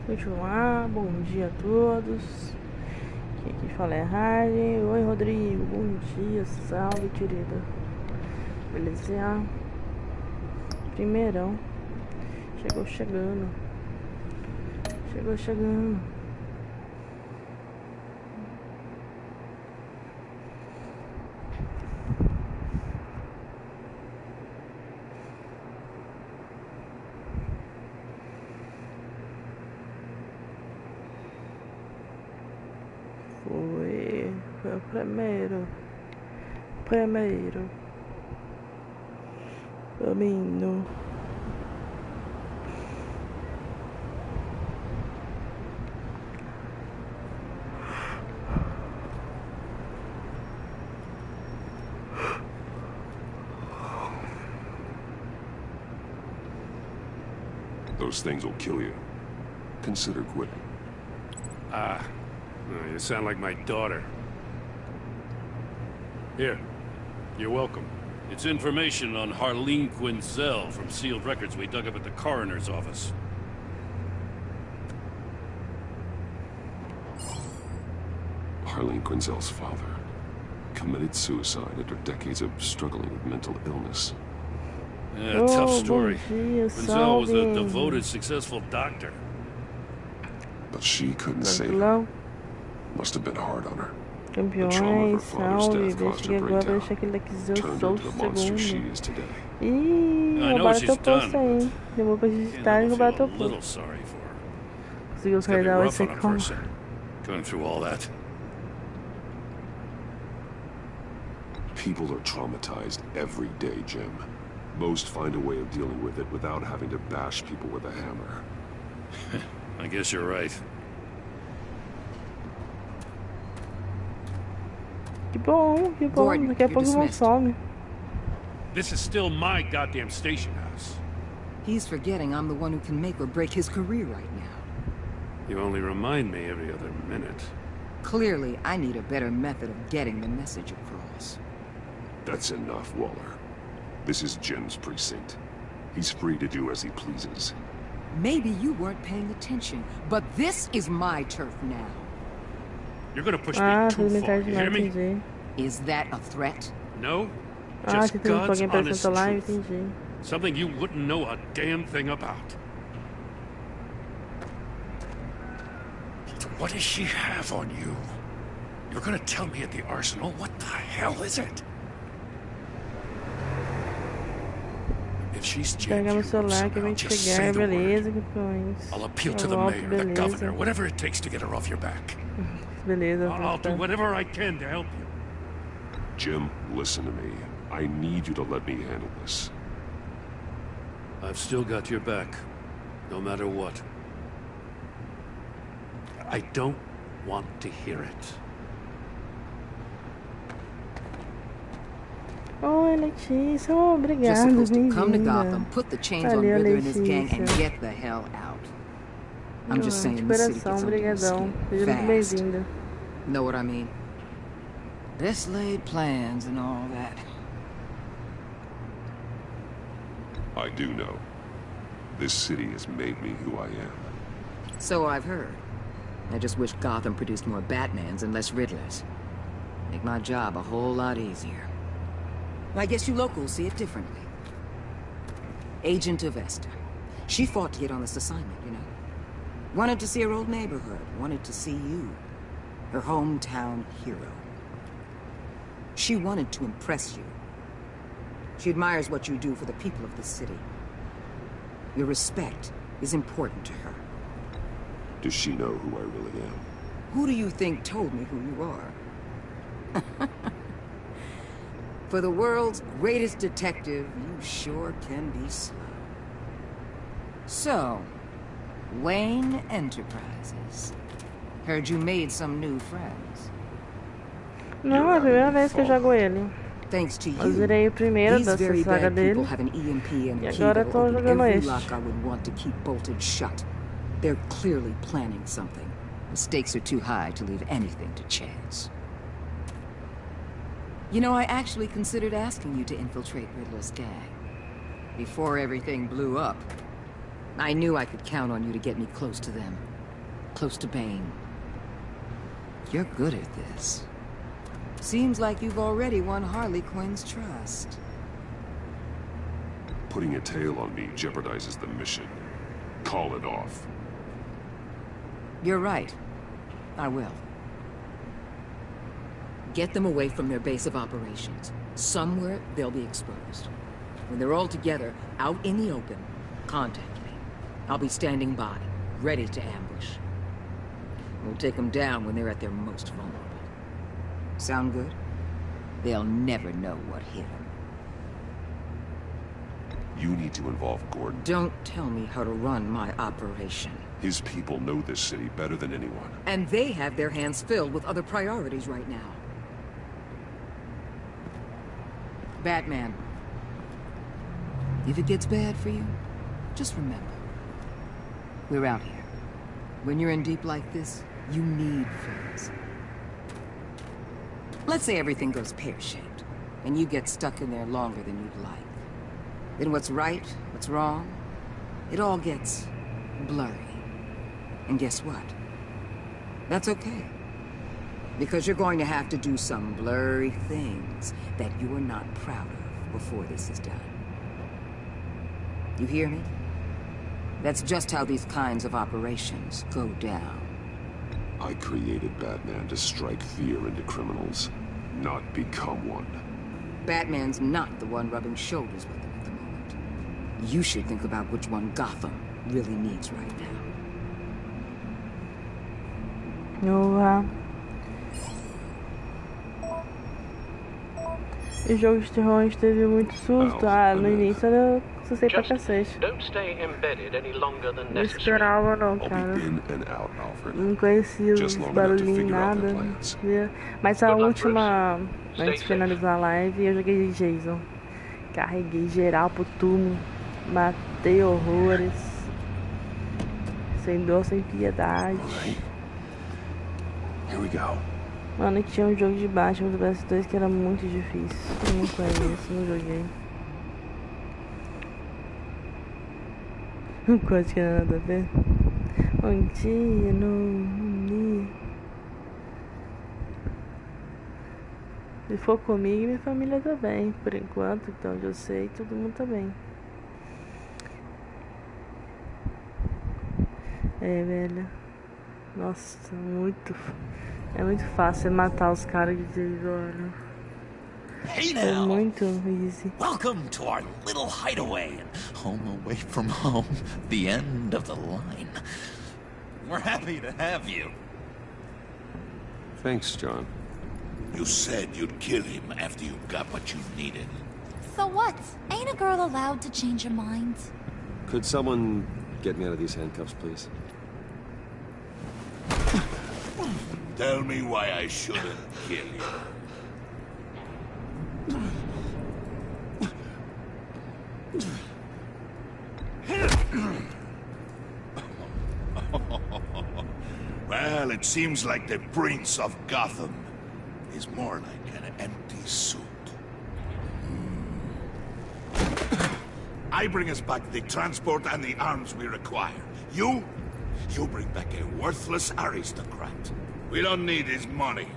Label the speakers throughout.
Speaker 1: Continuar, bom dia a todos. Quem aqui fala é Harley. Oi, Rodrigo, bom dia, salve, querida. Beleza? Primeirão. Chegou chegando. Foi o primeiro caminho.
Speaker 2: Those things will kill you. Consider quitting.
Speaker 3: You sound like my daughter. Here, you're welcome. It's information on Harleen Quinzel from sealed records we dug up at the coroner's office.
Speaker 2: Harleen Quinzel's father committed suicide after decades of struggling with mental illness.
Speaker 3: Yeah, tough story. Quinzel was a devoted, successful doctor.
Speaker 2: But she couldn't save her. Must have been hard on her.
Speaker 1: Campeões, salve, investiguei agora pra deixar aquele daqui eu sou o segundo. Ih, roubaram teu posto aí. Demorou pra digitar e roubaram teu posto. Conseguiu carregar esse como?
Speaker 3: Going through all that.
Speaker 2: People are traumatized every day, Jim. Most find a way of dealing with it without having to bash people with a hammer.
Speaker 3: I guess you're right.
Speaker 1: Que bom. Daqui a pouco não some.
Speaker 3: This is still my goddamn station house.
Speaker 4: He's forgetting I'm the one who can make or break his career right now.
Speaker 3: You only remind me every other minute.
Speaker 4: Clearly, I need a better method of getting the message across.
Speaker 2: That's enough, Waller. This is Jim's precinct. He's free to do as he pleases.
Speaker 4: Maybe you weren't paying attention, but this is my turf now.
Speaker 3: You're gonna push me too far, you hear me?
Speaker 4: Is that a threat?
Speaker 3: No, just God's honest truth. Something you wouldn't know a damn thing about. What does she have on you? You're gonna tell me at the arsenal? What the hell is it? If she's
Speaker 1: genuine,
Speaker 3: I'll appeal to the mayor, the governor, whatever it takes to get her off your back. I'll do whatever I can to help you.
Speaker 2: Jim, listen to me. I need you to let me handle this.
Speaker 3: I've still got your back, no matter what. I don't want to hear it.
Speaker 1: Oi, Letícia. Obrigada.
Speaker 4: Just supposed to come to Gotham, put the chains on Riddler and his gang, and get the hell out. I'm just saying the city gets under the skin fast. Know what I mean? Best laid plans and all that.
Speaker 2: I do know. This city has made me who I am.
Speaker 4: So I've heard. I just wish Gotham produced more Batmans and less Riddlers. Make my job a whole lot easier. I guess you locals see it differently. Agent of Esther. She fought to get on this assignment, you know. Wanted to see her old neighborhood. Wanted to see you. Her hometown hero. She wanted to impress you. She admires what you do for the people of the city. Your respect is important to her.
Speaker 2: Does she know who I really am?
Speaker 4: Who do you think told me who you are? For the world's greatest detective, you sure can be slow. So, Wayne Enterprises. Heard you made some new friends.
Speaker 1: Não, é a primeira vez que eu jogo ele.
Speaker 4: Thanks to you,
Speaker 1: eu zerei o primeiro dessa saga dele. E agora eu tô jogando este.
Speaker 4: I would want to keep bolted shut. They're clearly planning something. The stakes are too high to leave anything to chance. You know, I actually considered asking you to infiltrate Riddler's gang. Before everything blew up, I knew I could count on you to get me close to them. close to Bane. You're good at this. Seems like you've already won Harley Quinn's trust.
Speaker 2: Putting a tail on me jeopardizes the mission. Call it off.
Speaker 4: You're right. I will. Get them away from their base of operations. Somewhere they'll be exposed. When they're all together, out in the open, contact me. I'll be standing by, ready to ambush. We'll take them down when they're at their most vulnerable. Sound good? They'll never know what hit them.
Speaker 2: You need to involve Gordon.
Speaker 4: Don't tell me how to run my operation.
Speaker 2: His people know this city better than anyone.
Speaker 4: And they have their hands filled with other priorities right now. Batman. If it gets bad for you, just remember. We're out here. When you're in deep like this, you need friends. Let's say everything goes pear-shaped, and you get stuck in there longer than you'd like. Then what's right, what's wrong, it all gets blurry. And guess what? That's okay. Because you're going to have to do some blurry things that you are not proud of before this is done. You hear me? That's just how these kinds of operations go down.
Speaker 2: I created Batman to strike fear into criminals, not become one.
Speaker 4: Batman's not the one rubbing shoulders with them at the moment. You should think about which one Gotham really needs right now.
Speaker 1: O jogo de terror a gente teve muito susto. No início eu assustei pra cacete. Não esperava não, cara. Não conhecia os barulhinhos, nada. Mas a última, antes de finalizar a live, eu joguei de Jason. Carreguei geral pro túmulo. Matei horrores. Sem dor, sem piedade.
Speaker 2: Here we go.
Speaker 1: Mano, que tinha um jogo de Batman do PS2 que era muito difícil. Eu não conheço, não joguei. Quase que nada a ver. Um dia, um dia. Se for comigo, minha família tá bem. Por enquanto, então eu sei, todo mundo tá bem. É, velho. Nossa, é muito fácil matar os caras de tesouro.
Speaker 5: Hey now!
Speaker 1: É muito easy.
Speaker 5: Welcome to our little hideaway. Home away from home. The end of the line. We're happy to have you.
Speaker 2: Thanks, John.
Speaker 6: You said you'd kill him after you got what you needed.
Speaker 7: So what? Ain't a girl allowed to change her mind?
Speaker 8: Could someone get me out of these handcuffs, please?
Speaker 6: Tell me why I shouldn't kill you. Well, it seems like the Prince of Gotham is more like an empty suit. I bring us back the transport and the arms we require. You bring back a worthless aristocrat. We don't need his money.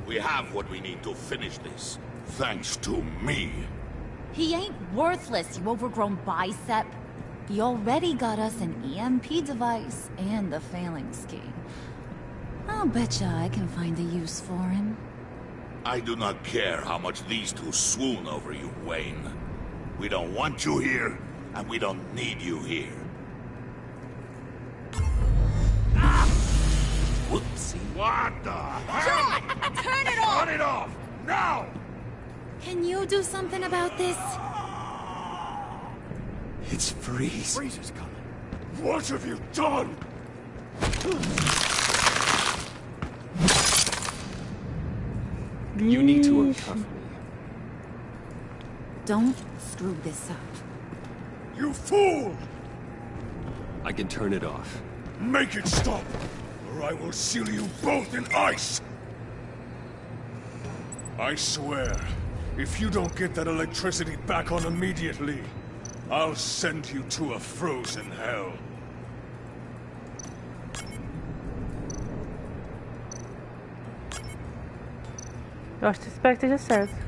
Speaker 6: We have what we need to finish this, thanks to me.
Speaker 7: He ain't worthless, you overgrown bicep. He already got us an EMP device and the phalanx key. I'll betcha I can find a use for him.
Speaker 6: I do not care how much these two swoon over you, Wayne. We don't want you here, and we don't need you here.
Speaker 5: Whoopsie.
Speaker 6: What the hell?
Speaker 7: John! Turn it off!
Speaker 6: Turn it off! Now!
Speaker 7: Can you do something about this?
Speaker 8: It's Freeze.
Speaker 6: Freeze is coming. What have you done?
Speaker 8: You need to uncuff me.
Speaker 7: Don't screw this up.
Speaker 6: You fool!
Speaker 8: I can turn it off.
Speaker 6: Make it stop, or I will seal you both in ice! I swear, if you don't get that electricity back on immediately, I'll send you to a frozen hell.
Speaker 1: Eu acho que espero que esteja certo.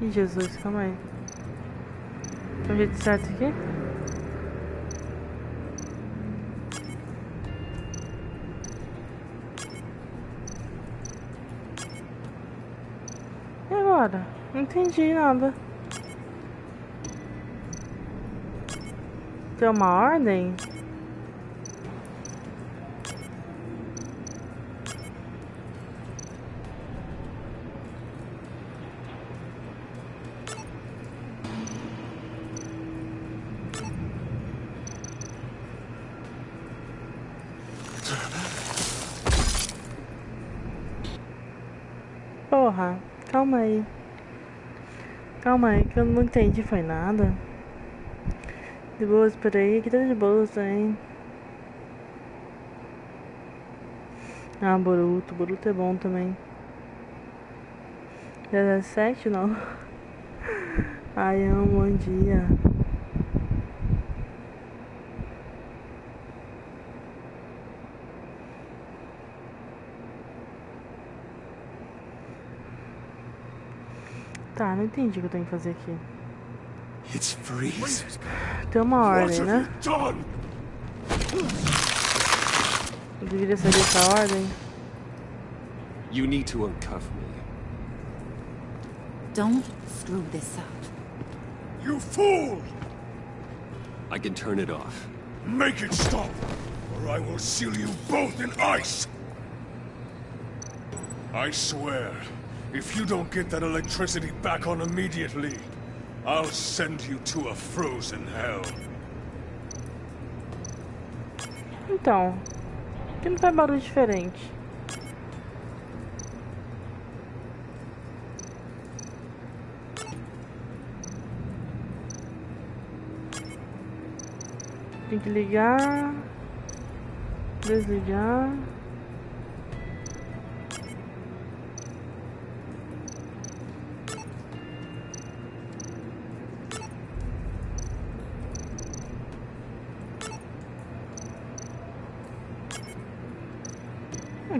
Speaker 1: Ih, Jesus, calma aí. Tem um jeito certo aqui? E agora? Não entendi nada. Tem uma ordem? Porra, calma aí. Calma aí, que eu não entendi, foi nada. De boas por aí, aqui tá de boas também. Ah, Boruto, Boruto é bom também. 17 não. Ai, amo, bom dia. Tá, não entendi o que eu tenho que fazer aqui.
Speaker 2: It's freeze.
Speaker 1: Tem uma ordem, né? Eu deveria saber essa ordem.
Speaker 8: You need to uncuff me.
Speaker 7: Don't screw this up.
Speaker 6: You fool!
Speaker 8: I can turn it off.
Speaker 6: Make it stop, or I will seal you both in ice! I swear, if you don't get that electricity back on immediately, I'll send you to a frozen hell.
Speaker 1: Então, por que não faz barulho diferente? Tem que ligar, desligar.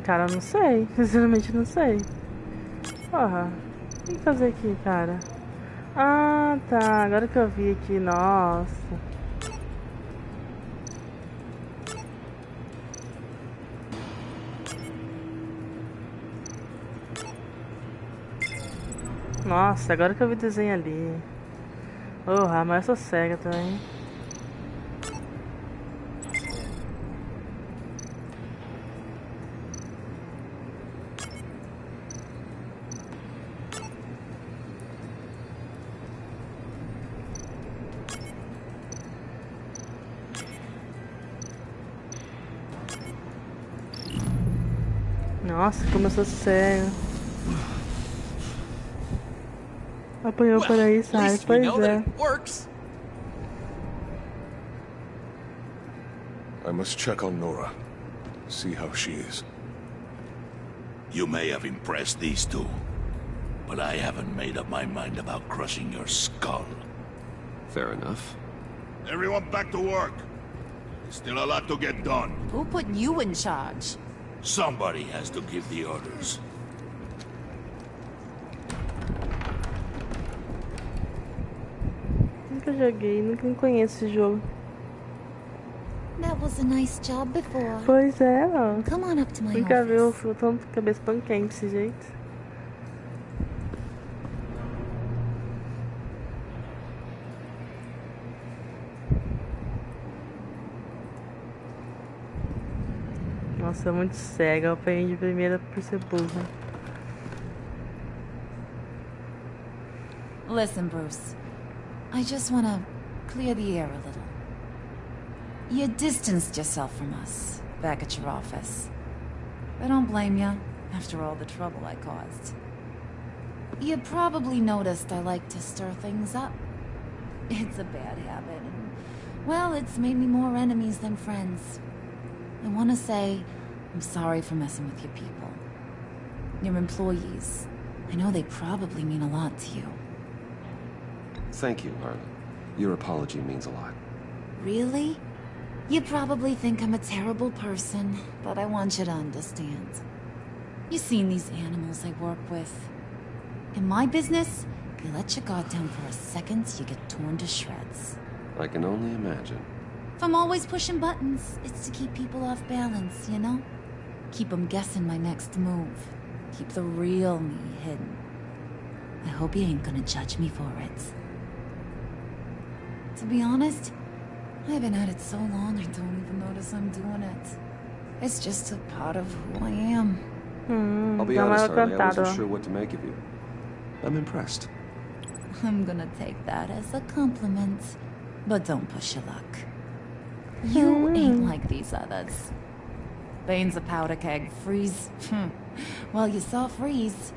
Speaker 1: Cara, não sei. Sinceramente, não sei. Porra, o que fazer aqui, cara? Ah, tá. Agora que eu vi aqui, nossa. Nossa, agora que eu vi o desenho ali. Porra, mas eu sou cega também. Nossa, começou cego. Apanhou por aí, sai. Pois é.
Speaker 6: I must check on Nora. See how she is. You may have impressed these two, but I haven't made up my mind about crushing your skull.
Speaker 8: Fair enough.
Speaker 6: Everyone back to work. There's still a lot to get done.
Speaker 7: Who put you in charge?
Speaker 6: Somebody has to give the orders.
Speaker 1: Nunca joguei, nunca conheço esse jogo.
Speaker 7: That was a nice job before.
Speaker 1: Pois é, ó.
Speaker 7: Come on up to my
Speaker 1: Nunca vi o
Speaker 7: office.
Speaker 1: tanto cabeça tão quente desse jeito. Nossa, muito cega. Eu apanhei de primeira por ser burra.
Speaker 7: Listen, Bruce. I just want to clear the air a little. You distanced yourself from us back at your office. I don't blame you, after all the trouble I caused. You probably noticed I like to stir things up. It's a bad habit, and, well, it's made me more enemies than friends. I want to say I'm sorry for messing with your people. Your employees. I know they probably mean a lot to you.
Speaker 8: Thank you, Harlan. Your apology means a lot.
Speaker 7: Really? You probably think I'm a terrible person, but I want you to understand. You've seen these animals I work with. In my business, you let your guard down for a second, you get torn to shreds.
Speaker 8: I can only imagine.
Speaker 7: If I'm always pushing buttons, it's to keep people off balance, you know? Keep them guessing my next move. Keep the real me hidden. I hope you ain't gonna judge me for it. To be honest, I've been at it so long I don't even notice I'm doing it. It's just a part of who I am.
Speaker 8: I'll be honest, Harley, I wasn't sure what to make of you. I'm impressed.
Speaker 7: I'm gonna take that as a compliment. But don't push your luck. You ain't like these others. Bane's a powder keg. Freeze. Well, you saw Freeze.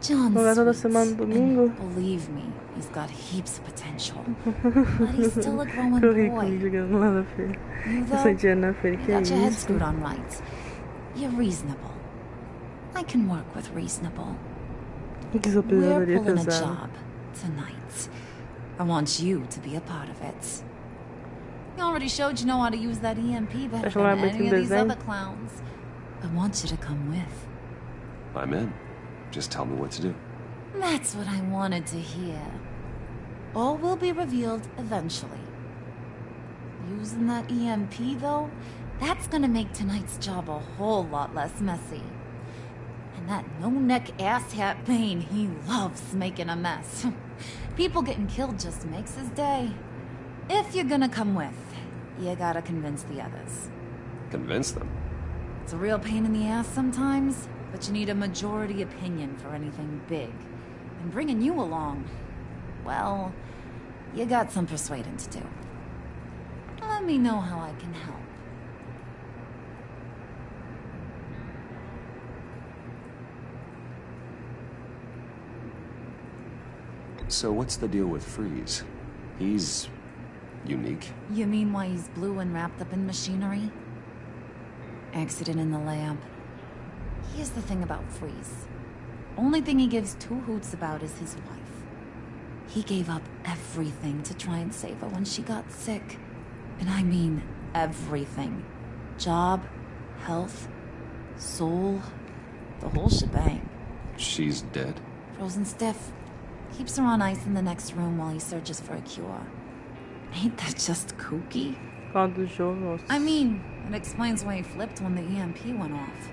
Speaker 7: John's sweet, and believe me, he's got heaps of potential. But he's still a growing boy. You though, you got your head screwed on right. You're reasonable. I can work with reasonable. We're pulling a job tonight. I want you to be a part of it. You already showed you know how to use that EMP better than any of these other clowns. I want you to come with.
Speaker 8: I'm in. Just tell me what to do.
Speaker 7: That's what I wanted to hear. All will be revealed eventually. Using that EMP, though, that's gonna make tonight's job a whole lot less messy. And that no-neck asshat Bane, he loves making a mess. People getting killed just makes his day. If you're gonna come with, you gotta convince the others.
Speaker 8: Convince them?
Speaker 7: It's a real pain in the ass sometimes, but you need a majority opinion for anything big. And bringing you along, well, you got some persuading to do. Let me know how I can help.
Speaker 8: So what's the deal with Freeze? He's unique.
Speaker 7: You mean why he's blue and wrapped up in machinery? Accident in the lab. Here's the thing about Freeze. Only thing he gives two hoots about is his wife. He gave up everything to try and save her when she got sick. And I mean everything. Job, health, soul, the whole shebang.
Speaker 8: She's dead?
Speaker 7: Frozen stiff. Keeps her on ice in the next room while he searches for a cure. Ain't that just kooky? I mean, it explains why he flipped when the EMP went off.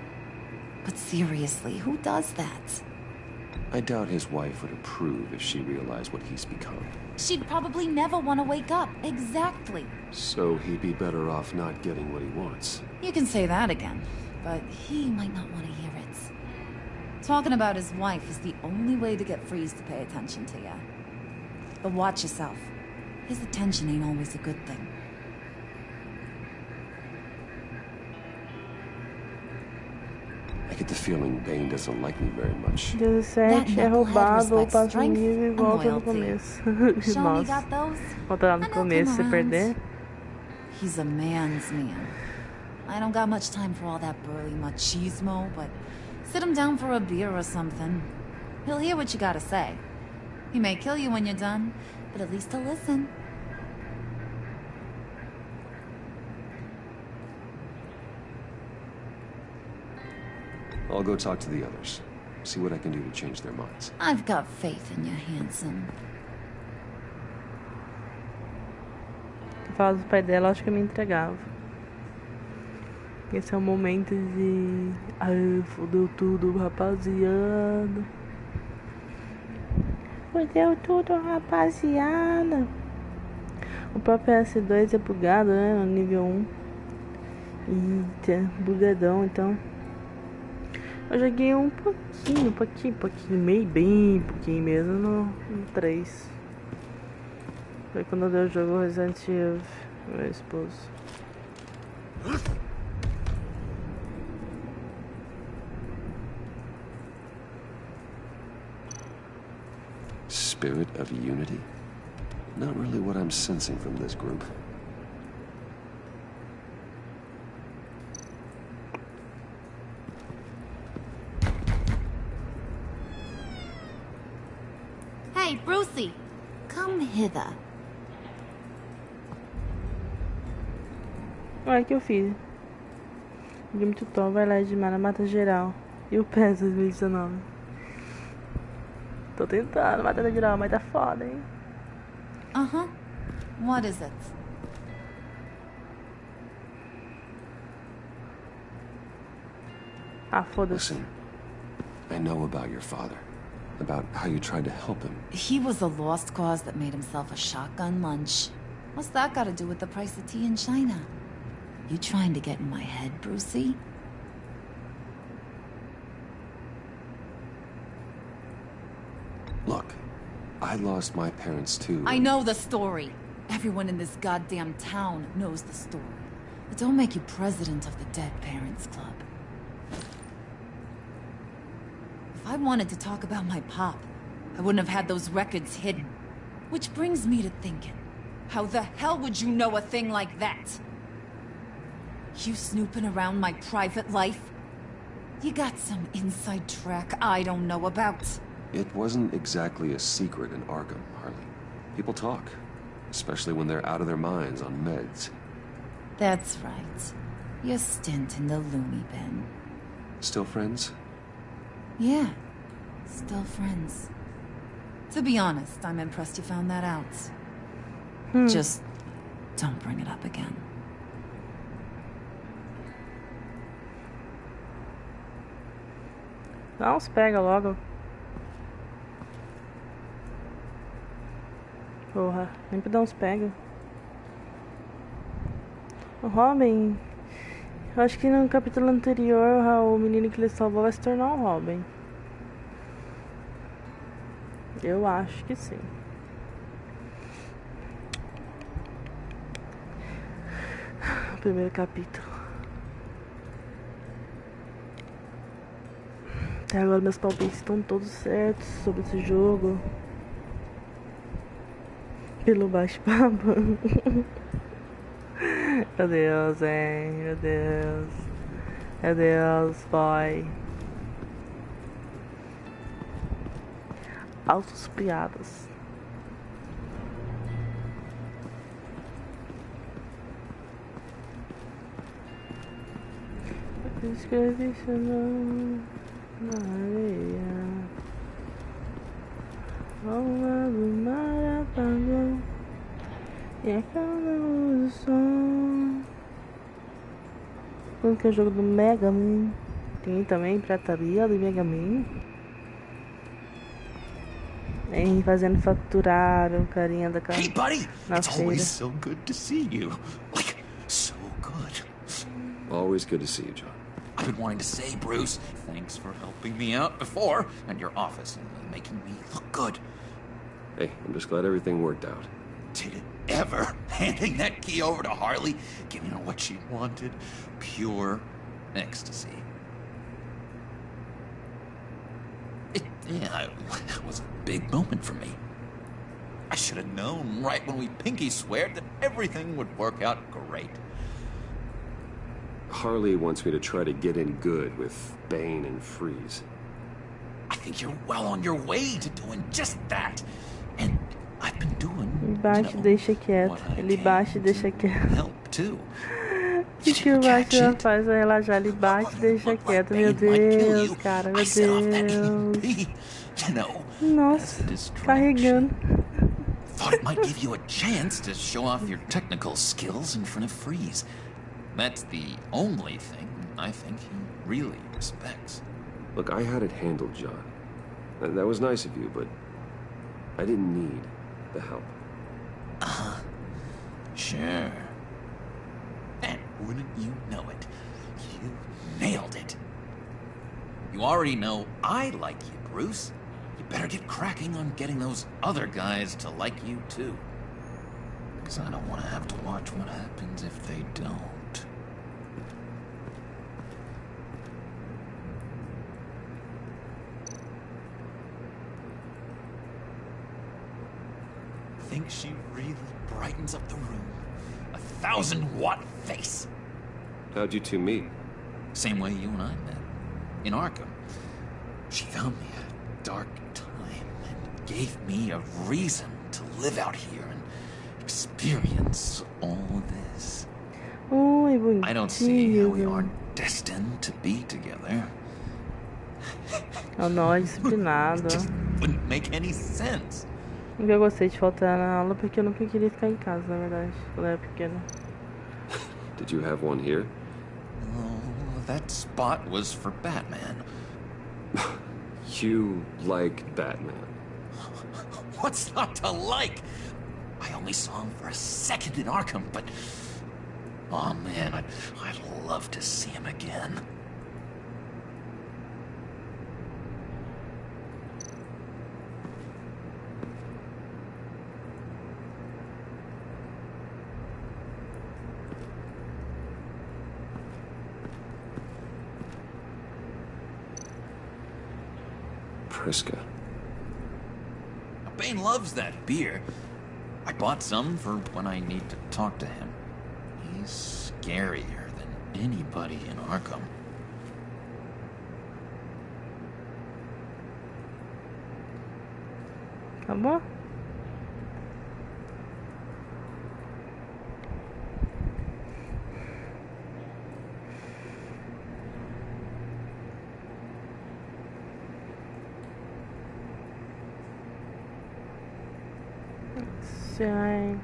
Speaker 7: But seriously, who does that?
Speaker 8: I doubt his wife would approve if she realized what he's become.
Speaker 7: She'd probably never want to wake up. Exactly.
Speaker 8: So he'd be better off not getting what he wants.
Speaker 7: You can say that again, but he might not want to hear it. Talking about his wife is the only way to get Freeze to pay attention to you. But watch yourself. His attention ain't always a good thing.
Speaker 8: I get the feeling Bane doesn't like me very much.
Speaker 1: 17 é roubado ou passa um nível e volta no começo. Nossa. Volta lá no começo se perder.
Speaker 7: He's a man's man. I don't got much time for all that burly machismo, but sit him down for a beer or something. He'll hear what you gotta say. He may kill you when you're done, but at least he'll listen.
Speaker 8: I'll go talk to the others. See what I can do to change their minds.
Speaker 7: I've got faith in you, Hanson.
Speaker 1: Fala do pai dela, acho que eu me entregava. Esse é o momento de... Ai, fodeu tudo, rapaziada. Fodeu tudo, rapaziada. O próprio S2 é bugado, né? No nível 1. Eita, bugadão, então. Eu joguei um pouquinho, meio bem pouquinho mesmo no 3. Foi quando eu jogo Resident Evil, meu esposo.
Speaker 8: Spirit of unity? Not really what I'm sensing from this group.
Speaker 7: Hey, Brucey! Come hither.
Speaker 1: Olha o que eu fiz. Game tutor, vai lá de mana, mata geral. E o PES 2019. Tô tentando matar geral, mas tá foda, hein?
Speaker 7: What is it?
Speaker 1: Ah, foda-se.
Speaker 8: Listen, I know about your father. About how you tried to help him.
Speaker 7: He was a lost cause that made himself a shotgun lunch. What's that got to do with the price of tea in China? You trying to get in my head, Brucey?
Speaker 8: Look, I lost my parents too.
Speaker 7: I know the story. Everyone in this goddamn town knows the story. But don't make you president of the Dead Parents Club. If I wanted to talk about my pop, I wouldn't have had those records hidden. Which brings me to thinking, how the hell would you know a thing like that? You snooping around my private life? You got some inside track I don't know about.
Speaker 8: It wasn't exactly a secret in Arkham, Harley. People talk, especially when they're out of their minds on meds.
Speaker 7: That's right. Your stint in the loony bin.
Speaker 8: Still friends?
Speaker 7: Yeah, still friends. To be honest, I'm impressed you found that out. Just don't bring it up again.
Speaker 1: Dá uns pega logo. Porra, sempre dá uns pega. O Robin... Eu acho que no capítulo anterior o menino que ele salvou vai se tornar um Robin. Eu acho que sim. O primeiro capítulo. Até agora meus palpites estão todos certos sobre esse jogo. Pelo bate-papo. Meu Deus, hein? Meu Deus. Meu Deus, boy. Altos piadas. Escrevi seu nome na areia. Alma do mar apagou. E a cada luz do som. Como que é o jogo do Mega Man? Tem também prataria do Mega Man. E fazendo faturar o carinha da cara.
Speaker 5: Hey, buddy!
Speaker 1: Na
Speaker 5: It's
Speaker 1: feira.
Speaker 5: always so good to see you. Like, so good.
Speaker 8: Always good to see you, John.
Speaker 5: I've been wanting to say, Bruce, thanks for helping me out before, and your office, and making me look good.
Speaker 8: Hey, I'm just glad everything worked out.
Speaker 5: Did it ever? Handing that key over to Harley, giving her what she wanted. Pure ecstasy. It was a big moment for me. I should have known right when we pinky sweared that everything would work out great.
Speaker 8: Harley wants me to try to get in good with Bane and Freeze.
Speaker 5: I think you're well on your way to doing just that. And I've been doing,
Speaker 1: Embaixo deixa quieto.
Speaker 5: what I
Speaker 1: Ele
Speaker 5: can
Speaker 1: baixa e deixa
Speaker 5: to
Speaker 1: quieto.
Speaker 5: help too.
Speaker 1: O que o baixo já faz? Vai relaxar, ele baixa e deixa quieto. Meu Deus, cara, meu Deus. Nossa, carregando.
Speaker 5: Thought it might give you a chance to show off your technical skills in front of Freeze. That's the only thing I think he really respects.
Speaker 8: Look, I had it handled, John. That was nice of you, but I didn't need the help.
Speaker 5: Sure. And wouldn't you know it, you nailed it. You already know I like you, Bruce. You better get cracking on getting those other guys to like you, too. Because I don't want to have to watch what happens if they don't. Think she really brightens up the room. 1,000-watt face.
Speaker 8: How'd you two meet?
Speaker 5: Same way you and I met. In Arkham. She found me at a dark time and gave me a reason to live out here and experience all this.
Speaker 1: Ui, bonitinho.
Speaker 5: I don't see how we aren't destined to be together.
Speaker 1: É o nó disciplinado.
Speaker 5: Just wouldn't make any sense.
Speaker 1: Eu gostei de faltar na aula porque eu nunca queria ficar em casa, na verdade, quando eu era pequena.
Speaker 8: Did you have one here?
Speaker 5: Oh, that spot was for Batman.
Speaker 8: You like Batman?
Speaker 5: What's not to like? I only saw him for a second in Arkham, but... Oh man, I'd love to see him again.
Speaker 8: Priska.
Speaker 5: Bane loves that beer. I bought some for when I need to talk to him. He's scarier than anybody in Arkham.
Speaker 1: Acabou? Ai.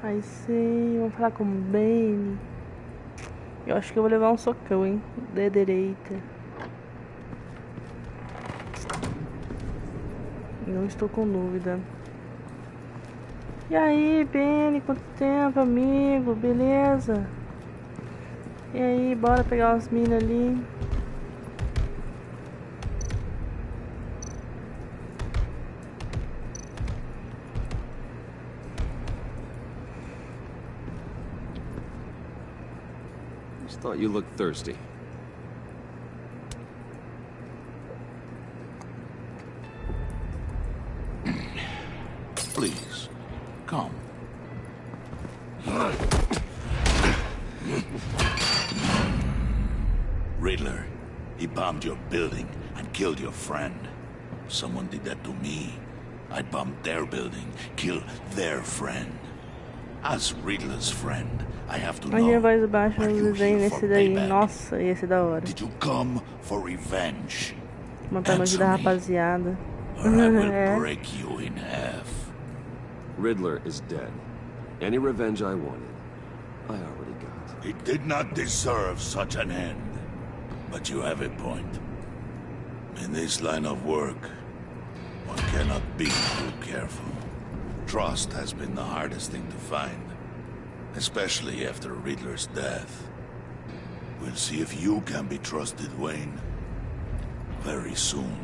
Speaker 1: Aí sim, vamos falar com o Bane. Eu acho que eu vou levar um socão, hein? Da direita. Não estou com dúvida. E aí, Bane, quanto tempo, amigo? Beleza? E aí, bora pegar umas minas ali.
Speaker 8: Thought you looked thirsty.
Speaker 6: Please, come. Riddler, he bombed your building and killed your friend. If someone did that to me, I'd bomb their building, kill their friend. As Riddler's friend, I have to know.
Speaker 1: A voz baixa no desenho nesse daí. Nossa, ia ser da hora.
Speaker 6: Did you come for revenge?
Speaker 1: Montar uma da rapaziada.
Speaker 6: Or I will break you in half.
Speaker 8: Riddler is dead. Any revenge I wanted, I already got.
Speaker 6: He did not deserve such an end. But you have a point. In this line of work, one cannot be too careful. Trust has been the hardest thing to find. Especially after Riddler's death. We'll see if you can be trusted, Wayne. Very soon.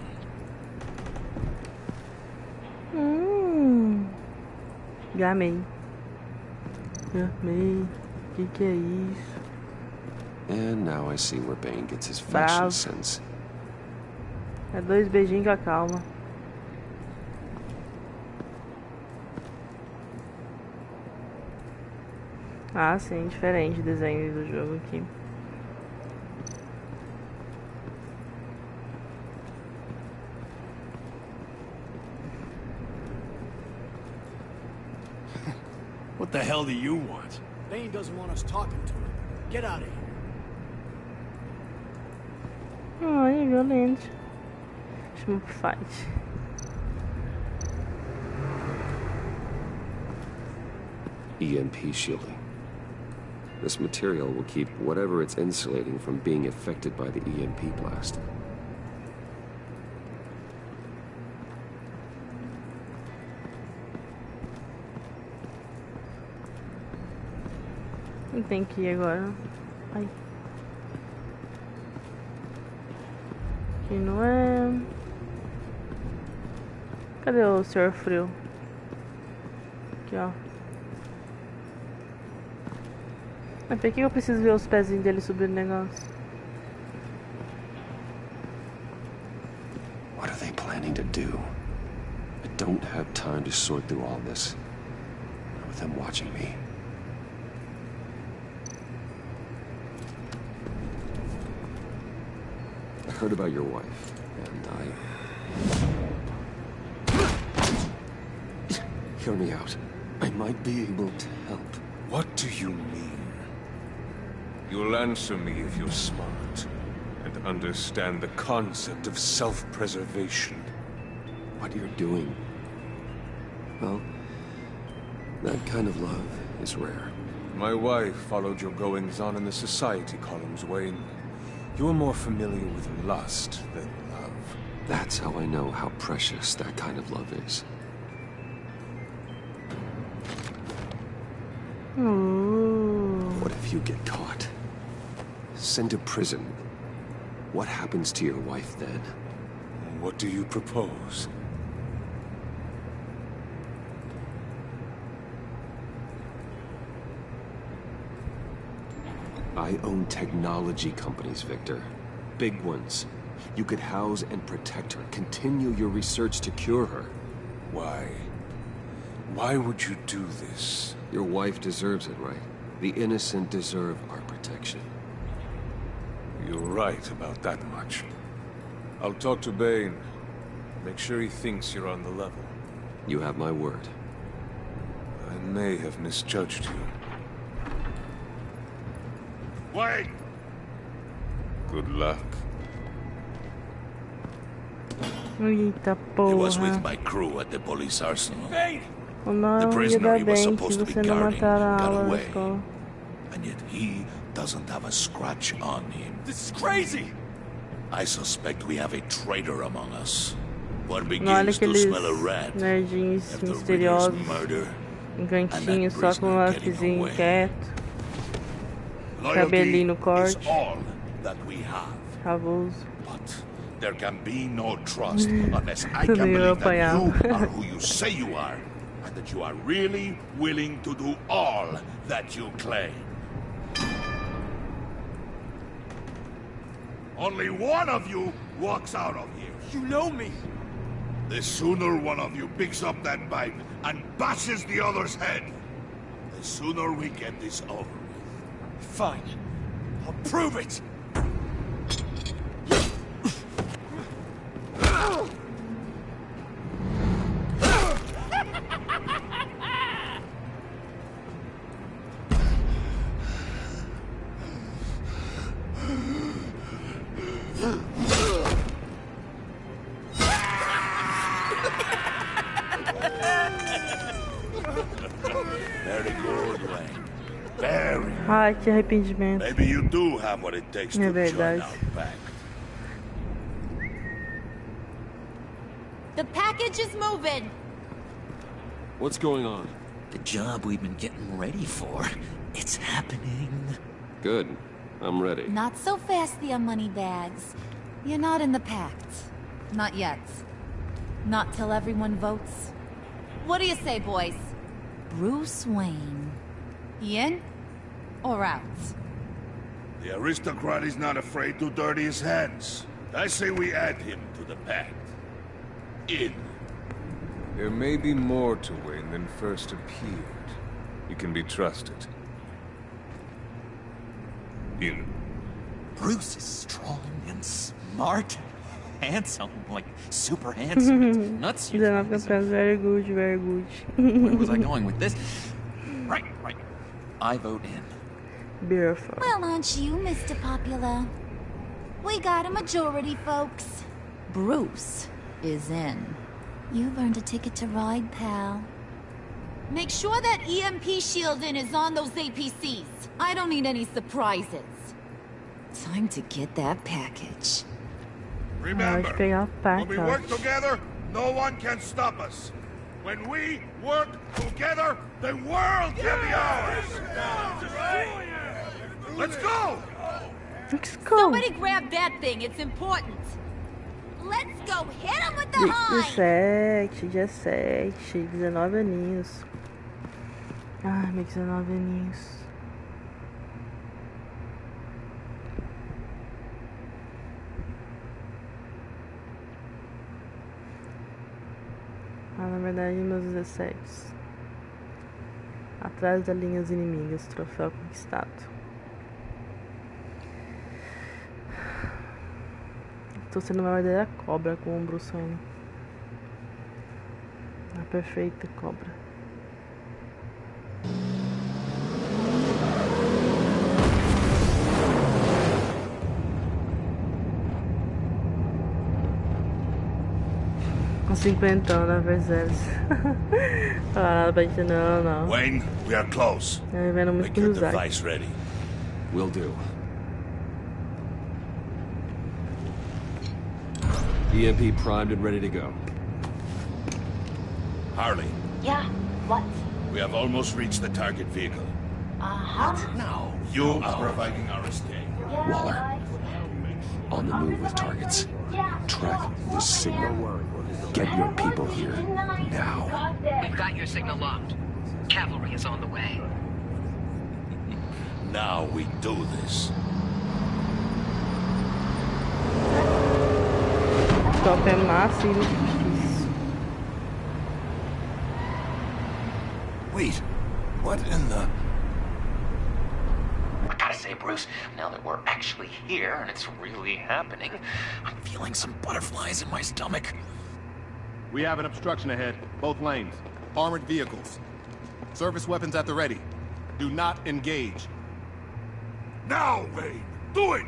Speaker 1: Gamei. Gamei. Que é isso?
Speaker 8: And now I see where Bane gets his fashion sense.
Speaker 1: É 2 beijinhos com a calma. Ah, sim, diferente o desenho do jogo aqui.
Speaker 3: What the hell do you want?
Speaker 9: Bane doesn't want us talking to him. Get out of here.
Speaker 1: Ai, violento. Chama pro fight.
Speaker 8: EMP shielding. This material will keep whatever it's insulating from being affected by the EMP blast.
Speaker 1: Tem que ir agora. Ai. Aqui não é. Cadê o Sr. Frio? Aqui, ó. Mas por que eu preciso ver os pezinhos dele subindo o negócio?
Speaker 8: What are they planning to do? I don't have time to sort through all this. Not with them watching me. I heard about your wife, and Hear me out. I might be able to help.
Speaker 10: What do you mean? You'll answer me if you're smart and understand the concept of self-preservation.
Speaker 8: What you're doing, well, that kind of love is rare.
Speaker 10: My wife followed your goings-on in the society columns, Wayne. You're more familiar with lust than love.
Speaker 8: That's how I know how precious that kind of love is. What if you get caught? Sent to prison. What happens to your wife then?
Speaker 10: What do you propose?
Speaker 8: I own technology companies, Victor. Big ones. You could house and protect her, continue your research to cure her.
Speaker 10: Why? Why would you do this?
Speaker 8: Your wife deserves it, right? The innocent deserve our protection.
Speaker 10: You're right about that much. I'll talk to Bane. Make sure he thinks you're on the level.
Speaker 8: You have my word.
Speaker 10: I may have misjudged you.
Speaker 6: Wait!
Speaker 10: Good luck.
Speaker 1: Eita
Speaker 6: He was with
Speaker 1: porra.
Speaker 6: my crew at the police arsenal.
Speaker 1: O não
Speaker 6: The
Speaker 1: ia
Speaker 6: prisoner
Speaker 1: dar
Speaker 6: he was
Speaker 1: bem se
Speaker 6: supposed to be
Speaker 1: você não
Speaker 6: guarding
Speaker 1: matar a
Speaker 6: got
Speaker 1: aula na
Speaker 6: away.
Speaker 1: escola.
Speaker 6: And yet he doesn't have a scratch on him.
Speaker 9: This is crazy!
Speaker 6: I suspect we have a traitor among us. One
Speaker 1: Não, olha
Speaker 6: begins to
Speaker 1: aqueles
Speaker 6: smell a rat
Speaker 1: nerdinhos
Speaker 6: after Ritter's
Speaker 1: misteriosos
Speaker 6: murder.
Speaker 1: em cantinho,
Speaker 6: that
Speaker 1: só com um
Speaker 6: prisoner getting
Speaker 1: lápisinho
Speaker 6: away.
Speaker 1: quieto,
Speaker 6: Loyalty
Speaker 1: cabelinho no
Speaker 6: is
Speaker 1: corte,
Speaker 6: all that we have.
Speaker 1: ravoso.
Speaker 6: But there can be no trust unless I
Speaker 1: Não
Speaker 6: can
Speaker 1: ia
Speaker 6: believe that
Speaker 1: apanhar.
Speaker 6: you are who you say you are, and that you are really willing to do all that you claim. Only one of you walks out of here.
Speaker 9: You know me!
Speaker 6: The sooner one of you picks up that pipe and bashes the other's head, the sooner we get this over with.
Speaker 9: Fine. I'll prove it!
Speaker 6: Very good, Wayne. Very.
Speaker 1: Ai, que arrependimento.
Speaker 6: Maybe you do have what it takes to join
Speaker 1: verdade.
Speaker 6: our pact.
Speaker 7: The package is moving.
Speaker 8: What's going on?
Speaker 5: The job we've been getting ready for, it's happening.
Speaker 8: Good. I'm ready.
Speaker 7: Not so fast, the money bags. You're not in the pact. Not yet. Not till everyone votes. What do you say, boys? Bruce Wayne. In or out?
Speaker 6: The aristocrat is not afraid to dirty his hands. I say we add him to the pact. In.
Speaker 10: There may be more to Wayne than first appeared. You can be trusted. In.
Speaker 5: Bruce is strong and smart, handsome, like super handsome. It's nuts. You
Speaker 1: 19
Speaker 5: guys.
Speaker 1: campeões, very good, very good.
Speaker 5: Where was I going with this? Right. I vote in.
Speaker 1: Beautiful.
Speaker 7: Well, aren't you, Mr. Popular? We got a majority, folks. Bruce is in. You've earned a ticket to ride, pal. Make sure that EMP shielding is on those APCs. I don't need any surprises. Time to get that package.
Speaker 6: Remember,
Speaker 1: pegar a
Speaker 6: when we
Speaker 1: paca.
Speaker 6: work together, no one can stop us. When we work together, the world can be ours. Let's go!
Speaker 1: Let's go.
Speaker 7: Somebody grab that thing, it's important. Let's go hit him with the high!
Speaker 1: 17, 19 aninhos. Ai, meus 19 aninhos. Ah, na verdade, meus 17. Atrás das linhas inimigas, troféu conquistado. Estou sendo uma verdadeira cobra com o Bruce Wayne. A perfeita cobra. 50 na Parceiros. Nada pra gente não.
Speaker 6: Wayne, we are close.
Speaker 1: Vendo muito
Speaker 6: Make your
Speaker 1: cruzar.
Speaker 6: device ready.
Speaker 8: Will do. EMP primed and ready to go.
Speaker 6: Harley,
Speaker 11: Yeah, what?
Speaker 6: we have almost reached the target vehicle.
Speaker 11: Uh-huh.
Speaker 6: Now, you are providing our escape.
Speaker 11: Yeah,
Speaker 8: Waller.
Speaker 11: right.
Speaker 8: On the move with targets. Track this signal. Get your people here now.
Speaker 4: We've got your signal locked. Cavalry is on the way.
Speaker 6: Now we do this.
Speaker 1: Top é massa e difícil.
Speaker 6: Wait, what in the...
Speaker 5: I gotta say, Bruce, now that we're actually here and it's really happening, I'm feeling some butterflies in my stomach.
Speaker 12: We have an obstruction ahead, both lanes. Armored vehicles. Service weapons at the ready. Do not engage.
Speaker 6: Now, Wayne! Do it!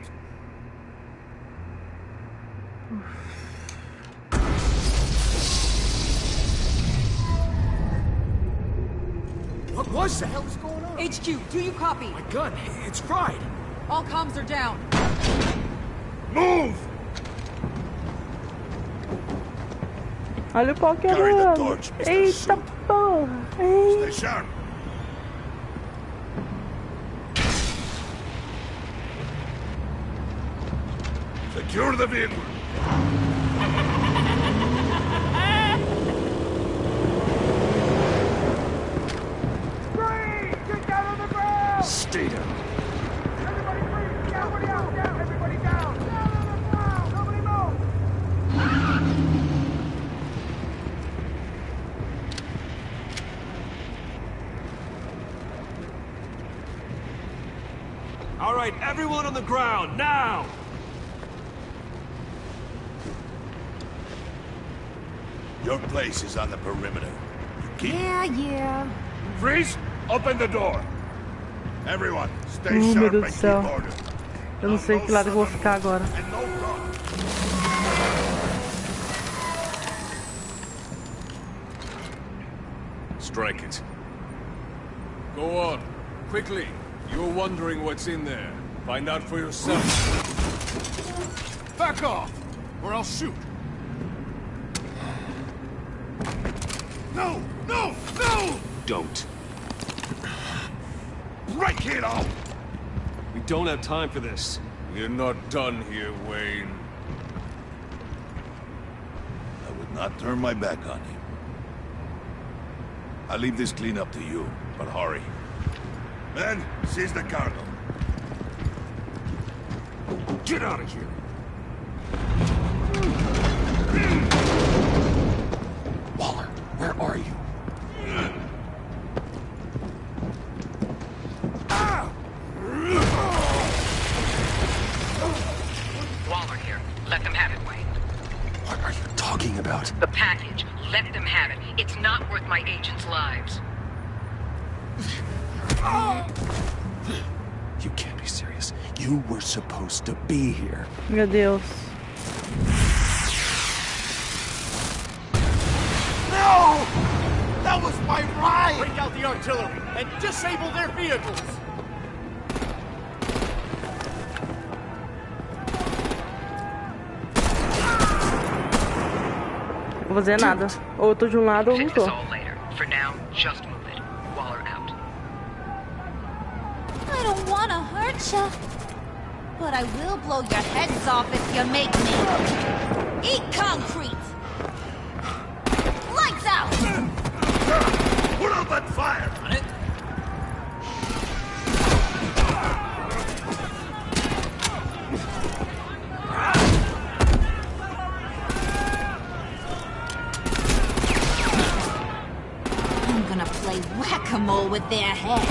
Speaker 9: What was that? What was going on?
Speaker 13: HQ, do you copy?
Speaker 9: My gun, it's fried.
Speaker 13: All comms are down.
Speaker 6: Move!
Speaker 1: Olha o pau
Speaker 6: Carry the
Speaker 1: quebrando.
Speaker 6: torch, Mr.
Speaker 1: Eita
Speaker 6: Suit.
Speaker 1: porra.
Speaker 6: Stay sharp. Secure the vehicle.
Speaker 9: Get down on the ground!
Speaker 8: Stay down.
Speaker 9: Everybody breathe! Everybody out! Down! Everybody down! Down on the ground! Nobody move!
Speaker 10: All right, everyone on the ground, now!
Speaker 6: Your place is on the perimeter. You keep...
Speaker 7: Yeah.
Speaker 6: Freeze! Open the door! Everyone, stay
Speaker 1: Meu
Speaker 6: sharp
Speaker 1: Deus
Speaker 6: and
Speaker 1: do
Speaker 6: keep
Speaker 1: céu.
Speaker 6: order.
Speaker 1: Eu não sei que lado eu vou ficar agora.
Speaker 6: And no run.
Speaker 10: Strike it. Go on, quickly. You're wondering what's in there. Find out for yourself.
Speaker 12: Back off, or I'll shoot.
Speaker 6: No! No! No!
Speaker 8: Don't.
Speaker 6: Break it off!
Speaker 8: We don't have time for this.
Speaker 10: We're not done here, Wayne.
Speaker 6: I would not turn my back on him. I'll leave this clean up to you, but hurry. Men, seize the cargo.
Speaker 8: Get out of here. Waller, where are you?
Speaker 4: Waller here. Let them have it, Wayne.
Speaker 8: What are you talking about?
Speaker 4: The package. Let them have it. It's not worth my agents' lives.
Speaker 8: You can't be serious. You were supposed to be here.
Speaker 1: Meu Deus.
Speaker 9: No! That was my ride! Break out the artillery and disable their vehicles!
Speaker 1: Não vou fazer nada. Ou eu tô de um lado ou não
Speaker 4: Fix this
Speaker 1: tô.
Speaker 4: all later. For now, just move it. Waller out.
Speaker 7: I don't wanna hurt ya, but I will blow your heads off if you make me. Eat concrete! Lights out!
Speaker 6: Put out that fire!
Speaker 5: On it?
Speaker 7: I'm gonna play whack-a-mole with their heads.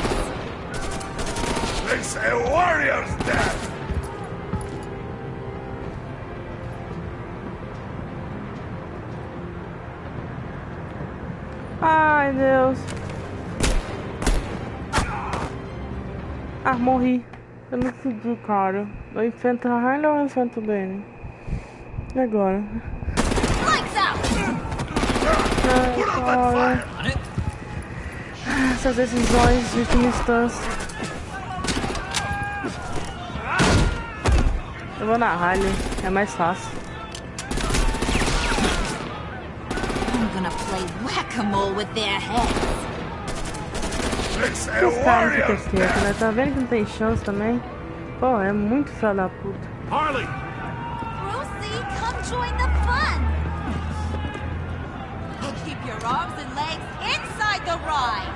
Speaker 6: It's a warrior's death!
Speaker 1: Ai, Deus. Ah, morri. Eu não segui, cara. Eu enfrento a Harley ou eu enfrento o Benny? E agora?
Speaker 7: Lights out!
Speaker 1: Essas decisões de última instância. Eu vou na Harley, é mais fácil.
Speaker 7: I'm gonna play whack-a-mole with their heads.
Speaker 1: Esse cara não fica quieto, né? Tá vendo que não tem chance também? Pô, é muito filho da puta.
Speaker 6: Harley!
Speaker 7: Brucey, come join the fun! Keep your arms and legs inside the ride!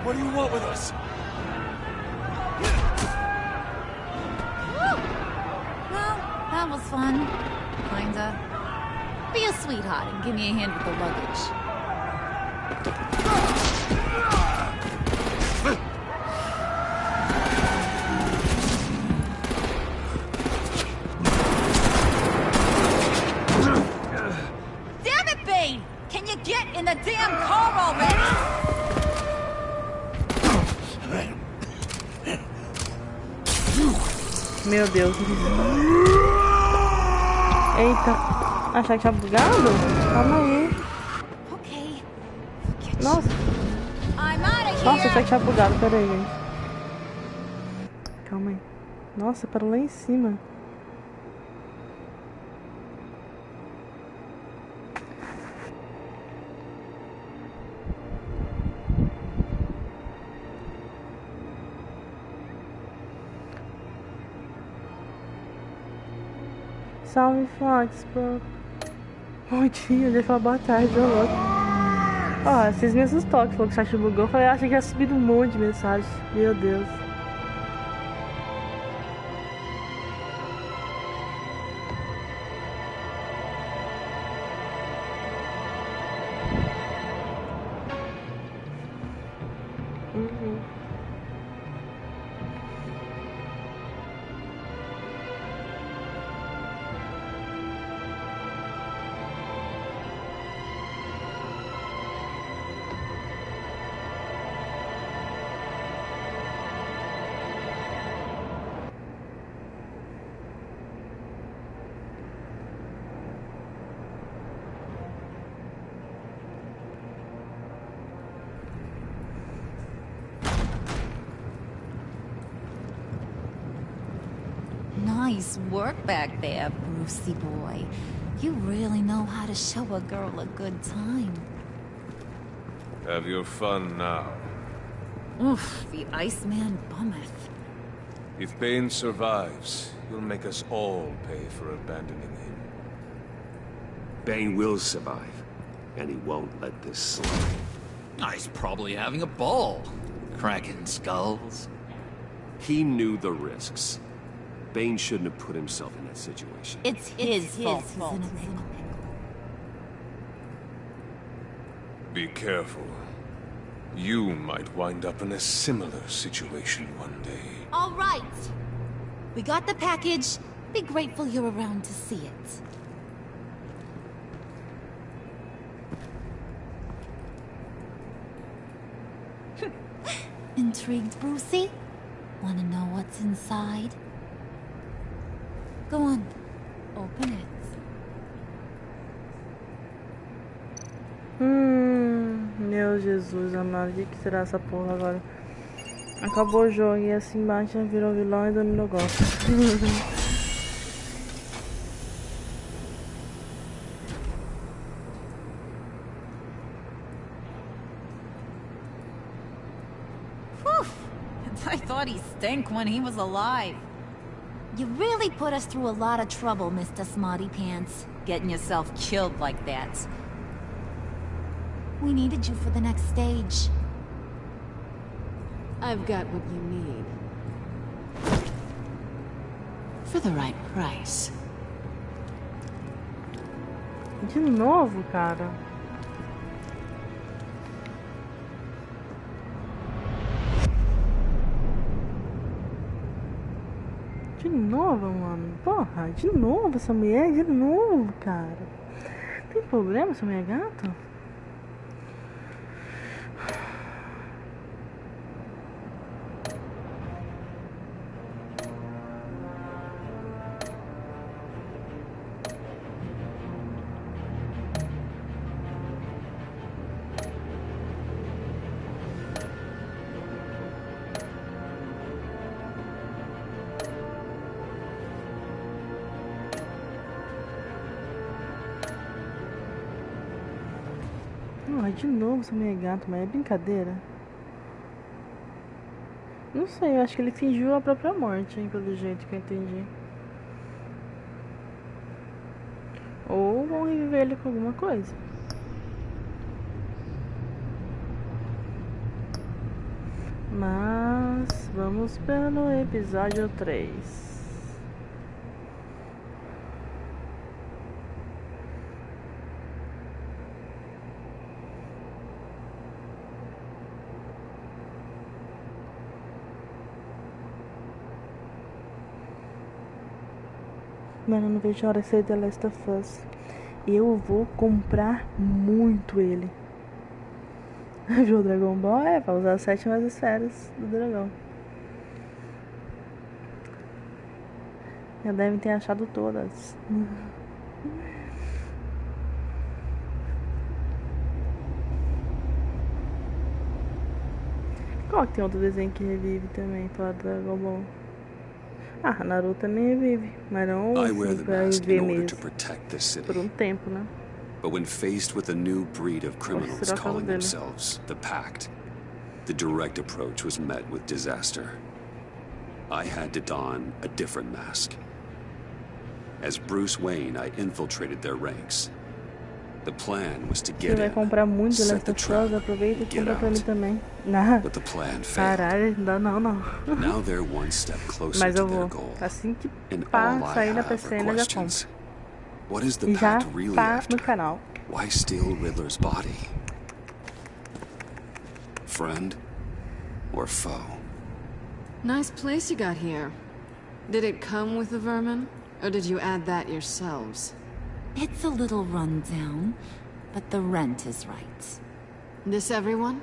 Speaker 10: What do you want with us?
Speaker 7: Well, that was fun. Kinda. Be a sweetheart and give me a hand with the luggage. Damn it, Bane! Can you get in the damn car already?
Speaker 1: Meu Deus. Eita. Achar que tinha bugado? Calma aí. Nossa. Nossa, achei que tinha bugado. Pera aí, gente. Calma aí. Nossa, para lá em cima. Salve, Fox, bro. Bom dia, já falou boa tarde, ô louco. Ó, vocês me assustou que falou que o chat bugou. Eu falei, achei que ia subir um monte de mensagem. Meu Deus.
Speaker 7: Nice work back there, Brucey boy. You really know how to show a girl a good time.
Speaker 10: Have your fun now.
Speaker 7: Oof, the Iceman bummeth.
Speaker 10: If Bane survives, he'll make us all pay for abandoning him.
Speaker 8: Bane will survive, and he won't let this slide.
Speaker 5: He's probably having a ball. Cracking skulls.
Speaker 8: He knew the risks. Bane shouldn't have put himself in that situation.
Speaker 7: It's his fault.
Speaker 10: Be careful. You might wind up in a similar situation one day.
Speaker 7: All right. We got the package. Be grateful you're around to see it. Intrigued, Brucey? Wanna know what's inside? Go on. Open it.
Speaker 1: Meu Jesus amado, o que será essa porra agora? Acabou o jogo e assim embaixo virou vilão e dominou o golpe.
Speaker 7: I thought he stank when he was alive. You really put us through a lot of trouble, Mr. Smarty Pants. Getting yourself killed like that. We needed you for the next stage.
Speaker 14: I've got what you need. For the right price.
Speaker 1: De novo, cara. De novo, mano. Porra, de novo essa mulher, de novo, cara. Tem problema essa mulher gata? Ai, de novo essa mulher gato, mas é brincadeira? Não sei, eu acho que ele fingiu a própria morte, hein, pelo jeito que eu entendi. Ou vão reviver ele com alguma coisa. Mas vamos pelo episódio 3. Mano, eu não vejo a hora de sair The Last of Us. Eu vou comprar muito ele. Viu o Dragon Ball? É, pra usar as 7 mais esferas do dragão. Já devem ter achado todas. Qual que tem outro desenho que revive também para Dragon Ball? Ah, Naruto também revive, mas não
Speaker 15: I wear the
Speaker 1: pra
Speaker 15: mask
Speaker 1: viver
Speaker 15: in order
Speaker 1: mesmo.
Speaker 15: to protect this city.
Speaker 1: Por tempo, né?
Speaker 15: But when faced with a new breed of criminals
Speaker 1: será o caso
Speaker 15: calling
Speaker 1: dele.
Speaker 15: themselves the Pact, the direct approach was met with disaster. I had to don a different mask. As Bruce Wayne, I infiltrated their ranks. The plan was to
Speaker 1: Você
Speaker 15: get
Speaker 1: vai
Speaker 15: in,
Speaker 1: comprar muito The
Speaker 15: set
Speaker 1: Last
Speaker 15: the
Speaker 1: of
Speaker 15: trap,
Speaker 1: Us, aproveita e
Speaker 15: get
Speaker 1: compra pra mim
Speaker 15: out.
Speaker 1: também. Nah.
Speaker 15: But the plan failed.
Speaker 1: Caralho, não.
Speaker 15: Now they're one step closer
Speaker 1: Mas
Speaker 15: to
Speaker 1: eu
Speaker 15: their
Speaker 1: vou.
Speaker 15: goal.
Speaker 1: Assim que
Speaker 15: And all I
Speaker 1: sair na
Speaker 15: have are
Speaker 1: PCN, eu já
Speaker 15: questions.
Speaker 1: compro.
Speaker 15: What is the
Speaker 1: E já
Speaker 15: Pact really
Speaker 1: tá
Speaker 15: after?
Speaker 1: no canal.
Speaker 15: Why steal Riddler's body? Friend or foe?
Speaker 14: Nice place you got here. Did it come with the vermin? Or did you add that yourselves?
Speaker 7: It's a little rundown, but the rent is right.
Speaker 14: This everyone?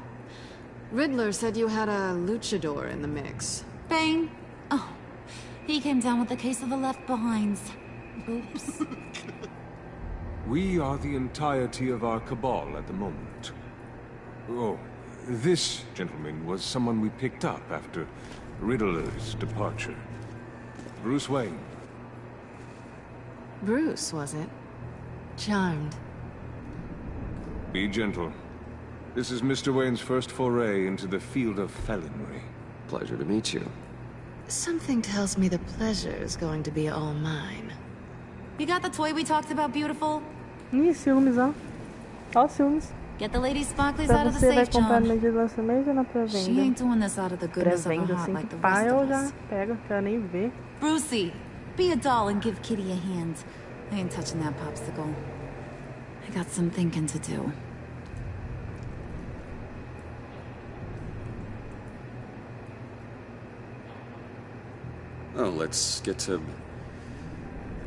Speaker 14: Riddler said you had a luchador in the mix.
Speaker 7: Bane? Oh, he came down with a case of the left-behinds. Oops.
Speaker 10: We are the entirety of our cabal at the moment. Oh, this gentleman was someone we picked up after Riddler's departure. Bruce Wayne.
Speaker 14: Bruce, was it? Charmed.
Speaker 10: Be gentle. This is Mr. Wayne's first foray into the field of felonry.
Speaker 8: Pleasure to meet you.
Speaker 14: Something tells me the pleasure is going to be all mine.
Speaker 7: You got the toy we talked about, beautiful?
Speaker 1: Ih, ciúmes, ó. Ó os ciúmes.
Speaker 7: Get the ladies' sparklies
Speaker 1: Pra
Speaker 7: out of the
Speaker 1: você vai
Speaker 7: safe,
Speaker 1: comprar
Speaker 7: John.
Speaker 1: no dia de lançamento ou na
Speaker 7: She
Speaker 1: pré-venda?
Speaker 7: ain't doing this out of the goodness of her
Speaker 1: Pré-venda,
Speaker 7: heart
Speaker 1: assim
Speaker 7: like
Speaker 1: que
Speaker 7: the
Speaker 1: pá,
Speaker 7: rest
Speaker 1: eu
Speaker 7: of
Speaker 1: já
Speaker 7: us.
Speaker 1: pego, quero nem ver.
Speaker 7: Brucey, be a doll and give Kitty a hand. I ain't touching that popsicle. I got some thinking to do.
Speaker 15: Oh, let's get to...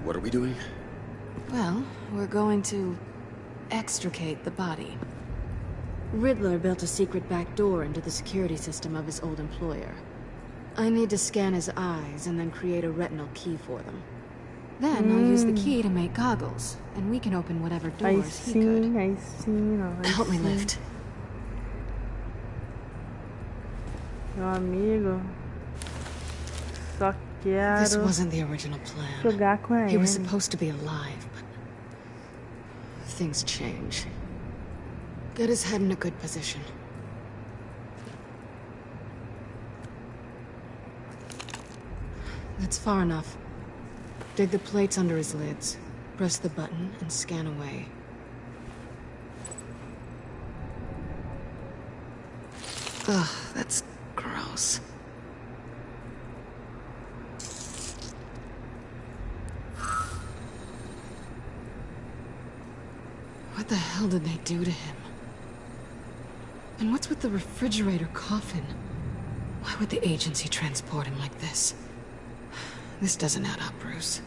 Speaker 15: What are we doing?
Speaker 14: Well, we're going to extricate the body. Riddler built a secret back door into the security system of his old employer. I need to scan his eyes and then create a retinal key for them. Then I'll use the key to make goggles, and we can open whatever doors he could.
Speaker 1: Aí sim, ó.
Speaker 14: Help me lift.
Speaker 1: Meu amigo. Só quero
Speaker 14: This wasn't the original plan.
Speaker 1: jogar com
Speaker 14: He was
Speaker 1: ele.
Speaker 14: supposed to be alive, but things change. Get his head in a good position. That's far enough. Dig the plates under his lids. Press the button and scan away. Ugh, that's gross. What the hell did they do to him? And what's with the refrigerator coffin? Why would the agency transport him like this? This doesn't add up, Bruce.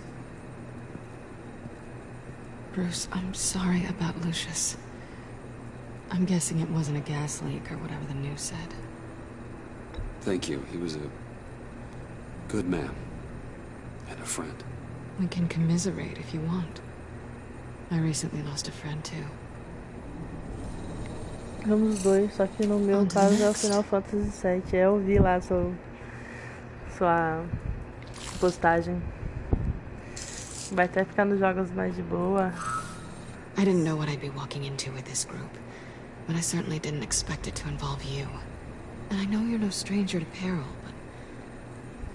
Speaker 14: Bruce, I'm sorry about Lucius. I'm guessing it wasn't a gas leak or whatever the news said.
Speaker 15: Thank you. He was a good man. And a friend.
Speaker 14: We can commiserate if you want. I recently lost a friend too.
Speaker 1: Vamos dois, só que no meu caso é o Final Fantasy VII. Eu vi lá sua postagem. Vai até ficar nos jogos mais de boa.
Speaker 14: I didn't know what I'd be walking into with this group. but I certainly didn't expect it to involve you. And I know you're no stranger to peril, but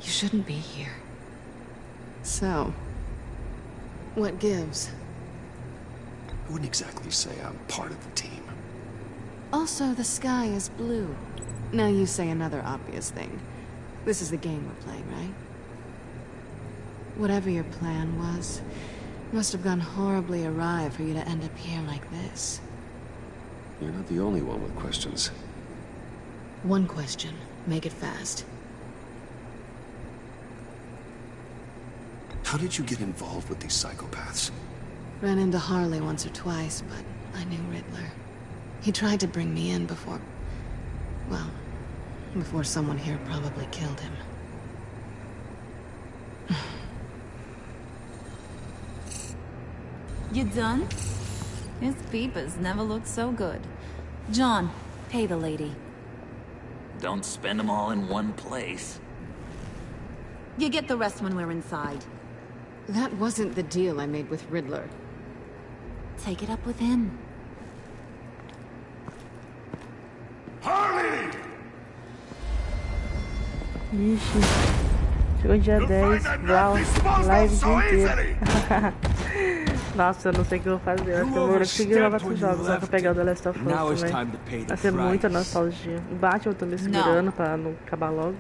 Speaker 14: you shouldn't be here. So, what gives?
Speaker 15: I wouldn't exactly say I'm part of the team.
Speaker 14: Also, the sky is blue. Now you say another obvious thing. This is the game we're playing, right? Whatever your plan was, must have gone horribly awry for you to end up here like this.
Speaker 8: You're not the only one with questions.
Speaker 14: One question. Make it fast.
Speaker 15: How did you get involved with these psychopaths?
Speaker 14: Ran into Harley once or twice, but I knew Riddler. He tried to bring me in before... well, before someone here probably killed him.
Speaker 7: You done? His peepers never looked so good. John, pay the lady.
Speaker 5: Don't spend them all in one place.
Speaker 7: You get the rest when we're inside.
Speaker 14: That wasn't the deal I made with Riddler.
Speaker 7: Take it up with him.
Speaker 6: Harley!
Speaker 1: Ixi, chegou dia 10, live o dia inteiro. Nossa, eu não sei o que eu vou fazer. Eu acho que eu vou conseguir gravar esses jogos só pra pegar o The Last of Us também. Vai ser muita nostalgia. O Batman eu tô me segurando pra não acabar logo.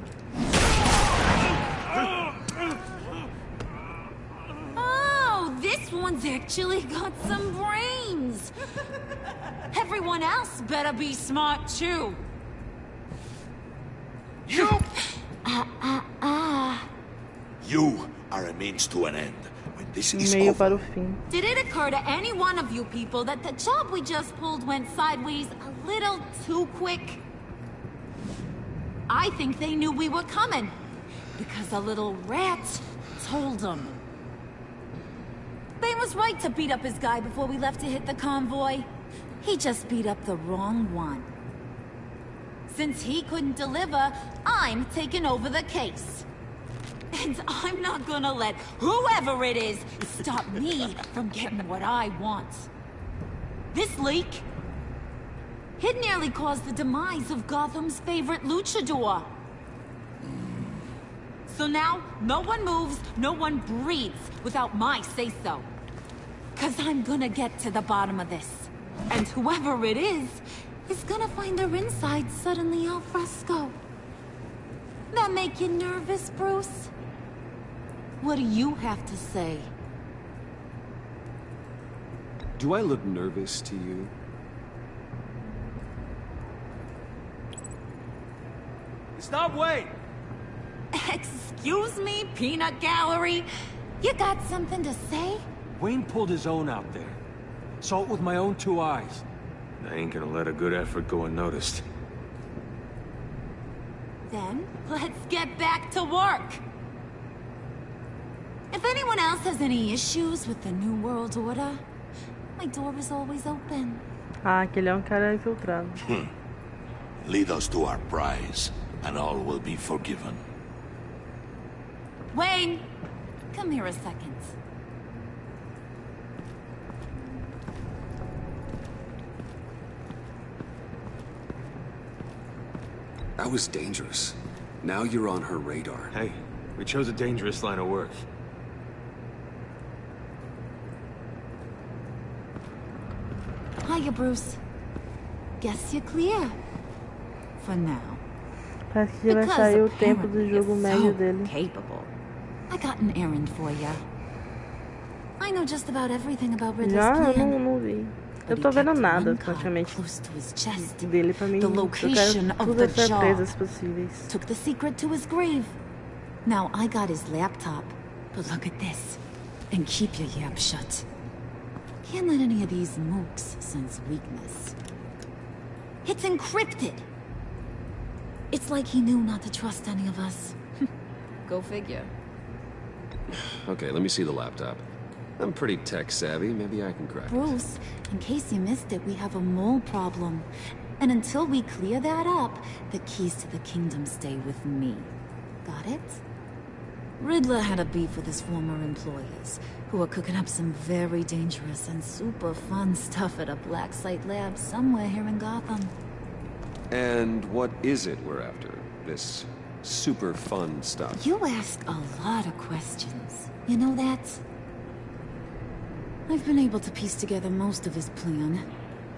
Speaker 7: Oh, this one's actually got some brains. Everyone else better be smart too.
Speaker 6: You! You are a means to an end. When this is over...
Speaker 7: Did it occur to any one of you people that the job we just pulled went sideways a little too quick? I think they knew we were coming, because a little rat told them. Bane was right to beat up his guy before we left to hit the convoy. He just beat up the wrong one. Since he couldn't deliver, I'm taking over the case. And I'm not gonna let whoever it is stop me from getting what I want. This leak, it nearly caused the demise of Gotham's favorite luchador. So now, no one moves, no one breathes without my say-so. 'Cause I'm gonna get to the bottom of this. And whoever it is gonna find their insides suddenly al fresco. That make you nervous, Bruce? What do you have to say?
Speaker 8: Do I look nervous to you?
Speaker 16: Stop, wait!
Speaker 7: Excuse me, peanut gallery? You got something to say?
Speaker 16: Wayne pulled his own out there. Saw it with my own 2 eyes.
Speaker 10: I ain't gonna let a good effort go unnoticed.
Speaker 7: Then, let's get back to work. If anyone else has any issues with the New World Order, my door is always open.
Speaker 1: Ah, aquele é um cara infiltrado.
Speaker 6: Lead us to our prize, and all will be forgiven.
Speaker 7: Wayne, come here a second.
Speaker 15: That was dangerous. Now you're on her radar.
Speaker 10: Hey, we chose a dangerous line of work.
Speaker 7: Hiya, Bruce. Guess you're clear. For now.
Speaker 1: Parece que vai sair o tempo do jogo médio dele.
Speaker 7: Capable. I got an errand for ya. I know just about everything about Riddler's
Speaker 1: plan.
Speaker 7: Não
Speaker 1: vi. Eu tô vendo nada, praticamente, dele pra mim. Eu quero todas as surpresas possíveis.
Speaker 7: Took the secret to his grave. Now I got his laptop. But look at this. And keep your yap shut. Can't let any of these mooks sense weakness. It's encrypted. It's like he knew not to trust any of us. Go figure.
Speaker 8: Okay, let me see the laptop. I'm pretty tech savvy. Maybe I can crack it.
Speaker 7: Bruce, in case you missed it, we have a mole problem. And until we clear that up, the keys to the kingdom stay with me. Got it? Riddler had a beef with his former employers, who were cooking up some very dangerous and super fun stuff at a black site lab somewhere here in Gotham.
Speaker 8: And what is it we're after? This super fun stuff?
Speaker 7: You ask a lot of questions. You know that? I've been able to piece together most of his plan,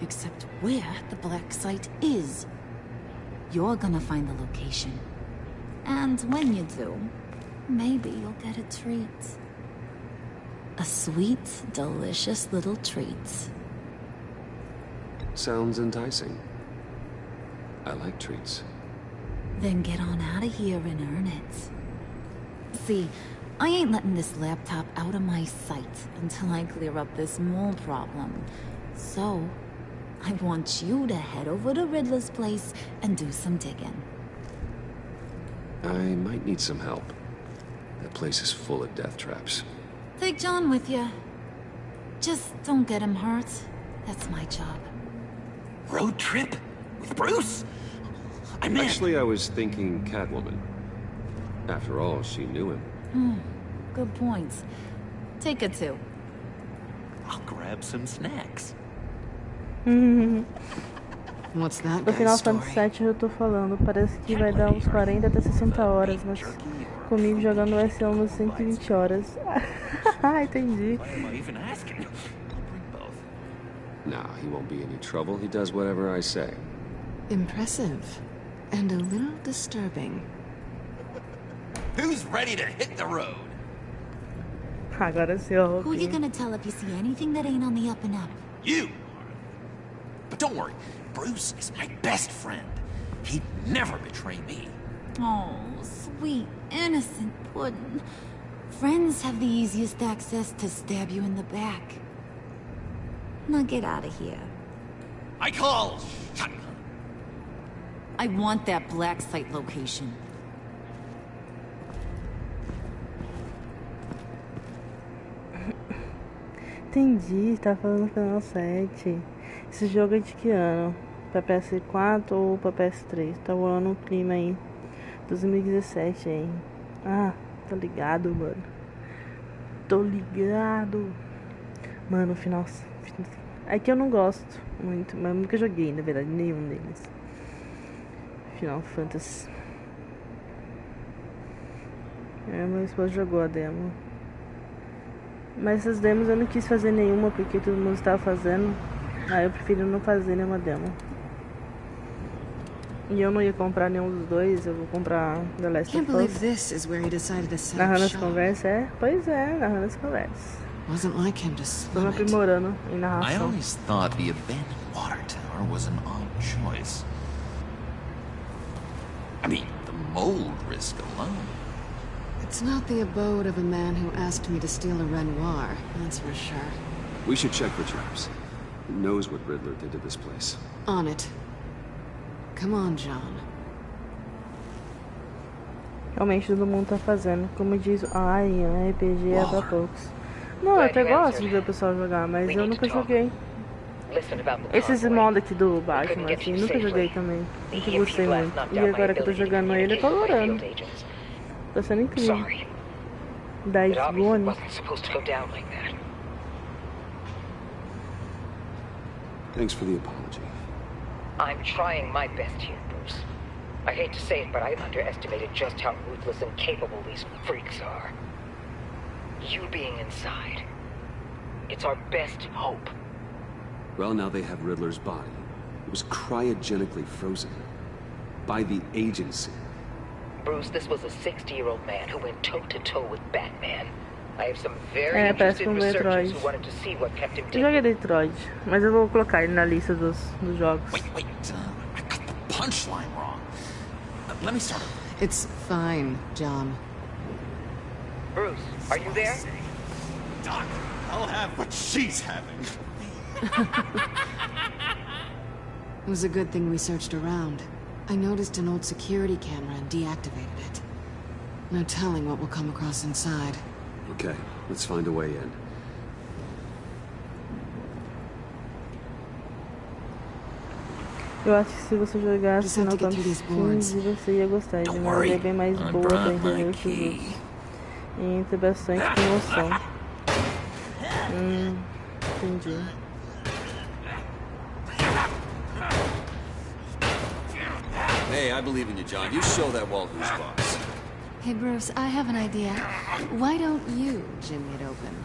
Speaker 7: except where the black site is. You're gonna find the location. And when you do, maybe you'll get a treat. A sweet, delicious little treat.
Speaker 8: Sounds enticing. I like treats.
Speaker 7: Then get on out of here and earn it. See, I ain't letting this laptop out of my sight until I clear up this mole problem. So, I want you to head over to Riddler's place and do some digging.
Speaker 8: I might need some help. That place is full of death traps.
Speaker 7: Take John with you. Just don't get him hurt. That's my job.
Speaker 5: Road trip? With Bruce? I'm in.
Speaker 8: Actually, I was thinking Catwoman. After all, she knew him.
Speaker 7: Good point. Take it too.
Speaker 5: I'll grab some snacks.
Speaker 4: What's that
Speaker 1: Do Final Fantasy VII eu tô falando, parece que vai dar uns 40 até 60 horas, mas comigo jogando vai ser umas 120 horas. Entendi.
Speaker 8: No, he won't be any trouble. He does whatever I say.
Speaker 14: Impressive. And a little disturbing.
Speaker 5: Who's ready to hit the road?
Speaker 1: Agora sim, ó.
Speaker 7: Who you gonna tell if you see anything that ain't on the up and up?
Speaker 5: You! But don't worry, Bruce is my best friend. He'd never betray me.
Speaker 7: Oh, sweet, innocent puddin'. Friends have the easiest access to stab you in the back. Now get out of here.
Speaker 5: I call shotgun.
Speaker 7: I want that black site location.
Speaker 1: Entendi, tá falando Final 7. Esse jogo é de que ano? Pra PS4 ou pra PS3? Tá rolando um clima aí. 2017, hein? Ah, tô ligado, mano. Tô ligado. Mano, final... É que eu não gosto muito, mas eu nunca joguei, na verdade, nenhum deles. Final Fantasy. Meu esposo jogou a demo. Mas essas demos eu não quis fazer nenhuma porque todo mundo estava fazendo. Aí eu prefiro não fazer nenhuma demo. E eu não ia comprar nenhum dos dois, eu vou comprar The Last of Us. Narrando as conversas, é? Pois é, narrando as conversas. Tô me aprimorando em narração.
Speaker 5: I always thought the abandoned water tower was an odd choice. I mean, the mold risk alone.
Speaker 14: It's not the abode of a man who asked me to steal a Renoir, that's for sure.
Speaker 8: We should check for traps. Who knows what Riddler did to this place?
Speaker 14: On it. Come on, John.
Speaker 1: Realmente todo mundo tá fazendo. Como diz, RPG é pra poucos. Não, eu até gosto de ver o pessoal jogar, mas eu nunca joguei. Esses mods aqui do Batman, assim, nunca joguei também. Nunca gostei muito. E agora que eu tô jogando ele, eu tô adorando. Tá sendo incrível. 10 bônus.
Speaker 8: Thanks for the apology.
Speaker 17: I'm trying my best here, Bruce. I hate to say it, but I underestimated just how ruthless and capable these freaks are. You being inside, it's our best hope.
Speaker 8: Well, now they have Riddler's body. It was cryogenically frozen. By the agency.
Speaker 17: Bruce, this was a 60-year-old man who went toe-to-toe with Batman. I have some very interested researchers who wanted to see what kept him
Speaker 1: Eu joguei Detroit, mas eu vou colocar ele na lista dos jogos.
Speaker 5: Wait, I got the punchline wrong. Let me start.
Speaker 14: It's fine, John.
Speaker 17: Bruce, are you there?
Speaker 6: Doc, I'll have what she's having.
Speaker 14: It was a good thing we searched around. I noticed an old security camera and deactivated it. No telling what we'll come across inside.
Speaker 8: Okay, let's find a way in.
Speaker 1: Eu acho que se você jogasse Final Fantasy XV, você ia gostar. Ele é bem mais boa, bem divertido. E entra bastante emoção. Entendi.
Speaker 15: Hey, I believe in you, John. You show that wall who's boss.
Speaker 14: Hey, Bruce, I have an idea. Why don't you jimmy it open?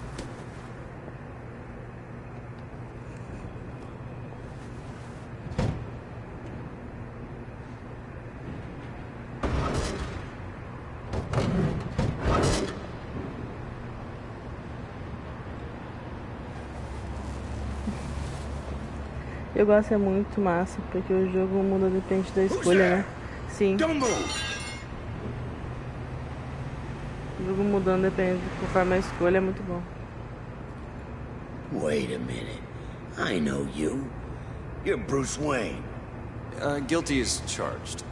Speaker 1: Eu gosto, é muito massa, porque o jogo muda depende da escolha, né? Sim. O jogo mudando depende conforme a escolha, é muito bom.
Speaker 18: Wait a minute. I know you. You're Bruce Wayne.
Speaker 15: Guilty as charged.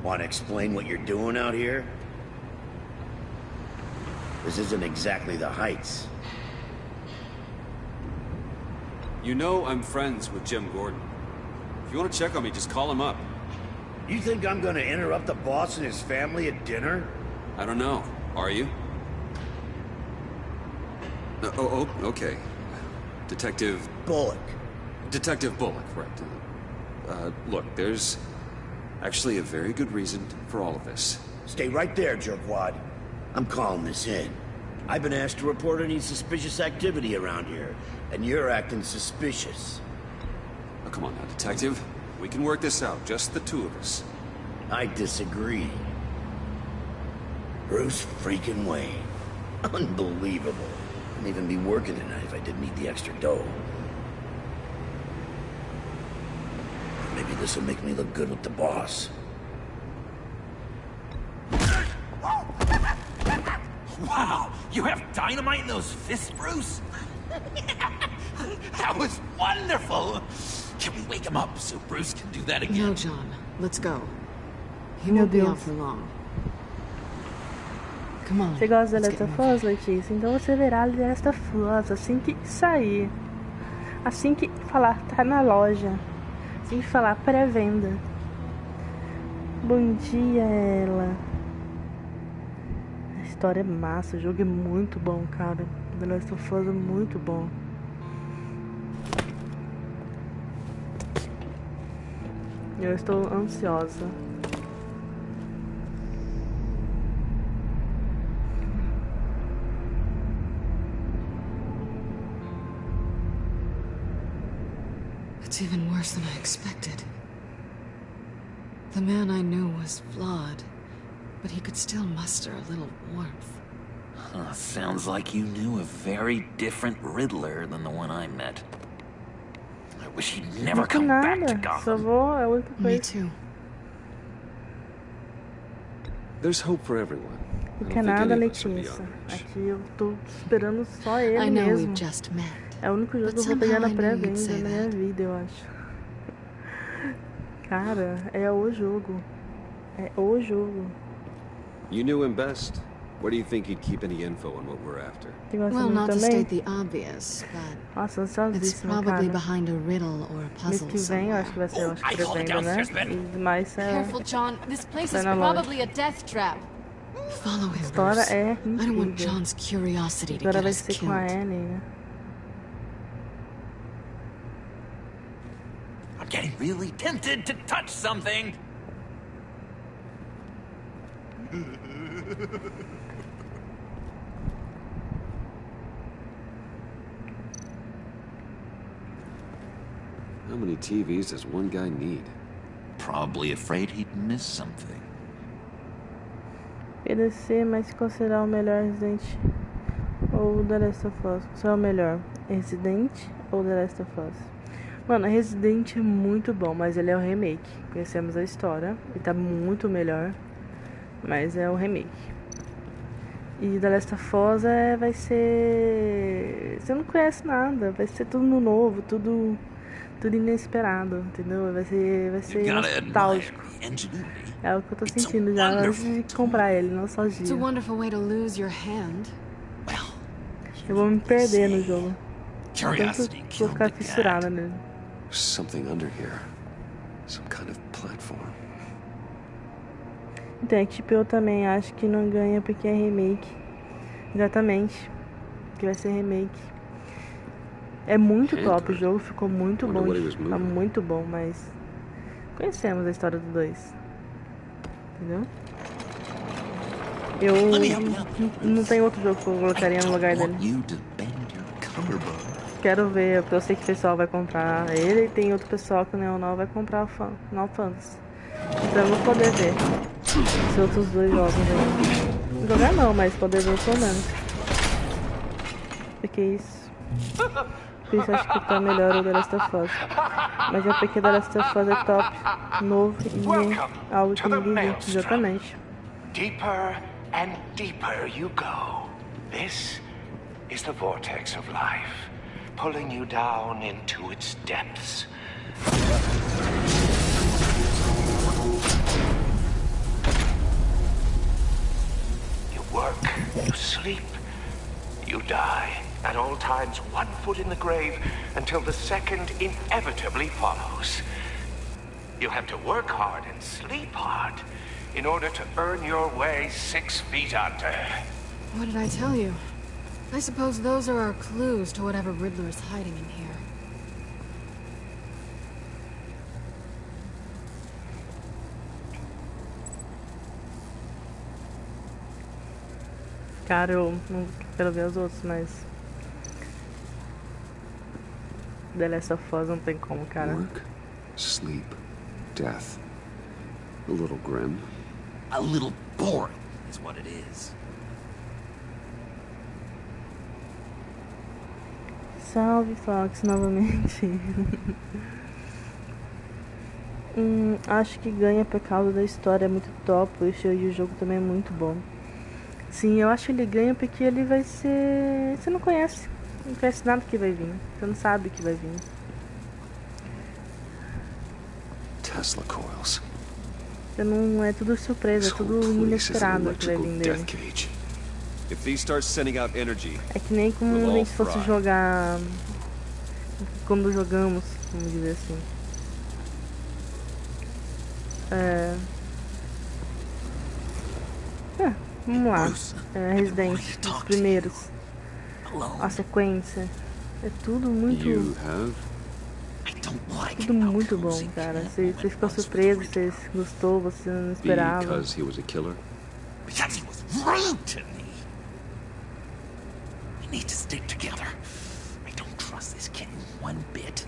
Speaker 18: Want to explain what you're doing out here? This isn't exactly the Heights.
Speaker 15: You know I'm friends with Jim Gordon. If you want to check on me, just call him up.
Speaker 18: You think I'm gonna interrupt the boss and his family at dinner?
Speaker 15: I don't know. Are you? Okay. Detective...
Speaker 18: Bullock.
Speaker 15: Detective Bullock, right. Look, there's actually a very good reason for all of this.
Speaker 18: Stay right there, jerkwad. I'm calling this in. I've been asked to report any suspicious activity around here, and you're acting suspicious.
Speaker 15: Oh, come on now, Detective. We can work this out, just the two of us.
Speaker 18: I disagree. Bruce freaking Wayne. Unbelievable. I'd even be working tonight if I didn't need the extra dough. Maybe this will make me look good with the boss.
Speaker 5: Wow, you have dynamite in those fists, Bruce? That was wonderful. Can we wake him up so Bruce can do that again?
Speaker 14: No, John. Let's go. He won't be out for long. Come on.
Speaker 1: Você gosta da Last of Us, Letícia? Então você verá The Last of Us assim que sair. Assim que falar, tá na loja. Assim que falar, pré-venda. Bom dia, ela. A história é massa, o jogo é muito bom, cara. The Last of Us é muito bom. Eu estou ansiosa.
Speaker 14: It's even worse than I expected. The man I knew was flawed, but he could still muster a little warmth.
Speaker 5: Sounds like you knew a very different Riddler than the one I met. I wish he'd never come back to Gotham.
Speaker 14: Me too.
Speaker 8: There's hope for everyone.
Speaker 1: Não quer nada, Letícia. Aqui eu tô esperando só ele mesmo. É o único jogo que eu vou pegar na pré-venda na minha vida, eu acho. Cara, é o jogo. É o jogo.
Speaker 8: You knew him best. Where do you think he'd keep any info on what we're after?
Speaker 14: Well, not to state the obvious, but
Speaker 1: Nossa,
Speaker 14: it's probably behind a riddle or a puzzle.
Speaker 1: Mês que vem, eu acho que vai ser, eu acho que pré-venda, né? E mais
Speaker 14: Careful, John. This place is probably a death trap. Follow him,
Speaker 1: história
Speaker 14: Bruce.
Speaker 1: é
Speaker 14: I don't want
Speaker 1: incrível.
Speaker 14: John's curiosity to
Speaker 1: Agora
Speaker 14: get
Speaker 1: vai
Speaker 14: us
Speaker 1: ser com a
Speaker 14: killed.
Speaker 1: Annie, né?
Speaker 5: I'm getting really tempted to touch something.
Speaker 8: How many TVs does one guy need?
Speaker 5: Probably afraid he'd miss something.
Speaker 1: PDC, mas qual será o melhor Resident ou The Last of Us? Qual é o melhor? Resident ou The Last of Us? Mano, Resident é muito bom, mas ele é o remake. Conhecemos a história, ele tá muito melhor, mas é o remake. E The Last of Us vai ser... Você não conhece nada, vai ser tudo novo, tudo inesperado, entendeu? Vai ser nostálgico. É o que eu tô sentindo já antes de comprar ele, nostalgia.
Speaker 14: It's a wonderful way to lose your hand.
Speaker 1: Eu vou me perder no jogo.
Speaker 5: Curiosity
Speaker 1: Vou ficar fissurada nele.
Speaker 8: There's something under here. Some kind of platform.
Speaker 1: Então, tipo, eu também acho que não ganha porque é remake. Exatamente. Que vai ser remake. É muito top, o jogo ficou muito bom. Tá muito bom, mas conhecemos a história do 2. Entendeu? Eu não tem outro jogo que eu colocaria no lugar dele. Quero ver, porque eu sei que o pessoal vai comprar ele e tem outro pessoal que o Neonal vai comprar o Final Fantasy. Então eu vou poder ver se outros dois jogos aí. Jogar não, mas poder ver pelo menos. Porque isso. Por isso eu acho que tá melhor o The Last of Us. Mas é porque The Last of Us é top, novo e é algo que ninguém viu. Exatamente.
Speaker 19: Deeper and deeper you go. This is the vortex of life, pulling you down into its depths. You work, you sleep, you die. At all times, one foot in the grave until the second inevitably follows. You have to work hard and sleep hard in order to earn your way 6 feet under.
Speaker 14: What did I tell you? I suppose those are our clues to whatever Riddler is hiding in here.
Speaker 1: Cara, eu não quero ver os outros, mas The Last of Us não tem como, cara.
Speaker 8: Work, sleep, death. A little grim.
Speaker 5: A little boring is what it is.
Speaker 1: Salve, Fox, novamente. Acho que ganha por causa da história, é muito top. O estilo de jogo também é muito bom. Sim, eu acho que ele ganha porque ele vai ser... Você não conhece nada que vai vir. Você não sabe o que vai vir.
Speaker 8: Tesla coils.
Speaker 1: Você não... É tudo surpresa, é tudo inesperado que vai vir dele. É que nem como a gente fosse jogar... Quando jogamos, vamos dizer assim. Vamos lá. Resident, os primeiros. A sequência. É tudo muito... Tudo muito bom, cara. Você ficou surpreso, você gostou, você não esperava.
Speaker 8: Because he was a killer?
Speaker 5: Because he was rude to me. We need to stick together. I don't trust this kid one bit.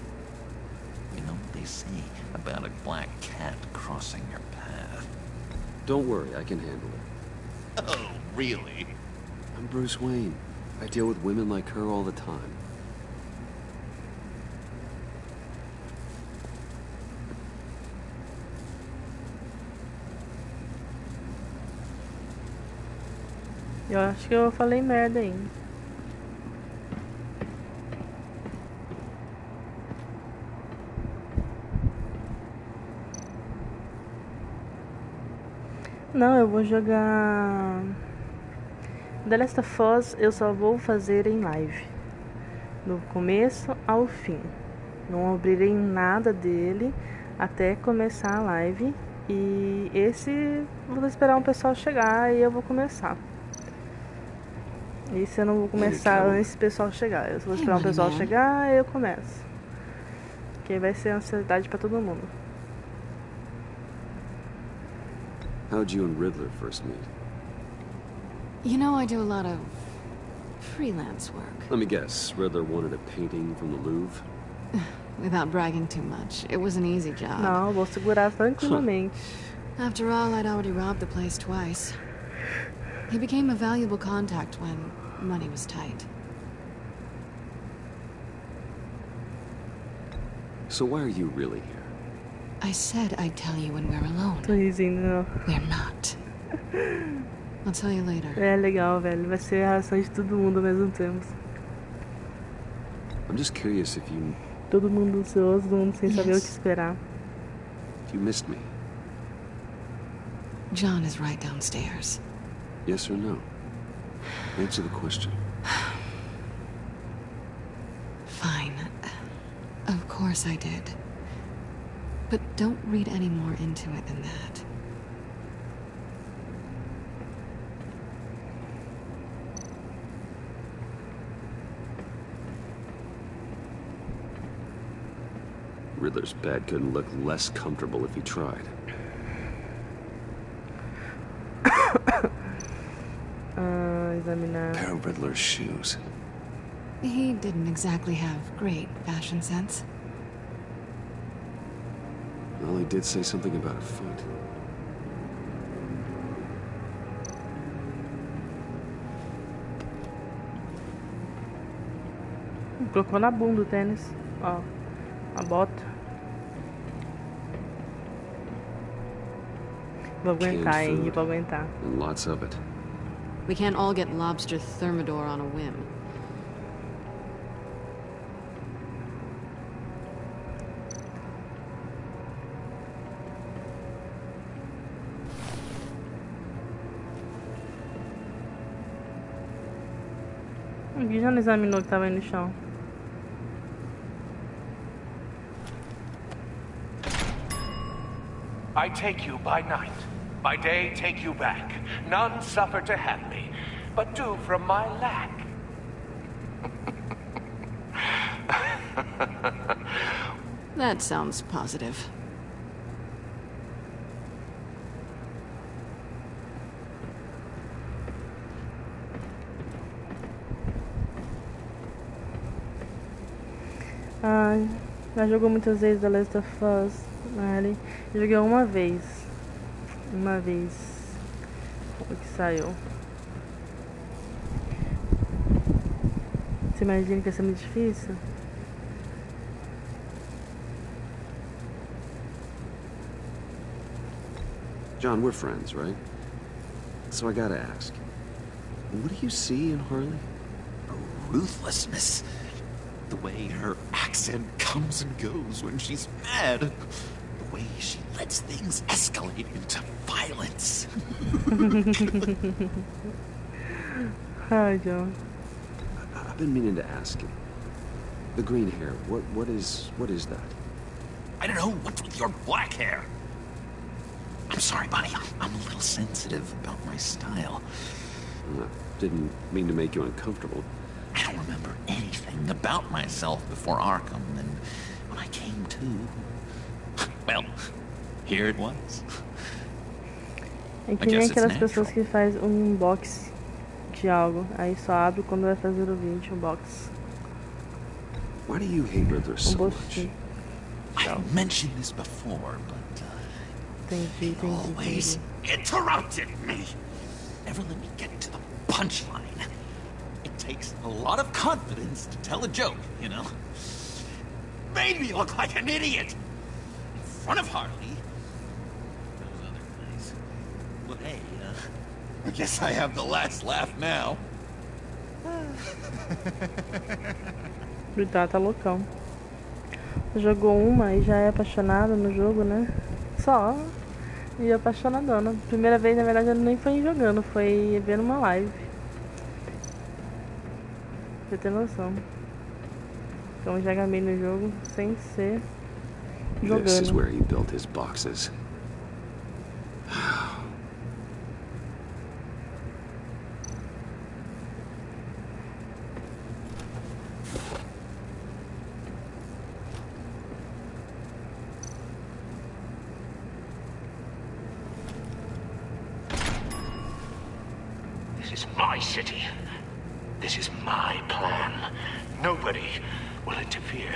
Speaker 5: You know what they say about a black cat crossing your path?
Speaker 8: Don't worry, I can handle it.
Speaker 5: Oh, really?
Speaker 8: I'm Bruce Wayne. I deal with women like her all the time.
Speaker 1: Eu acho que eu falei merda ainda. Não, eu vou jogar The Last of Us, eu só vou fazer em live. Do começo ao fim. Não abrirei nada dele até começar a live. E esse vou esperar um pessoal chegar e eu vou começar. Esse eu não vou começar antes do pessoal chegar. Eu vou esperar o pessoal chegar e eu começo. Que aí vai ser ansiedade pra todo mundo.
Speaker 8: How'd you and Riddler first meet?
Speaker 14: You know, I do a lot of freelance work.
Speaker 8: Let me guess, Riddler wanted a painting from the Louvre?
Speaker 14: Without bragging too much, it was an easy job.
Speaker 1: Não, vou segurar tranquilamente.
Speaker 14: After all, I'd already robbed the place twice. He became a valuable contact when money was tight.
Speaker 8: So why are you really here?
Speaker 14: I said I'd tell you when we're alone.
Speaker 1: Tô rindo.
Speaker 14: We're not. I'll tell you later.
Speaker 1: É legal, velho. Vai ser a reação de todo mundo ao mesmo tempo.
Speaker 8: I'm just curious if you...
Speaker 1: Todo mundo ansioso, todo mundo sem saber o que esperar.
Speaker 8: If you missed me.
Speaker 14: John is right downstairs.
Speaker 8: Yes or no? Answer the question.
Speaker 14: Fine. Of course I did. But don't read any more into it than that.
Speaker 15: Riddler's bed couldn't look less comfortable if he tried.
Speaker 1: Examinar.
Speaker 15: Pair of Riddler's shoes.
Speaker 14: He didn't exactly have great fashion sense.
Speaker 15: Well, he did say something about a foot.
Speaker 1: Colocou na bunda o tênis. Ó, a bota. Vou aguentar, hein? Vou aguentar.
Speaker 15: And lots of it.
Speaker 14: We can't all get lobster thermidor on a whim.
Speaker 1: Aqui já não examinou o que tava aí no chão.
Speaker 19: I take you by night. By day, take you back. None suffer to have me, but do from my lack.
Speaker 14: That sounds positive.
Speaker 1: Ah, já jogou muitas vezes The Last of Us, Ali. Joguei uma vez. Uma vez. O que saiu. Você imagina que ia ser muito difícil?
Speaker 15: John, we're friends, right? So I gotta ask, what do you see in Harley?
Speaker 5: Ruthlessness. The way her accent comes and goes when she's mad. The way she lets things escalate into violence.
Speaker 1: Hi, John.
Speaker 15: I've been meaning to ask you. The green hair, what is that?
Speaker 5: I don't know, what's with your black hair? I'm sorry, buddy. I'm a little sensitive about my style.
Speaker 15: Didn't mean to make you uncomfortable.
Speaker 5: I don't remember anything about myself before Arkham, and when I came to, well, here it was.
Speaker 1: É que nem aquelas pessoas que faz um unboxing de algo, aí só abre quando vai fazer o vídeo, unboxing.
Speaker 15: Why do you hate Riddler so much?
Speaker 5: I've mentioned this before, but he always interrupted me. Never let me get to the punchline. It takes a lot of confidence to tell a joke, you know? Made me look like an idiot in front of Harley. Those other guys. Well, hey, I guess I have the last laugh now.
Speaker 1: Tá loucão. Jogou uma e já é apaixonado no jogo, né? Só. E apaixonadona. Primeira vez, na verdade, eu nem foi jogando, foi vendo uma live. Pra ter noção. Então já gamei no jogo sem ser jogando.
Speaker 15: This is where he built his boxes.
Speaker 19: This is my city. This is my plan. Nobody will interfere.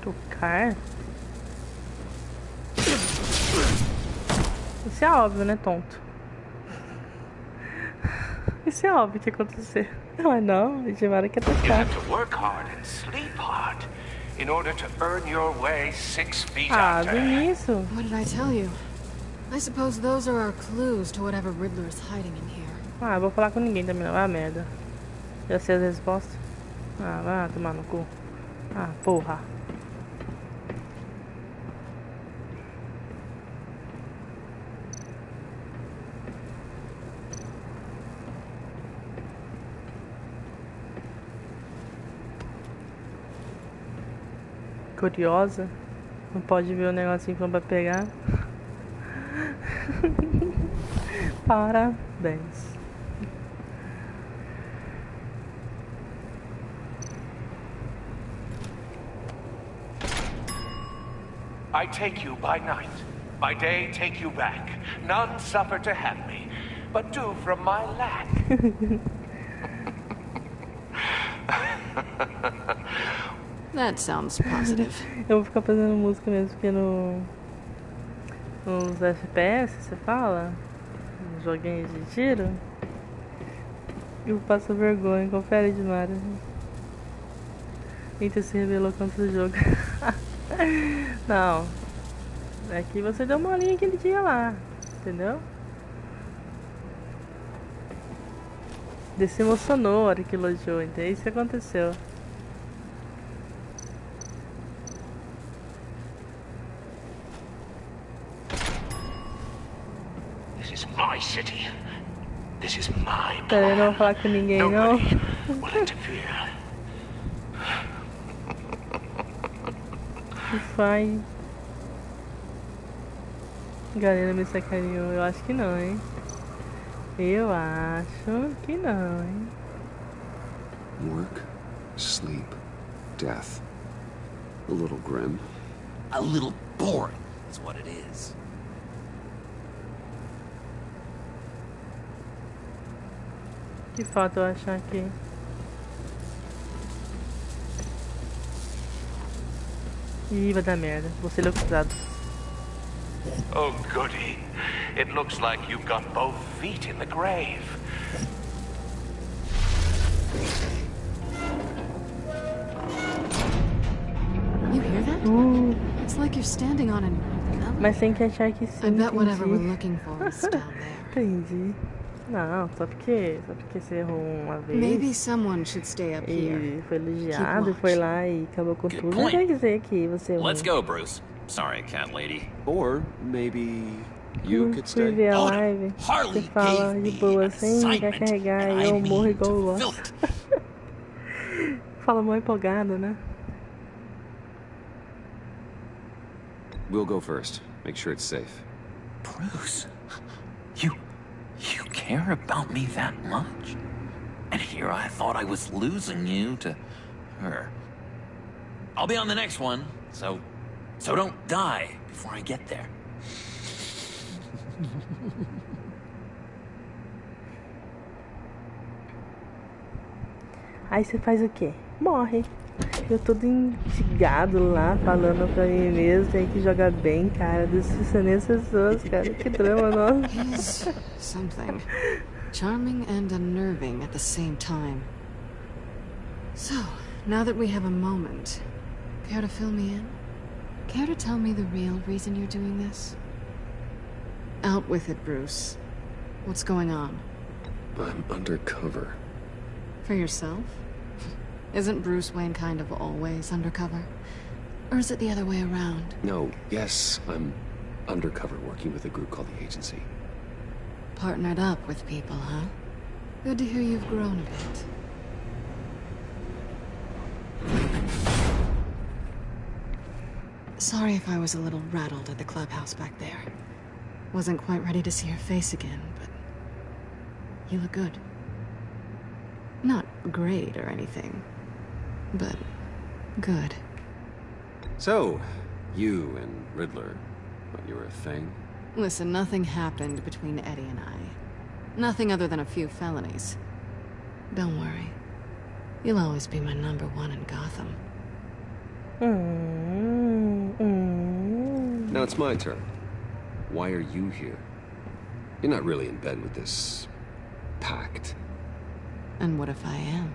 Speaker 1: Tocar? Isso é óbvio, né, tonto? Isso é óbvio que ia acontecer. Mas não, a gente quer tocar.
Speaker 19: You have to work hard and sleep hard in order to earn your way 6 feet under.
Speaker 1: Isso.
Speaker 14: What did I tell you? I suppose those are our clues to whatever Riddler is hiding in here.
Speaker 1: Ah, eu vou falar com ninguém também não. Ah, merda. Já sei as respostas. Ah, vai tomar no cu. Ah, porra. Curiosa? Não pode ver o negocinho que pra pegar? Parabéns.
Speaker 19: I take you by night. By day, take you back. None suffer to have me, but do from my lack.
Speaker 14: That sounds positive.
Speaker 1: Eu vou ficar fazendo música mesmo, porque nos FPS, você fala? Nos joguinhos de tiro. Eu passo vergonha, confere demais. Eita, se revelou contra o jogo. Não. É que você deu uma linha aquele dia lá, entendeu? Se emocionou a hora que elogiou, então é isso que aconteceu.
Speaker 19: This is my city. This is my plan.
Speaker 1: Peraí, não vou falar com ninguém, não.
Speaker 19: Will interfere.
Speaker 1: Que faz? Galera me sacaneou, eu acho que não, hein? Eu acho que não, hein?
Speaker 8: Work, sleep, death. A little grim.
Speaker 5: A little boring is what it is.
Speaker 1: Que falta eu achar aqui? Ih, vai dar merda. Vou ser localizado.
Speaker 19: Oh, goody. It looks like you've got both feet in the grave.
Speaker 14: You hear that? It's like you're standing on an...
Speaker 1: Mas tem que achar que sim.
Speaker 14: I bet whatever we're looking for is down there.
Speaker 1: Entendi. Não, só porque você errou uma vez.
Speaker 14: Maybe someone should stay up here.
Speaker 1: E foi elogiado, foi lá e acabou com tudo. Não quer dizer que você errou.
Speaker 5: Let's go, Bruce. Sorry, cat lady.
Speaker 8: Or maybe you could
Speaker 1: Fui
Speaker 8: stay.
Speaker 1: ver a live, você fala de boa assim, quer carregar e eu morro igual eu gosto. Fala mó empolgado, né?
Speaker 8: We'll go first. Make sure it's safe.
Speaker 5: Bruce, you care about me that much? And here I thought I was losing you to her. I'll be on the next one, so don't die before I get there.
Speaker 1: Aí você faz o quê? Morre. Eu todo instigado lá, falando pra mim mesmo, tem que jogar bem, cara, decepcionei as pessoas, cara, que drama, nossa.
Speaker 14: He's something. Charming and unnerving at the same time. So, now that we have a moment, care to fill me in? Care to tell me the real reason you're doing this? Out with it, Bruce. What's going on?
Speaker 8: I'm undercover.
Speaker 14: For yourself? Isn't Bruce Wayne kind of always undercover? Or is it the other way around?
Speaker 8: No, yes, I'm undercover working with a group called the Agency.
Speaker 14: Partnered up with people, huh? Good to hear you've grown a bit. Sorry if I was a little rattled at the clubhouse back there. Wasn't quite ready to see your face again, but you look good. Not great or anything, but good.
Speaker 8: So, you and Riddler, you were a thing?
Speaker 14: Listen, nothing happened between Eddie and I. Nothing other than a few felonies. Don't worry. You'll always be my #1 in Gotham.
Speaker 8: Now it's my turn. Why are you here? You're not really in bed with this pact.
Speaker 14: And what if I am?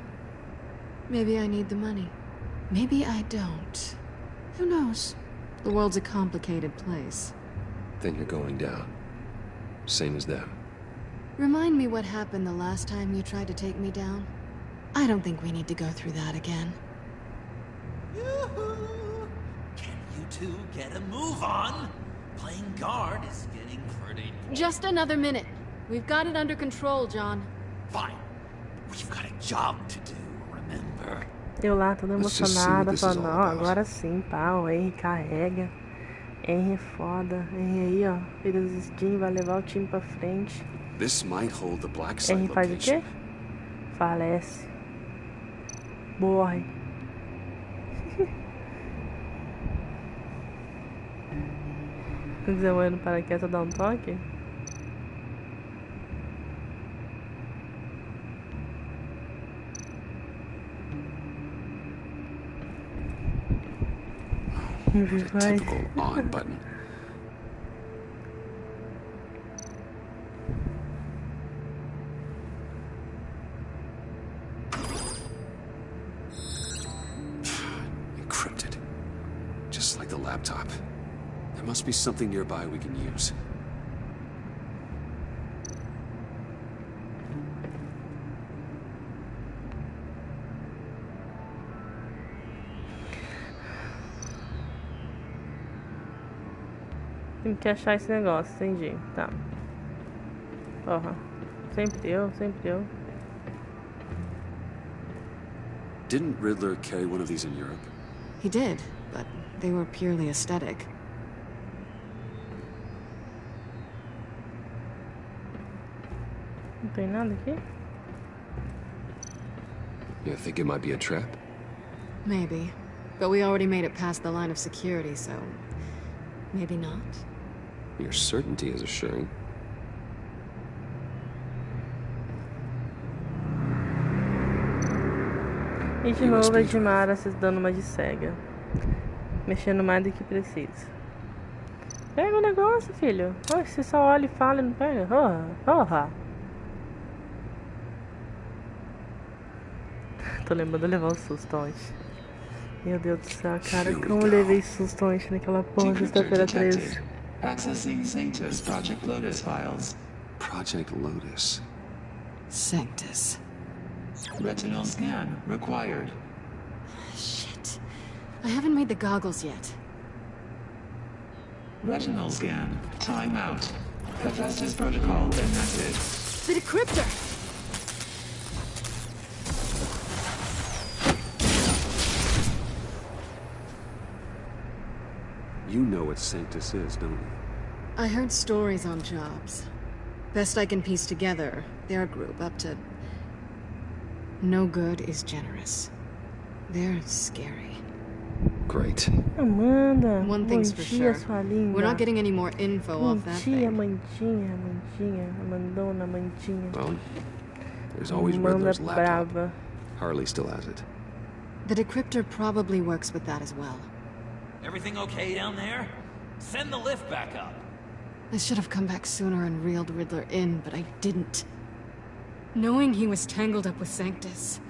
Speaker 14: Maybe I need the money. Maybe I don't. Who knows? The world's a complicated place.
Speaker 8: Then you're going down. Same as them.
Speaker 14: Remind me what happened the last time you tried to take me down. I don't think we need to go through that again.
Speaker 5: Yoo-hoo! Can you two get a move on? Playing guard is getting pretty...
Speaker 14: Just another minute. We've got it under control, John.
Speaker 5: Fine. We've got a job to do, remember?
Speaker 1: Eu lá, toda emocionada, falando, não, agora sim, pá, o Henry carrega. Henry é foda. Henry aí, ó, vira os Steam, vai levar o time pra frente. Henry faz o quê? Falece. Morre. Se quiser morrer no paraquedas, dá um toque?
Speaker 15: What a typical on button. Encrypted. Just like the laptop. There must be something nearby we can use.
Speaker 1: Tem que achar esse negócio, entendi. Tá. Porra. Sempre eu.
Speaker 15: Didn't Riddler carry one of these in Europe?
Speaker 14: He did, but they were purely aesthetic.
Speaker 1: Não tem nada aqui?
Speaker 8: You think it might be a trap?
Speaker 14: Maybe. But we already made it past the line of security, so... maybe not?
Speaker 8: Your certainty is assuring.
Speaker 1: E de novo a Dimara se dando uma de cega. Mexendo mais do que precisa. Pega o negócio, filho. Oxe, você só olha e fala e não pega. Porra. Tô lembrando de levar um susto ontem. Meu Deus do céu, cara, como eu levei susto ontem naquela porra sexta-feira 13.
Speaker 20: Accessing Sanctus Project Lotus files.
Speaker 8: Project Lotus.
Speaker 14: Sanctus.
Speaker 20: Retinal scan required.
Speaker 14: Shit. I haven't made the goggles yet.
Speaker 20: Retinal scan. Time out. Hephaestus protocol enacted.
Speaker 14: The decryptor!
Speaker 8: You know what Sanctus is, don't you?
Speaker 14: I heard stories on jobs. Best I can piece together, their group up to... no good is generous. They're scary.
Speaker 8: Great.
Speaker 1: Amanda,
Speaker 14: one thing's for sure.
Speaker 1: Linda.
Speaker 14: We're not getting any more info off that thing.
Speaker 1: Amandona.
Speaker 8: Well, there's always Riddler's laptop. Harley still has it.
Speaker 14: The decryptor probably works with that as well.
Speaker 5: Everything okay down there? Send the lift back up.
Speaker 14: I should have come back sooner and reeled Riddler in, but I didn't. Knowing he was tangled up with Sanctus,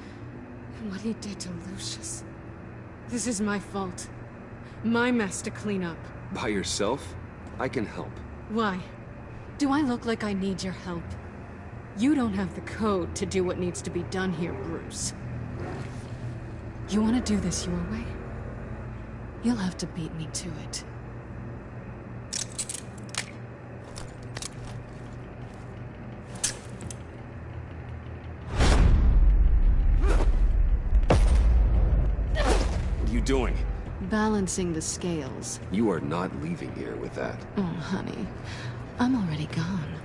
Speaker 14: and what he did to Lucius. This is my fault. My mess to clean up.
Speaker 8: By yourself? I can help.
Speaker 14: Why? Do I look like I need your help? You don't have the code to do what needs to be done here, Bruce. You want to do this your way? You'll have to beat me to it.
Speaker 8: What are you doing?
Speaker 14: Balancing the scales.
Speaker 8: You are not leaving here with that.
Speaker 14: Oh, honey. I'm already gone.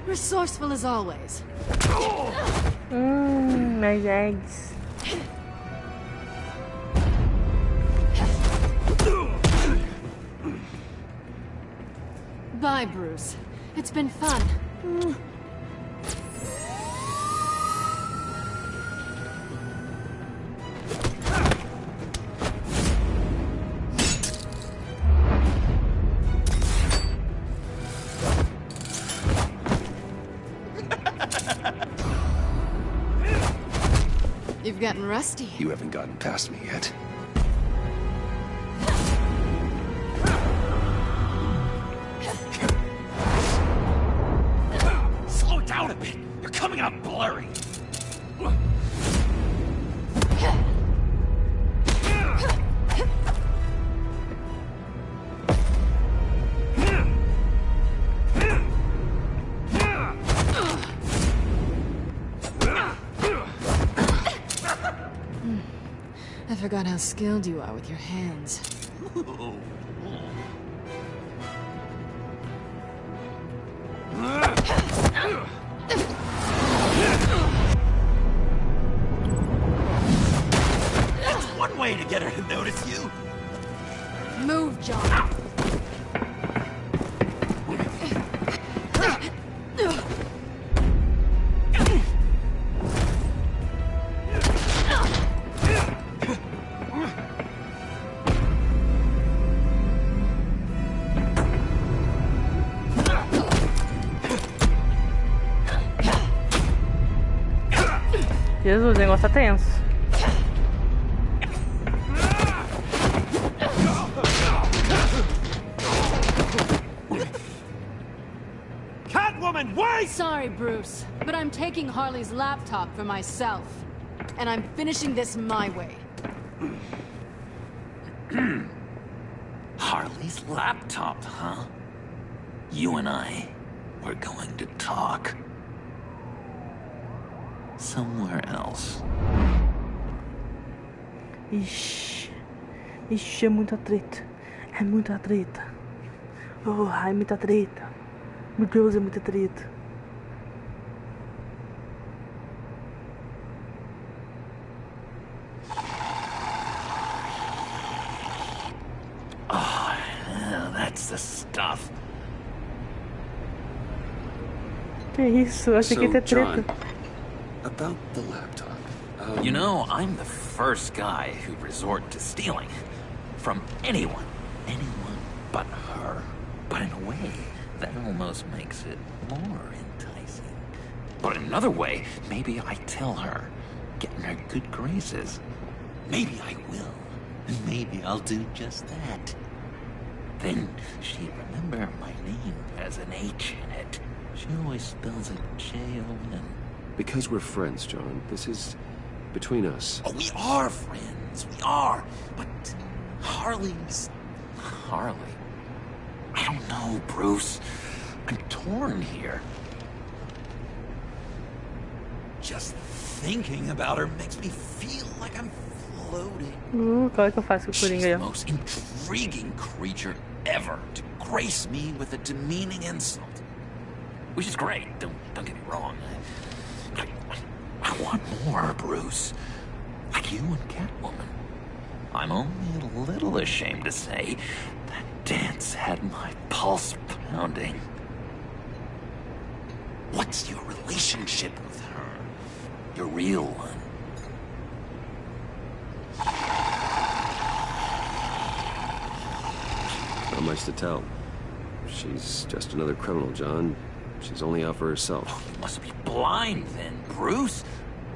Speaker 14: Resourceful as always.
Speaker 1: My legs.
Speaker 14: Bye, Bruce. It's been fun. You've gotten rusty.
Speaker 8: You haven't gotten past me yet.
Speaker 5: Slow down a bit. You're coming out blurry.
Speaker 14: forgot how skilled you are with your hands.
Speaker 5: That's one way to get her to notice you.
Speaker 14: Move, John.
Speaker 1: Jesus, o negócio tá tenso.
Speaker 16: Catwoman, wait!
Speaker 14: Sorry, Bruce, but I'm taking Harley's laptop for myself. And I'm finishing this my way.
Speaker 5: Harley's laptop, huh? You and I, we're going to talk. Somewhere else.
Speaker 1: Ixi. Ixi, é muita treta. É muita treta. Oh, é muita treta. Meu Deus, é muita treta.
Speaker 5: Oh, that's the stuff.
Speaker 1: Que isso? Eu achei que ia ter treta.
Speaker 15: About the laptop.
Speaker 5: You know, I'm the first guy who'd resort to stealing. From anyone. Anyone but her. But in a way, that almost makes it more enticing. But in another way, maybe I tell her, get in her good graces. Maybe I will. And maybe I'll do just that. Then she'd remember my name has an H in it. She always spells it J-O-N.
Speaker 8: Because we're friends, John. This is between us.
Speaker 5: Oh, we are friends. We are. But Harley's... Harley? I don't know, Bruce. I'm torn here. Just thinking about her makes me feel like I'm floating.
Speaker 1: Qual é que eu faço com o Coringa aí?
Speaker 5: She's the most intriguing creature ever to grace me with a demeaning insult. Which is great, don't get me wrong. I want more, Bruce. Like you and Catwoman. I'm only a little ashamed to say that dance had my pulse pounding. What's your relationship with her? Your real one?
Speaker 8: Not much to tell. She's just another criminal, John. She's only out for herself.
Speaker 5: Oh, you must be blind then, Bruce.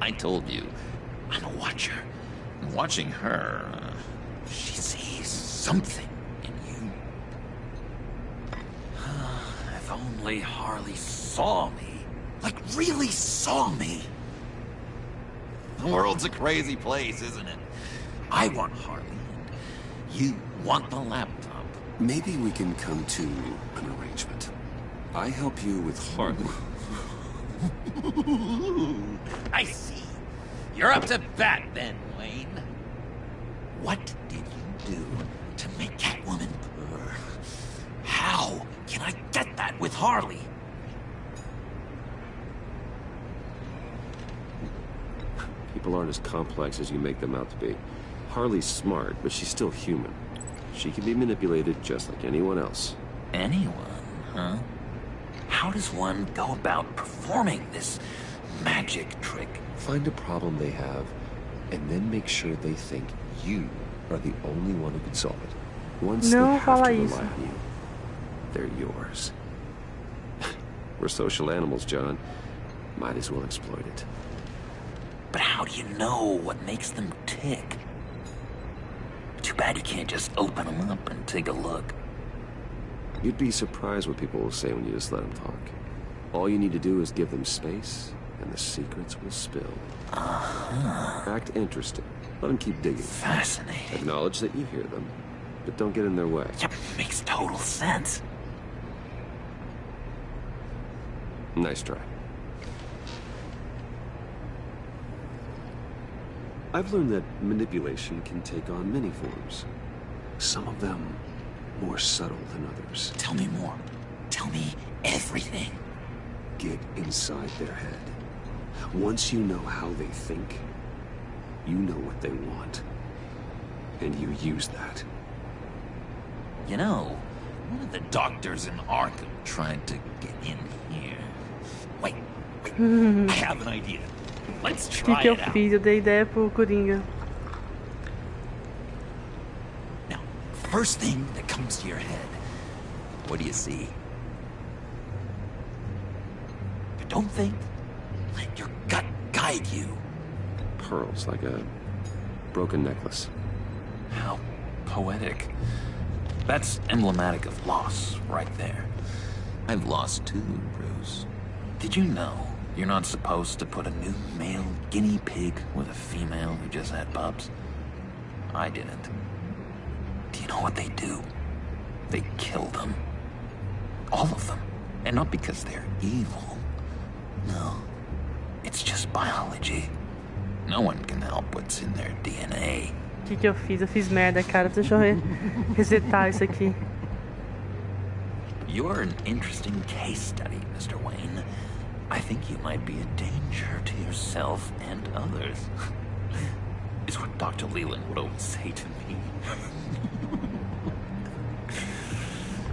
Speaker 5: I told you, I'm a watcher. And watching her, she sees something in you. If only Harley saw me. Like, really saw me. The world's a crazy place, isn't it? I want Harley, and you want the laptop.
Speaker 8: Maybe we can come to an arrangement. I help you with Harley.
Speaker 5: I see. You're up to bat then, Wayne. What did you do to make Catwoman purr? How can I get that with Harley?
Speaker 8: People aren't as complex as you make them out to be. Harley's smart, but she's still human. She can be manipulated just like anyone else.
Speaker 5: Anyone, huh? How does one go about performing this magic trick?
Speaker 8: Find a problem they have, and then make sure they think you are the only one who can solve it. Once they have to rely on you, they're yours. We're social animals, John. Might as well exploit it.
Speaker 5: But how do you know what makes them tick? Too bad you can't just open them up and take a look.
Speaker 8: You'd be surprised what people will say when you just let them talk. All you need to do is give them space, and the secrets will spill. Act interested. Let them keep digging.
Speaker 5: Fascinating.
Speaker 8: Acknowledge that you hear them, but don't get in their way.
Speaker 5: Yep, makes total sense.
Speaker 8: Nice try.
Speaker 15: I've learned that manipulation can take on many forms. Some of them more subtle than others.
Speaker 5: Tell me more. Tell me everything.
Speaker 15: Get inside their head. Once you know how they think, you know what they want. And you use that.
Speaker 5: You know, one of the doctors in Arkham tried to get in here. Wait. I have an idea. Let's try
Speaker 1: eu
Speaker 5: it out.
Speaker 1: fiz? Eu dei ideia pro Coringa.
Speaker 5: Now, first thing that comes to your head. What do you see? But don't think. Let your gut guide you.
Speaker 8: Pearls, like a broken necklace.
Speaker 5: How poetic. That's emblematic of loss, right there. I've lost too, Bruce. Did you know you're not supposed to put a new male guinea pig with a female who just had pups? I didn't. Do you know what they do? They kill them. All of them. And not because they're evil. No. It's just biology. No one can help what's in their DNA.
Speaker 1: O que eu fiz? Eu fiz merda, cara. Deixa eu resetar isso aqui.
Speaker 5: You're an interesting case study, Mr. Wayne. I think you might be a danger to yourself and others. It's what Dr. Leland would always say to me.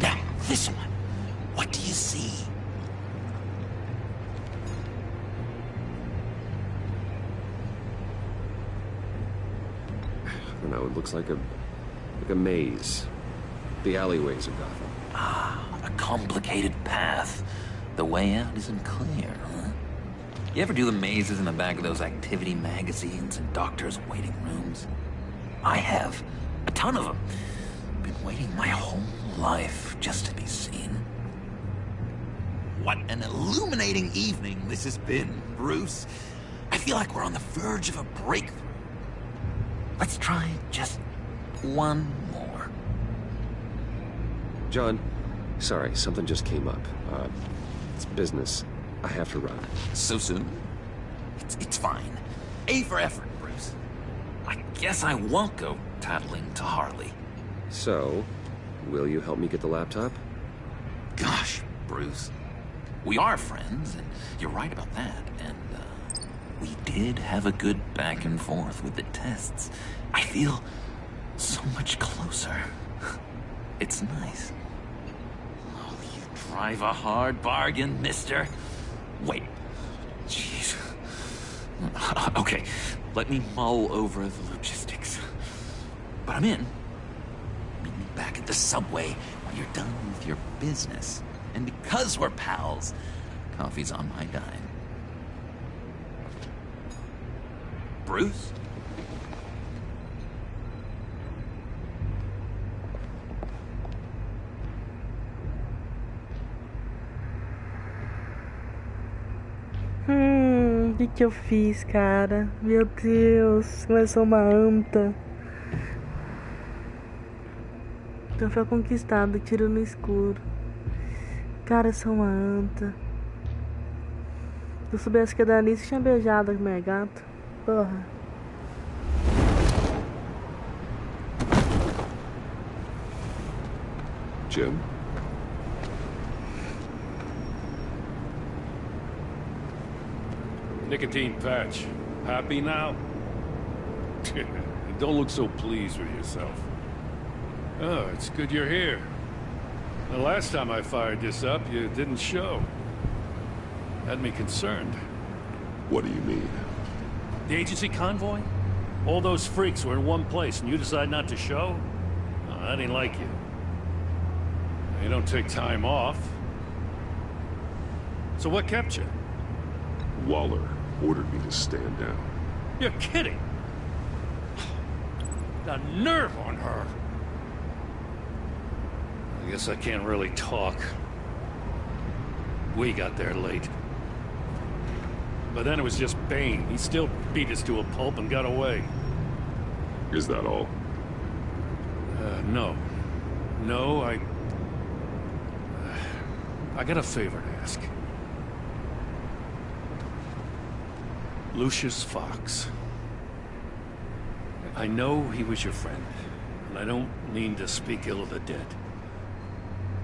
Speaker 5: Now, this one. What do you see?
Speaker 8: I don't know, it looks like a maze. The alleyways of Gotham.
Speaker 5: Ah, a complicated path. The way out isn't clear, huh? You ever do the mazes in the back of those activity magazines and doctors' waiting rooms? I have. A ton of them. Been waiting my whole life just to be seen. What an illuminating evening this has been, Bruce. I feel like we're on the verge of a breakthrough. Let's try just one more.
Speaker 8: John, sorry, something just came up. It's business. I have to run.
Speaker 5: So soon? It's fine. A for effort, Bruce. I guess I won't go tattling to Harley.
Speaker 8: So, will you help me get the laptop?
Speaker 5: Gosh, Bruce. We are friends, and you're right about that. And, we did have a good back and forth with the tests. I feel so much closer. It's nice. Oh, you drive a hard bargain, mister. Wait. Jeez. Okay, let me mull over the logistics. But I'm in. Meet me back at the subway when you're done with your business. And because we're pals, coffee's on my dime. Bruce?
Speaker 1: O que eu fiz, cara? Meu Deus, começou uma anta. Troféu conquistado, tiro no escuro. Cara, eu sou uma anta. Se eu soubesse que a Danice tinha beijado o meu gato. Porra.
Speaker 2: Jim?
Speaker 3: Nicotine patch. Happy now? Don't look so pleased with yourself. Oh, it's good you're here. The last time I fired this up, you didn't show. Had me concerned.
Speaker 2: What do you mean?
Speaker 3: The agency convoy? All those freaks were in one place and you decide not to show? Oh, I didn't like you. You don't take time off. So what kept you?
Speaker 2: Waller ordered me to stand down.
Speaker 3: You're kidding. The nerve on her. I guess I can't really talk. We got there late. But then it was just Bane. He still beat us to a pulp and got away.
Speaker 2: Is that all?
Speaker 3: No. No, I got a favor to ask. Lucius Fox. I know he was your friend, and I don't mean to speak ill of the dead.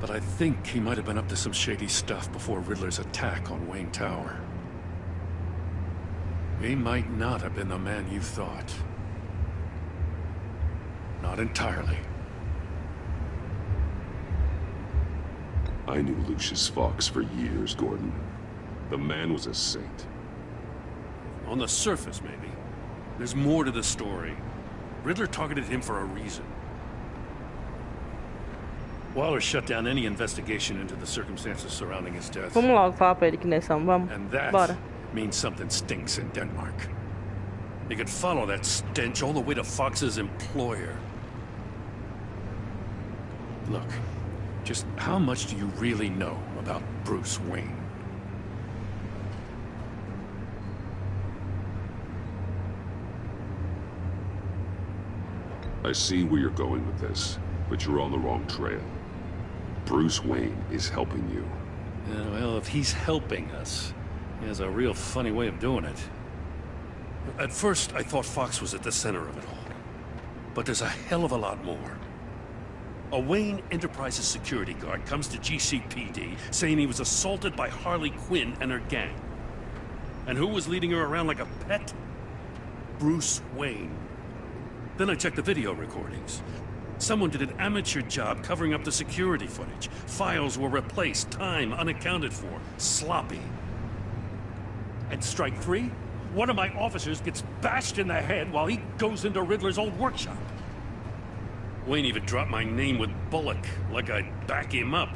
Speaker 3: But I think he might have been up to some shady stuff before Riddler's attack on Wayne Tower. He might not have been the man you thought. Not entirely.
Speaker 2: I knew Lucius Fox for years, Gordon. The man was a saint.
Speaker 3: On the surface, maybe. There's more to the story. Riddler targeted him for a reason. Waller shut down any investigation into the circumstances surrounding his death.
Speaker 1: Vamos logo falar pra ele que nós somos. Vamos.
Speaker 3: And that
Speaker 1: Bora.
Speaker 3: means something stinks in Denmark. You could follow that stench all the way to Fox's employer. Look, just how much do you really know about Bruce Wayne?
Speaker 2: I see where you're going with this, but you're on the wrong trail. Bruce Wayne is helping you.
Speaker 3: Yeah, well, if he's helping us, he has a real funny way of doing it. At first, I thought Fox was at the center of it all. But there's a hell of a lot more. A Wayne Enterprises security guard comes to GCPD saying he was assaulted by Harley Quinn and her gang. And who was leading her around like a pet? Bruce Wayne. Then I checked the video recordings. Someone did an amateur job covering up the security footage. Files were replaced, time unaccounted for, sloppy. And strike three, one of my officers gets bashed in the head while he goes into Riddler's old workshop. Wayne even dropped my name with Bullock, like I'd back him up.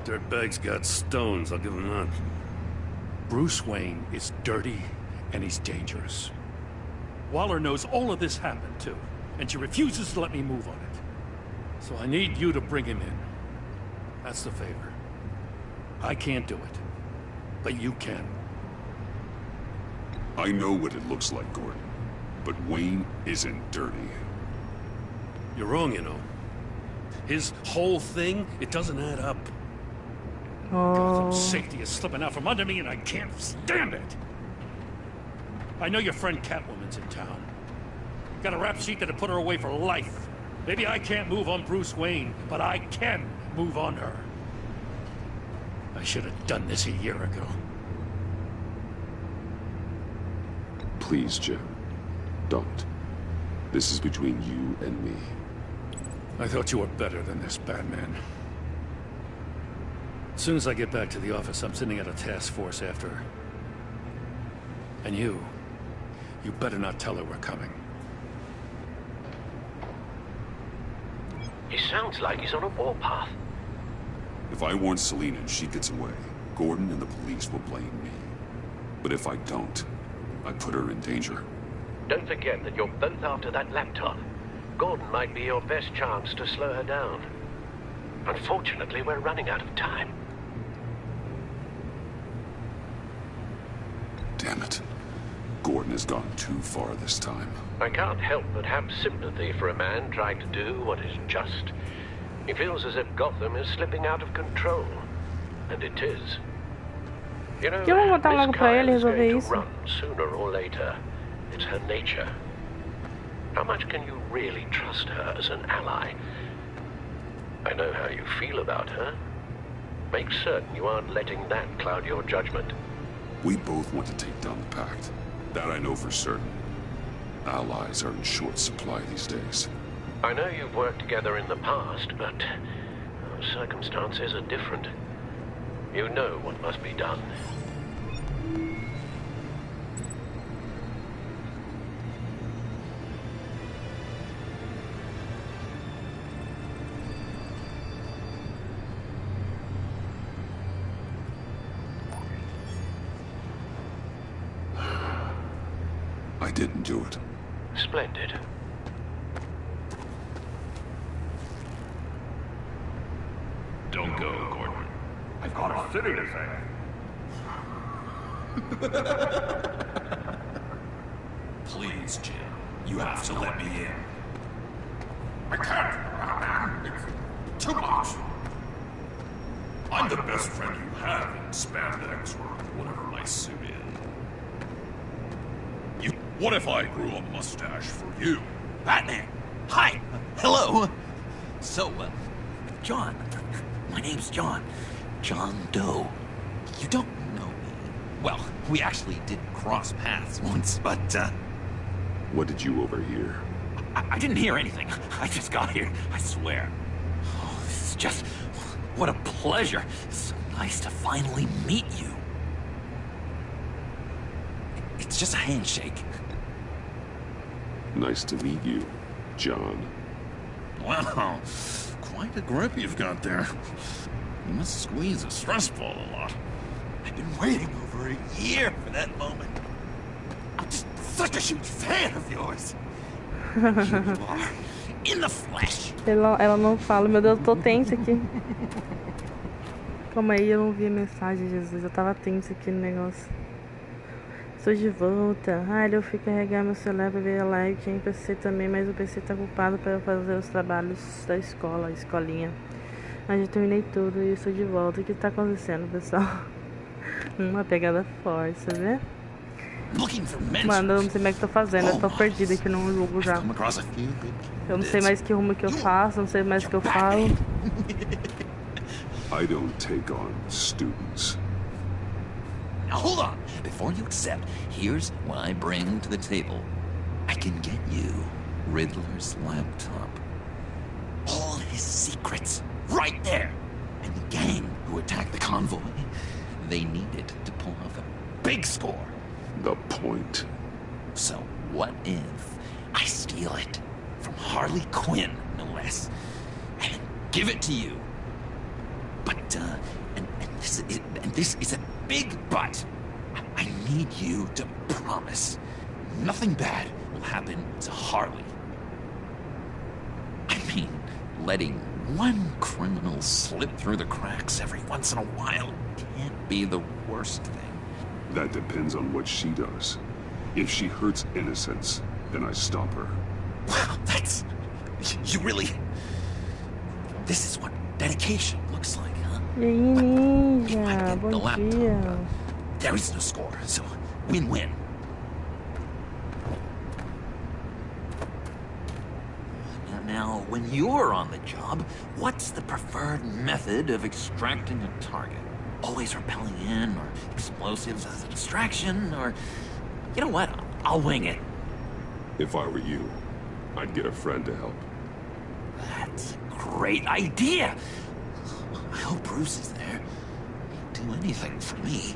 Speaker 3: Dirtbag's got stones, I'll give him that. Bruce Wayne is dirty and he's dangerous. Waller knows all of this happened, too, and she refuses to let me move on it. So I need you to bring him in. That's the favor. I can't do it, but you can.
Speaker 2: I know what it looks like, Gordon, but Wayne isn't dirty.
Speaker 3: You're wrong, you know. His whole thing, it doesn't add up. Gotham's safety is slipping out from under me, and I can't stand it. I know your friend Catwoman's in town. Got a rap sheet that'll put her away for life. Maybe I can't move on Bruce Wayne, but I can move on her. I should have done this a year ago.
Speaker 2: Please, Jim. Don't. This is between you and me.
Speaker 3: I thought you were better than this, Batman. As soon as I get back to the office, I'm sending out a task force after her. And you better not tell her we're coming.
Speaker 19: He sounds like he's on a warpath.
Speaker 2: If I warn Selina and she gets away, Gordon and the police will blame me. But if I don't, I put her in danger.
Speaker 19: Don't forget that you're both after that laptop. Gordon might be your best chance to slow her down. Unfortunately, we're running out of time.
Speaker 2: Damn it. Gordon has gone too far this time.
Speaker 19: I can't help but have sympathy for a man trying to do what is just. He feels as if Gotham is slipping out of control. And it is. You know,
Speaker 1: vou botar logo pra ele
Speaker 19: Miss Kyle is
Speaker 1: resolver
Speaker 19: going to
Speaker 1: isso.
Speaker 19: run sooner or later. It's her nature. How much can you really trust her as an ally? I know how you feel about her. Make certain you aren't letting that cloud your judgment.
Speaker 2: We both want to take down the Pact. That I know for certain. Allies are in short supply these days.
Speaker 19: I know you've worked together in the past, but circumstances are different. You know what must be done.
Speaker 2: I didn't do it.
Speaker 19: Splendid.
Speaker 6: Don't go, Gordon. I've got a city to save.
Speaker 21: Please, Jim. You have to let me in.
Speaker 6: I can't. It's too much.
Speaker 21: I'm the best friend you have in spandex or whatever my suit is. What if I grew a mustache for you?
Speaker 5: Batman! Hi! Hello! So, John. My name's John. John Doe. You don't know me. Well, we actually did cross paths once, but,
Speaker 2: What did you overhear?
Speaker 5: I didn't hear anything. I just got here, I swear. Oh, this is just... what a pleasure. It's so nice to finally meet you. It's just a handshake.
Speaker 2: Nice to meet you, John.
Speaker 21: Wow, quite a grip you've got there. You must squeeze a stress ball a lot.
Speaker 5: I've been waiting over a year for that moment. I'm just such a huge fan of yours. Here you are, in the flesh.
Speaker 1: Ela não fala, meu Deus, eu tô tensa aqui. Calma aí, eu não vi a mensagem, Jesus. Eu tava tensa aqui no negócio. Estou de volta. Eu fui carregar meu celular pra ver a live. Tinha PC também, mas o PC tá ocupado para fazer os trabalhos da escola, a escolinha. Mas já terminei tudo e estou de volta. O que tá acontecendo, pessoal? Uma pegada força, né? Mano, eu não sei mais o que tô fazendo. Eu tô perdida aqui no jogo já. Eu não sei mais que rumo que eu faço, não sei mais o que eu falo.
Speaker 2: I don't take on students.
Speaker 5: Now hold on. Before you accept, here's what I bring to the table. I can get you Riddler's laptop. All his secrets, right there. And the gang who attacked the convoy, they needed to pull off a big score.
Speaker 2: The point.
Speaker 5: So what if I steal it from Harley Quinn, no less, and give it to you? But, and this is a big but. I need you to promise nothing bad will happen to Harley. I mean, letting one criminal slip through the cracks every once in a while can't be the worst thing.
Speaker 2: That depends on what she does. If she hurts innocents, then I stop her.
Speaker 5: Wow, that's... You really... This is what dedication looks like, huh?
Speaker 1: E aí, ninja,
Speaker 5: the
Speaker 1: bom
Speaker 5: laptop.
Speaker 1: dia.
Speaker 5: There is no score, so win-win. Now, when you're on the job, what's the preferred method of extracting a target? Always rappelling in, or explosives as a distraction, or... You know what? I'll wing it.
Speaker 2: If I were you, I'd get a friend to help.
Speaker 5: That's a great idea! I hope Bruce is there. He'd do anything for me.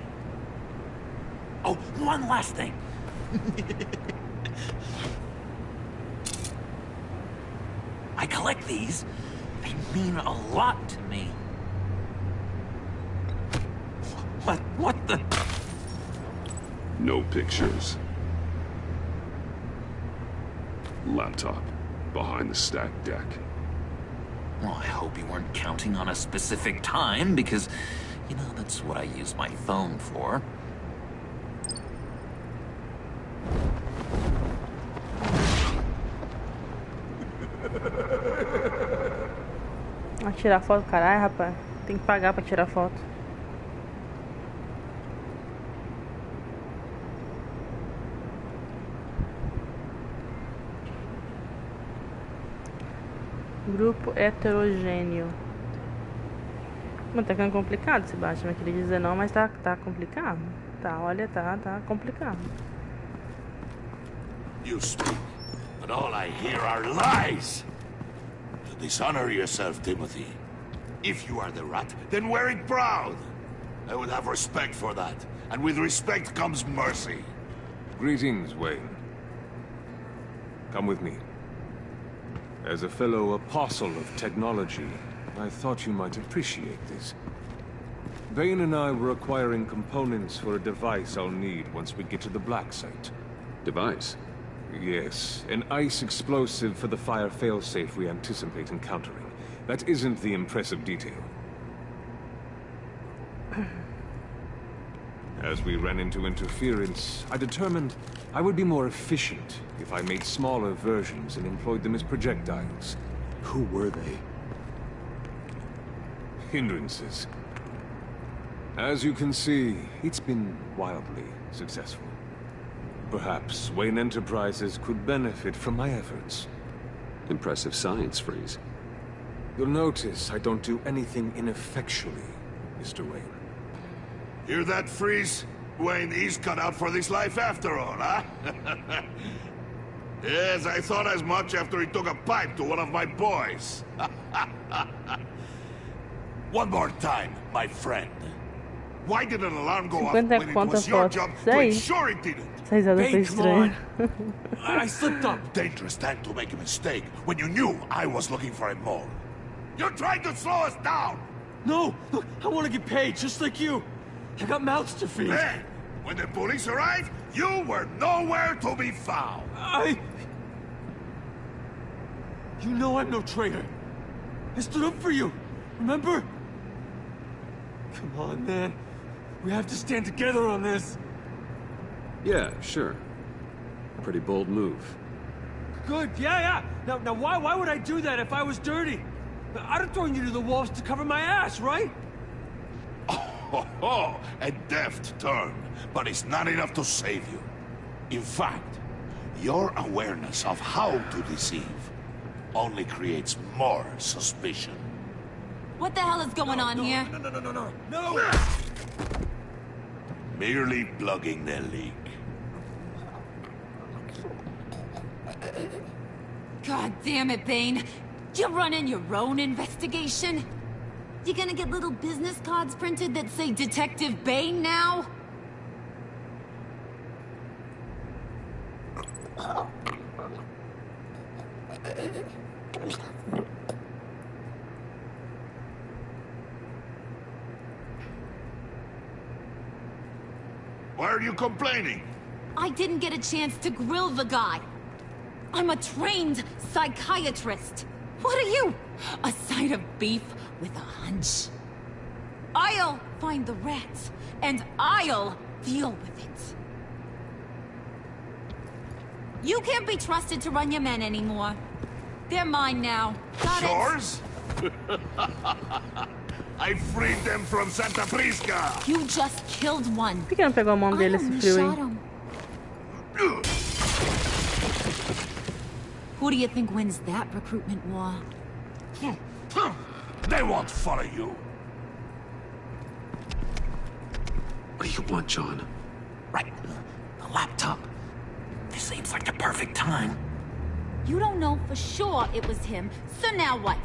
Speaker 5: Oh, one last thing! I collect these. They mean a lot to me. What the...
Speaker 2: No pictures. Laptop. Behind the stacked deck.
Speaker 5: Well, I hope you weren't counting on a specific time, because, you know, that's what I use my phone for.
Speaker 1: Ah, tirar foto, caralho, rapaz. Tem que pagar pra tirar foto. Grupo heterogêneo. Mano, tá ficando complicado esse Batman. Queria dizer não, mas tá complicado. Tá, olha, tá complicado.
Speaker 6: You speak, but all I hear are lies. To dishonor yourself, Timothy. If you are the rat, then wear it proud. I would have respect for that. And with respect comes mercy.
Speaker 10: Greetings, Wayne. Come with me. As a fellow apostle of technology, I thought you might appreciate this. Bane and I were acquiring components for a device I'll need once we get to the Black Site.
Speaker 2: Device?
Speaker 10: Yes, an ice explosive for the fire failsafe we anticipate encountering. That isn't the impressive detail. As we ran into interference, I determined I would be more efficient if I made smaller versions and employed them as projectiles.
Speaker 2: Who were they?
Speaker 10: Hindrances. As you can see, it's been wildly successful. Perhaps Wayne Enterprises could benefit from my efforts.
Speaker 8: Impressive science, Freeze.
Speaker 10: You'll notice I don't do anything ineffectually, Mr. Wayne.
Speaker 6: Hear that, Freeze? Wayne is cut out for this life after all, huh? Yes, I thought as much after he took a pipe to one of my boys. One more time, my friend. Why did an alarm go off when it was your job to ensure it didn't?
Speaker 1: Hey, come on.
Speaker 16: I slipped up.
Speaker 6: Dangerous time to make a mistake when you knew I was looking for him more. You're trying to slow us down!
Speaker 16: No! Look, I want to get paid, just like you. I got mouths to feed.
Speaker 6: Then, when the police arrived, you were nowhere to be found.
Speaker 16: You know I'm no traitor. I stood up for you, remember? Come on, man. We have to stand together on this.
Speaker 8: Yeah, sure. Pretty bold move.
Speaker 16: Good, yeah. Now why would I do that if I was dirty? I'd have thrown you to the wolves to cover my ass, right?
Speaker 6: Oh, a deft turn, but it's not enough to save you. In fact, your awareness of how to deceive only creates more suspicion.
Speaker 7: What the hell is going on here?
Speaker 6: No! Merely plugging the leak.
Speaker 7: God damn it, Bane. You're running your own investigation? You gonna get little business cards printed that say Detective Bane now?
Speaker 6: Why are you complaining?
Speaker 7: I didn't get a chance to grill the guy. I'm a trained psychiatrist. What are you? A side of beef with a hunch? I'll find the rats, and I'll deal with it. You can't be trusted to run your men anymore. They're mine now. Got
Speaker 6: Yours? I freed them from Santa Prisca.
Speaker 7: You just killed one.
Speaker 1: Por que não pegou a mão dele esse frio aí?
Speaker 7: Who do you think wins that recruitment war?
Speaker 6: They won't follow you.
Speaker 8: What do you want, John?
Speaker 5: Right. The laptop. This seems like the perfect time.
Speaker 7: You don't know for sure it was him, so now what?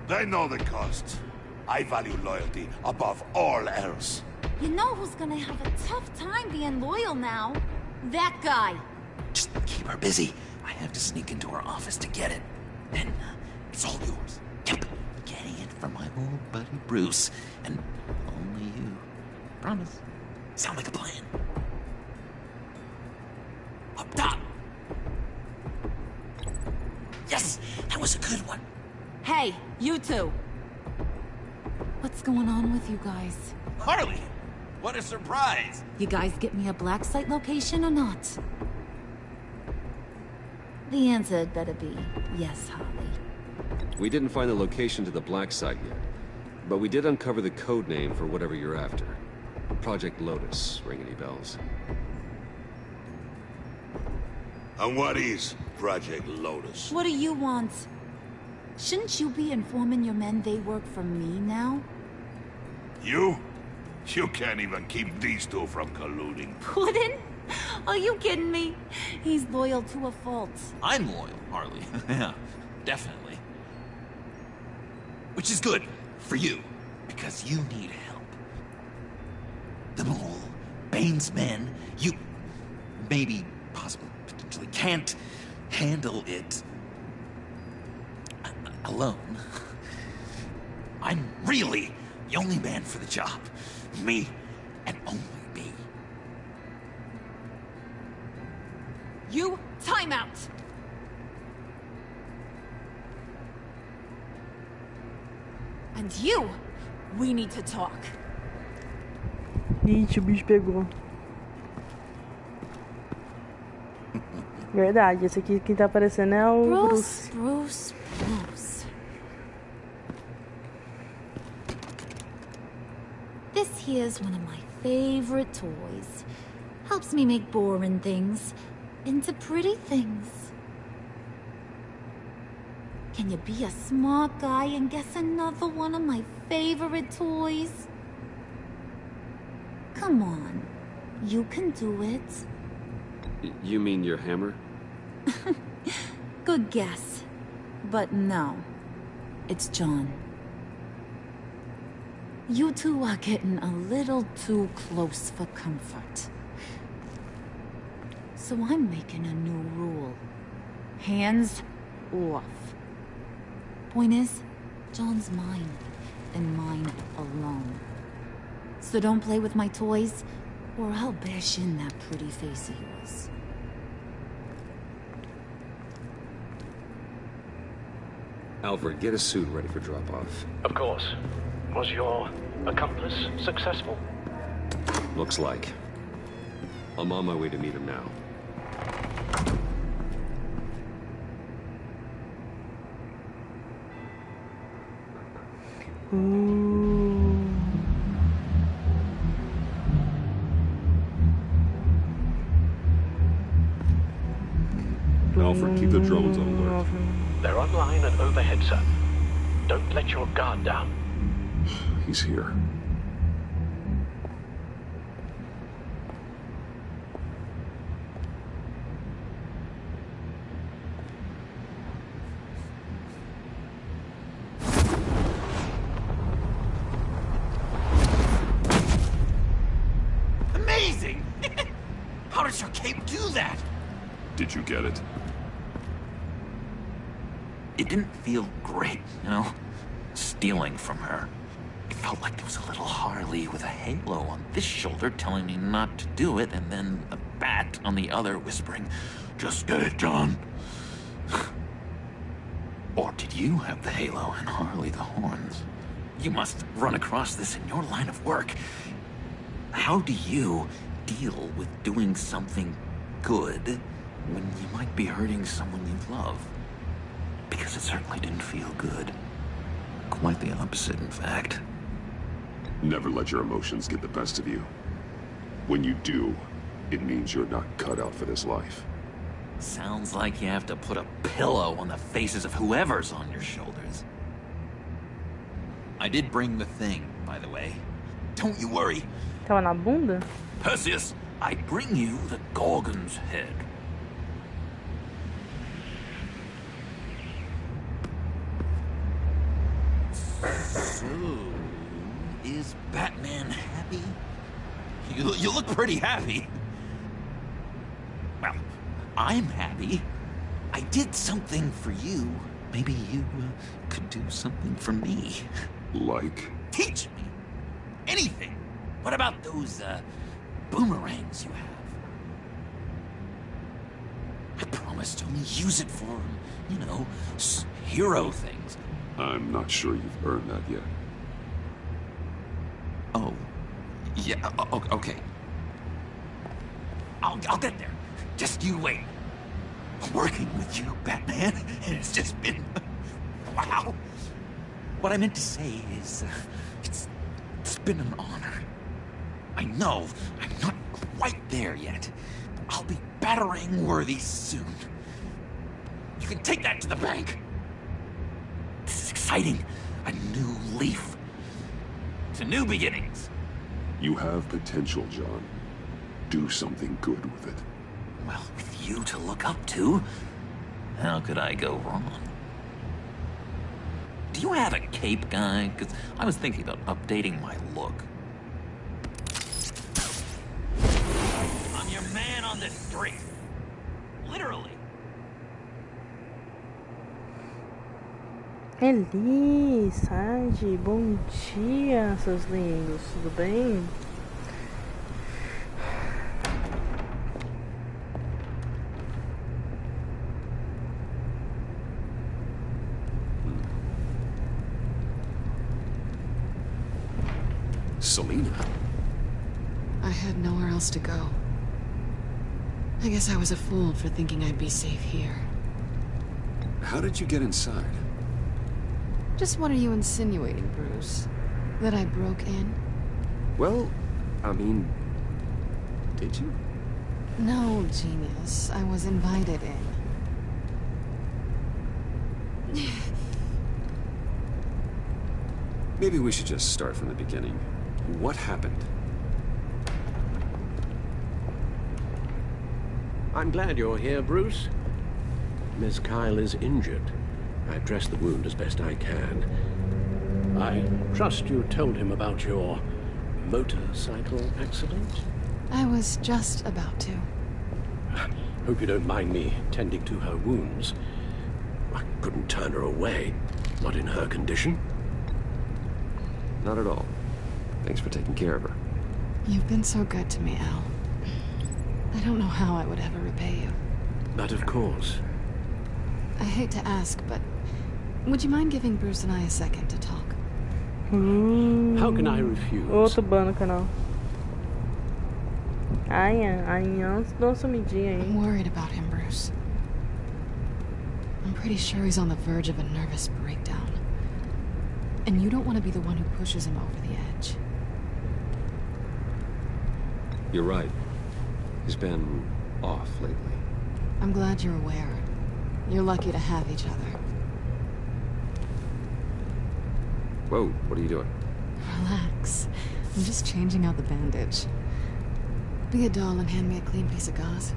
Speaker 6: They know the cost. I value loyalty above all else.
Speaker 7: You know who's gonna have a tough time being loyal now? That guy.
Speaker 5: Just keep her busy. I have to sneak into her office to get it. Then, it's all yours. Yep. Getting it from my old buddy Bruce. And only you. Promise. Sound like a plan. Up top! Yes! That was a good one.
Speaker 7: Hey, you two. What's going on with you guys?
Speaker 5: Harley! What a surprise!
Speaker 7: You guys get me a black site location or not? The answer had better be yes, Harley.
Speaker 8: We didn't find the location to the black site yet, but we did uncover the code name for whatever you're after. Project Lotus. Ring any bells?
Speaker 6: And what is Project Lotus?
Speaker 7: What do you want? Shouldn't you be informing your men they work for me now?
Speaker 6: You? You can't even keep these two from colluding.
Speaker 7: Puddin'? Are you kidding me? He's loyal to a fault.
Speaker 5: I'm loyal, Harley. Yeah, definitely. Which is good for you, because you need help. The mole, Bane's men, you maybe, possibly, potentially can't handle it alone. I'm really the only man for the job. Me and only me.
Speaker 7: You, time out! And you, we need to talk.
Speaker 1: Ixi, o bicho pegou. Verdade, esse aqui quem tá aparecendo é o Bruce.
Speaker 7: Bruce. This here's one of my favorite toys. Helps me make boring things into pretty things. Can you be a smart guy and guess another one of my favorite toys? Come on, you can do it.
Speaker 8: You mean your hammer?
Speaker 7: Good guess. But no, it's John. You two are getting a little too close for comfort. So I'm making a new rule. Hands off. Point is, John's mine, and mine alone. So don't play with my toys, or I'll bash in that pretty face of yours.
Speaker 8: Alfred, get a suit ready for drop-off.
Speaker 19: Of course. Was your accomplice successful?
Speaker 8: Looks like. I'm on my way to meet him now.
Speaker 2: Alfred, keep the drones on alert.
Speaker 19: They're online and overhead, sir. Don't let your guard down.
Speaker 2: He's here.
Speaker 5: Amazing! How does your cape do that?
Speaker 2: Did you get it?
Speaker 5: It didn't feel great, you know? Stealing from her. It felt like there was a little Harley with a halo on this shoulder telling me not to do it, and then a bat on the other whispering, "Just get it, John." Or did you have the halo and Harley the horns? You must run across this in your line of work. How do you deal with doing something good when you might be hurting someone you love? Because it certainly didn't feel good. Quite the opposite, in fact.
Speaker 2: Never let your emotions get the best of you. When you do, it means you're not cut out for this life.
Speaker 5: Sounds like you have to put a pillow on the faces of whoever's on your shoulders. I did bring the thing, by the way. Don't you worry.
Speaker 1: Tava na bunda?
Speaker 5: Perseus, I bring you the Gorgon's head. So, is Batman happy? You look pretty happy. Well, I'm happy. I did something for you. Maybe you could do something for me.
Speaker 2: Like?
Speaker 5: Teach me. Anything. What about those, boomerangs you have? I promise to only use it for, you know, hero things.
Speaker 2: I'm not sure you've earned that yet.
Speaker 5: Oh. Yeah, okay. I'll get there. Just you wait. Working with you, Batman, it's just been... wow. What I meant to say is, it's been an honor. I know I'm not quite there yet. I'll be battering worthy soon. You can take that to the bank. This is exciting. A new leaf. To new beginnings.
Speaker 2: You have potential, John. Do something good with it.
Speaker 5: Well, with you to look up to, how could I go wrong? Do you have a cape, guy? Because I was thinking about updating my look. I'm your man on the street. Literally.
Speaker 1: Eli, Sade, bom dia, seus lindos, tudo bem?
Speaker 8: Selena?
Speaker 14: I had nowhere else to go. I guess I was a fool for thinking I'd be safe here.
Speaker 8: How did you get inside?
Speaker 14: Just what are you insinuating, Bruce? That I broke in?
Speaker 8: Well, I mean, did you?
Speaker 14: No, genius. I was invited in.
Speaker 8: Maybe we should just start from the beginning. What happened?
Speaker 11: I'm glad you're here, Bruce. Miss Kyle is injured. I've dressed the wound as best I can. I trust you told him about your motorcycle accident?
Speaker 14: I was just about to.
Speaker 11: Hope you don't mind me tending to her wounds. I couldn't turn her away, not in her condition.
Speaker 8: Not at all. Thanks for taking care of her.
Speaker 14: You've been so good to me, Al. I don't know how I would ever repay you.
Speaker 11: But of course.
Speaker 14: I hate to ask, but would you mind giving Bruce and I a second to talk?
Speaker 11: How can I refuse?
Speaker 1: Outro ban no canal. Ai, dá uma sumidinha aí.
Speaker 14: I'm worried about him, Bruce. I'm pretty sure he's on the verge of a nervous breakdown. And you don't want to be the one who pushes him over the edge.
Speaker 8: You're right. He's been off lately.
Speaker 14: I'm glad you're aware. You're lucky to have each other.
Speaker 8: Whoa, what are you doing?
Speaker 14: Relax. I'm just changing out the bandage. Be a doll and hand me a clean piece of gauze.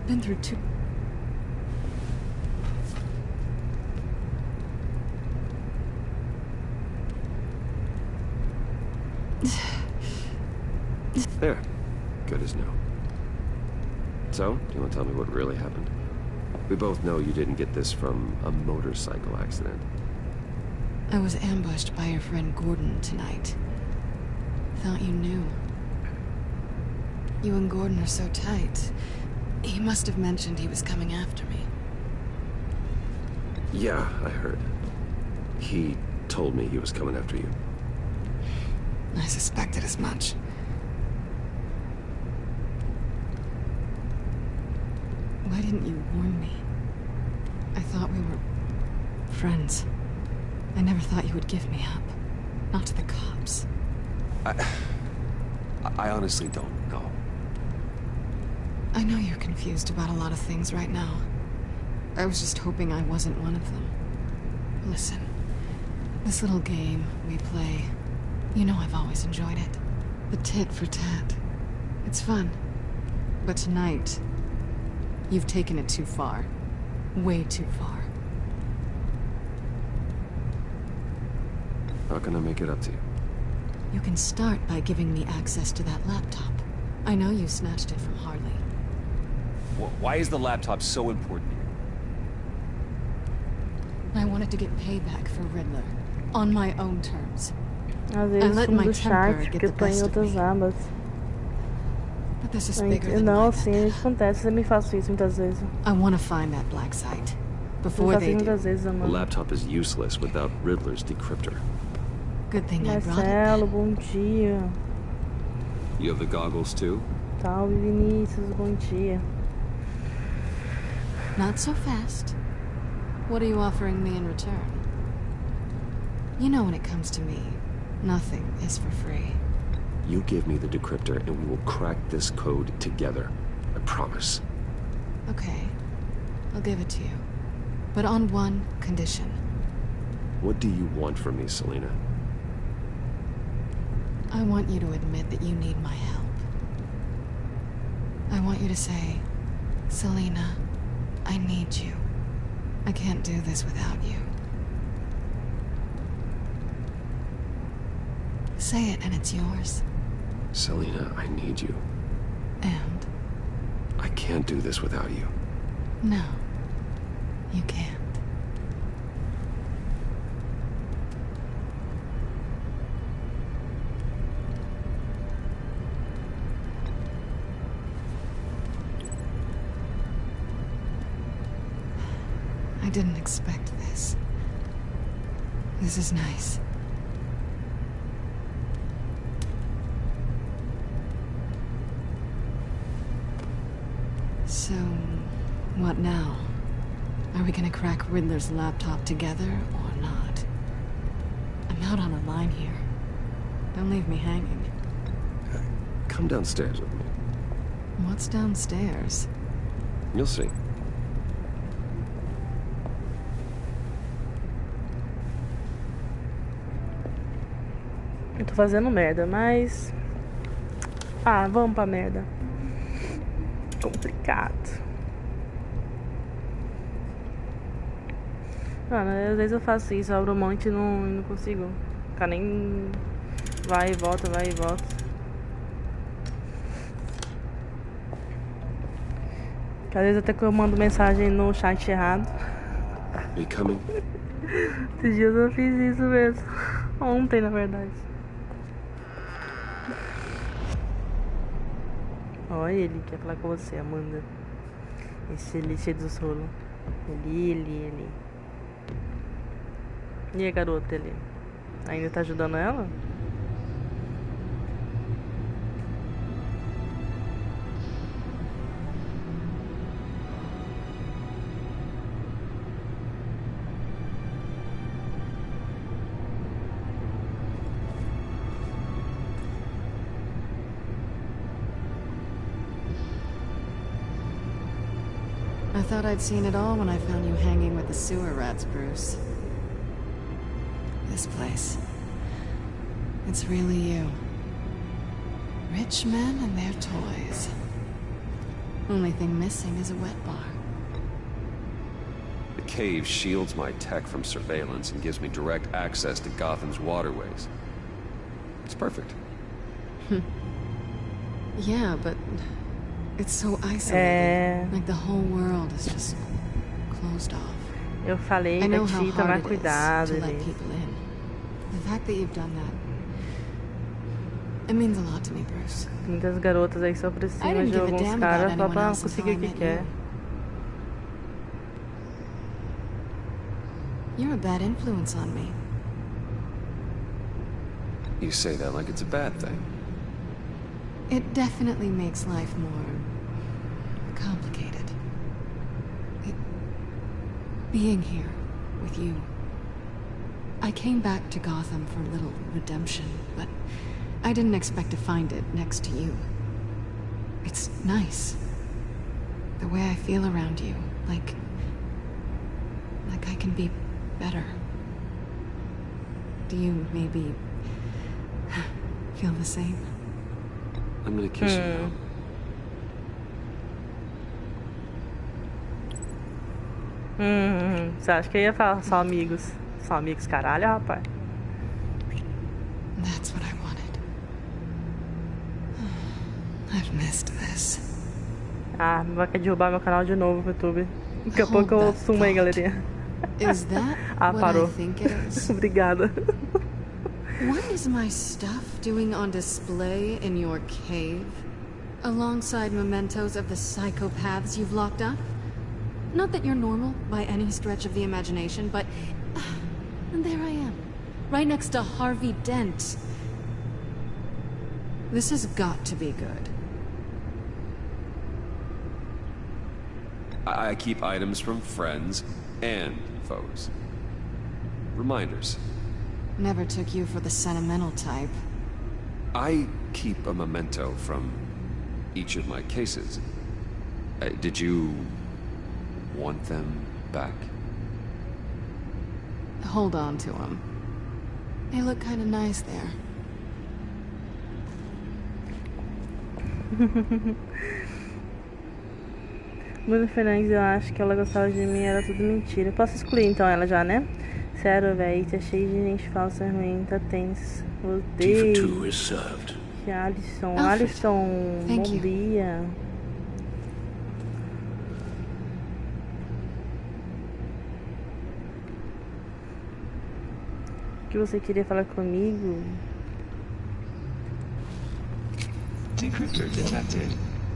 Speaker 14: Been through two...
Speaker 8: There. Good as new. So, do you want to tell me what really happened? We both know you didn't get this from a motorcycle accident.
Speaker 14: I was ambushed by your friend Gordon tonight. Thought you knew. You and Gordon are so tight. He must have mentioned he was coming after me.
Speaker 8: Yeah, I heard. He told me he was coming after you.
Speaker 14: I suspected as much. Why didn't you warn me? I thought we were friends. I never thought you would give me up. Not to the cops.
Speaker 8: I honestly don't know.
Speaker 14: I know you're confused about a lot of things right now. I was just hoping I wasn't one of them. Listen, this little game we play, you know I've always enjoyed it. The tit for tat. It's fun. But tonight, you've taken it too far. Way too far.
Speaker 8: How can I make it up to you?
Speaker 14: You can start by giving me access to that laptop. I know you snatched it from Harley.
Speaker 8: Why is the laptop so important to you?
Speaker 14: I wanted to get payback for Riddler. On my own terms.
Speaker 1: Às vezes fundo do chat porque eu tô em outras abas.
Speaker 14: But this is bigger than
Speaker 1: Não, sim, acontece. Eu me faço isso muitas vezes.
Speaker 14: I want to find that black site. Before they do.
Speaker 8: The laptop is useless without Riddler's decryptor.
Speaker 14: Good thing I brought it.
Speaker 1: Marcelo, bom dia.
Speaker 8: You have the goggles too?
Speaker 1: Salve, Vinícius, bom dia.
Speaker 14: Not so fast. What are you offering me in return? You know when it comes to me, nothing is for free.
Speaker 8: You give me the decryptor and we will crack this code together. I promise.
Speaker 14: Okay. I'll give it to you. But on one condition.
Speaker 8: What do you want from me, Selina?
Speaker 14: I want you to admit that you need my help. I want you to say, Selina, I need you. I can't do this without you. Say it and it's yours.
Speaker 8: Selina, I need you.
Speaker 14: And?
Speaker 8: I can't do this without you.
Speaker 14: No, you can't. I didn't expect this. This is nice. So, what now? Are we gonna crack Riddler's laptop together or not? I'm out on a line here. Don't leave me hanging.
Speaker 8: Come downstairs with me.
Speaker 14: What's downstairs?
Speaker 8: You'll see.
Speaker 1: Eu tô fazendo merda, mas... Ah, vamos pra merda. Complicado. Mano, às vezes eu faço isso, eu abro um monte e não consigo. Ficar nem... Vai e volta, vai e volta. Que às vezes até que eu mando mensagem no chat errado.
Speaker 8: Are you coming?
Speaker 1: Esses dias eu fiz isso mesmo. Ontem, na verdade. Olha ele quer falar com você, Amanda. Esse lixo dos rolos. Ele. E a garota ali? Ainda tá ajudando ela?
Speaker 14: I thought I'd seen it all when I found you hanging with the sewer rats, Bruce. This place. It's really you. Rich men and their toys. Only thing missing is a wet bar.
Speaker 8: The cave shields my tech from surveillance and gives me direct access to Gotham's waterways. It's perfect.
Speaker 14: Yeah, but it's so isolated. Like the whole world is just closed off.
Speaker 1: Eu falei pra ti tomar cuidado.
Speaker 14: The fact that you've done that, it means a lot to me, Bruce.
Speaker 1: Muitas garotas aí só por cima de alguns caras só pra conseguir o que quer.
Speaker 14: You're a bad influence on me.
Speaker 8: You say that like it's a bad thing.
Speaker 14: It definitely makes life more complicated. Being here with you. I came back to Gotham for a little redemption, but I didn't expect to find it next to you. It's nice. The way I feel around you, like I can be better. Do you maybe feel the same?
Speaker 8: I'm gonna kiss you now.
Speaker 1: Você acha que eu ia falar só amigos? Só amigos, caralho, rapaz.
Speaker 14: That's what I wanted. I've missed this.
Speaker 1: Ah, vai derrubar meu canal de novo no YouTube. Daqui a pouco eu sumo aí, galerinha.
Speaker 14: Is that
Speaker 1: parou.
Speaker 14: what I think it is?
Speaker 1: Obrigada.
Speaker 14: What is my stuff doing on display in your cave? Alongside mementos of the psychopaths you've locked up? Not that you're normal by any stretch of the imagination, but... and there I am, right next to Harvey Dent. This has got to be good.
Speaker 8: I keep items from friends and foes. Reminders.
Speaker 14: Never took you for the sentimental type.
Speaker 8: I keep a memento from each of my cases. Did you want them back?
Speaker 14: Hold on to them. They look kind of nice there.
Speaker 1: Bruno Fernandes, eu acho que ela gostava de mim, era tudo mentira. Posso excluir então ela já, né? Sério, velho, tá cheio de gente falsa ruim, tá tenso. Odeio. Alisson, bom dia. O que você queria falar comigo?
Speaker 20: Decryptor detected.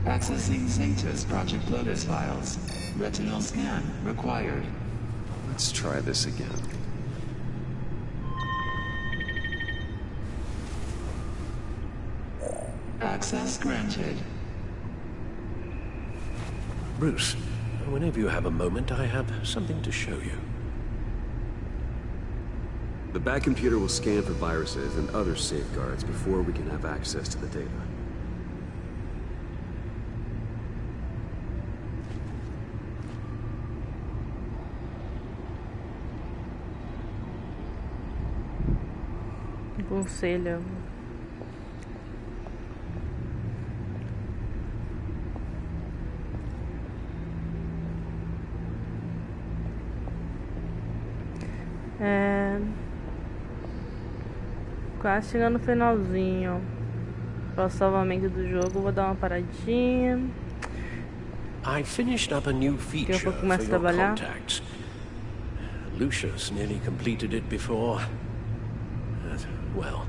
Speaker 20: Accessing Zeta's Project Lotus files. Retinal scan required.
Speaker 8: Let's try this again.
Speaker 20: Access granted.
Speaker 11: Bruce, whenever you have a moment, I have something to show you.
Speaker 8: The back computer will scan for viruses and other safeguards before we can have access to the data.
Speaker 1: aconselha. Quase chegando no finalzinho. Para o salvamento do jogo, vou dar uma paradinha.
Speaker 11: I finished up a new feature for your contacts. Lucius nearly completed it before. Well,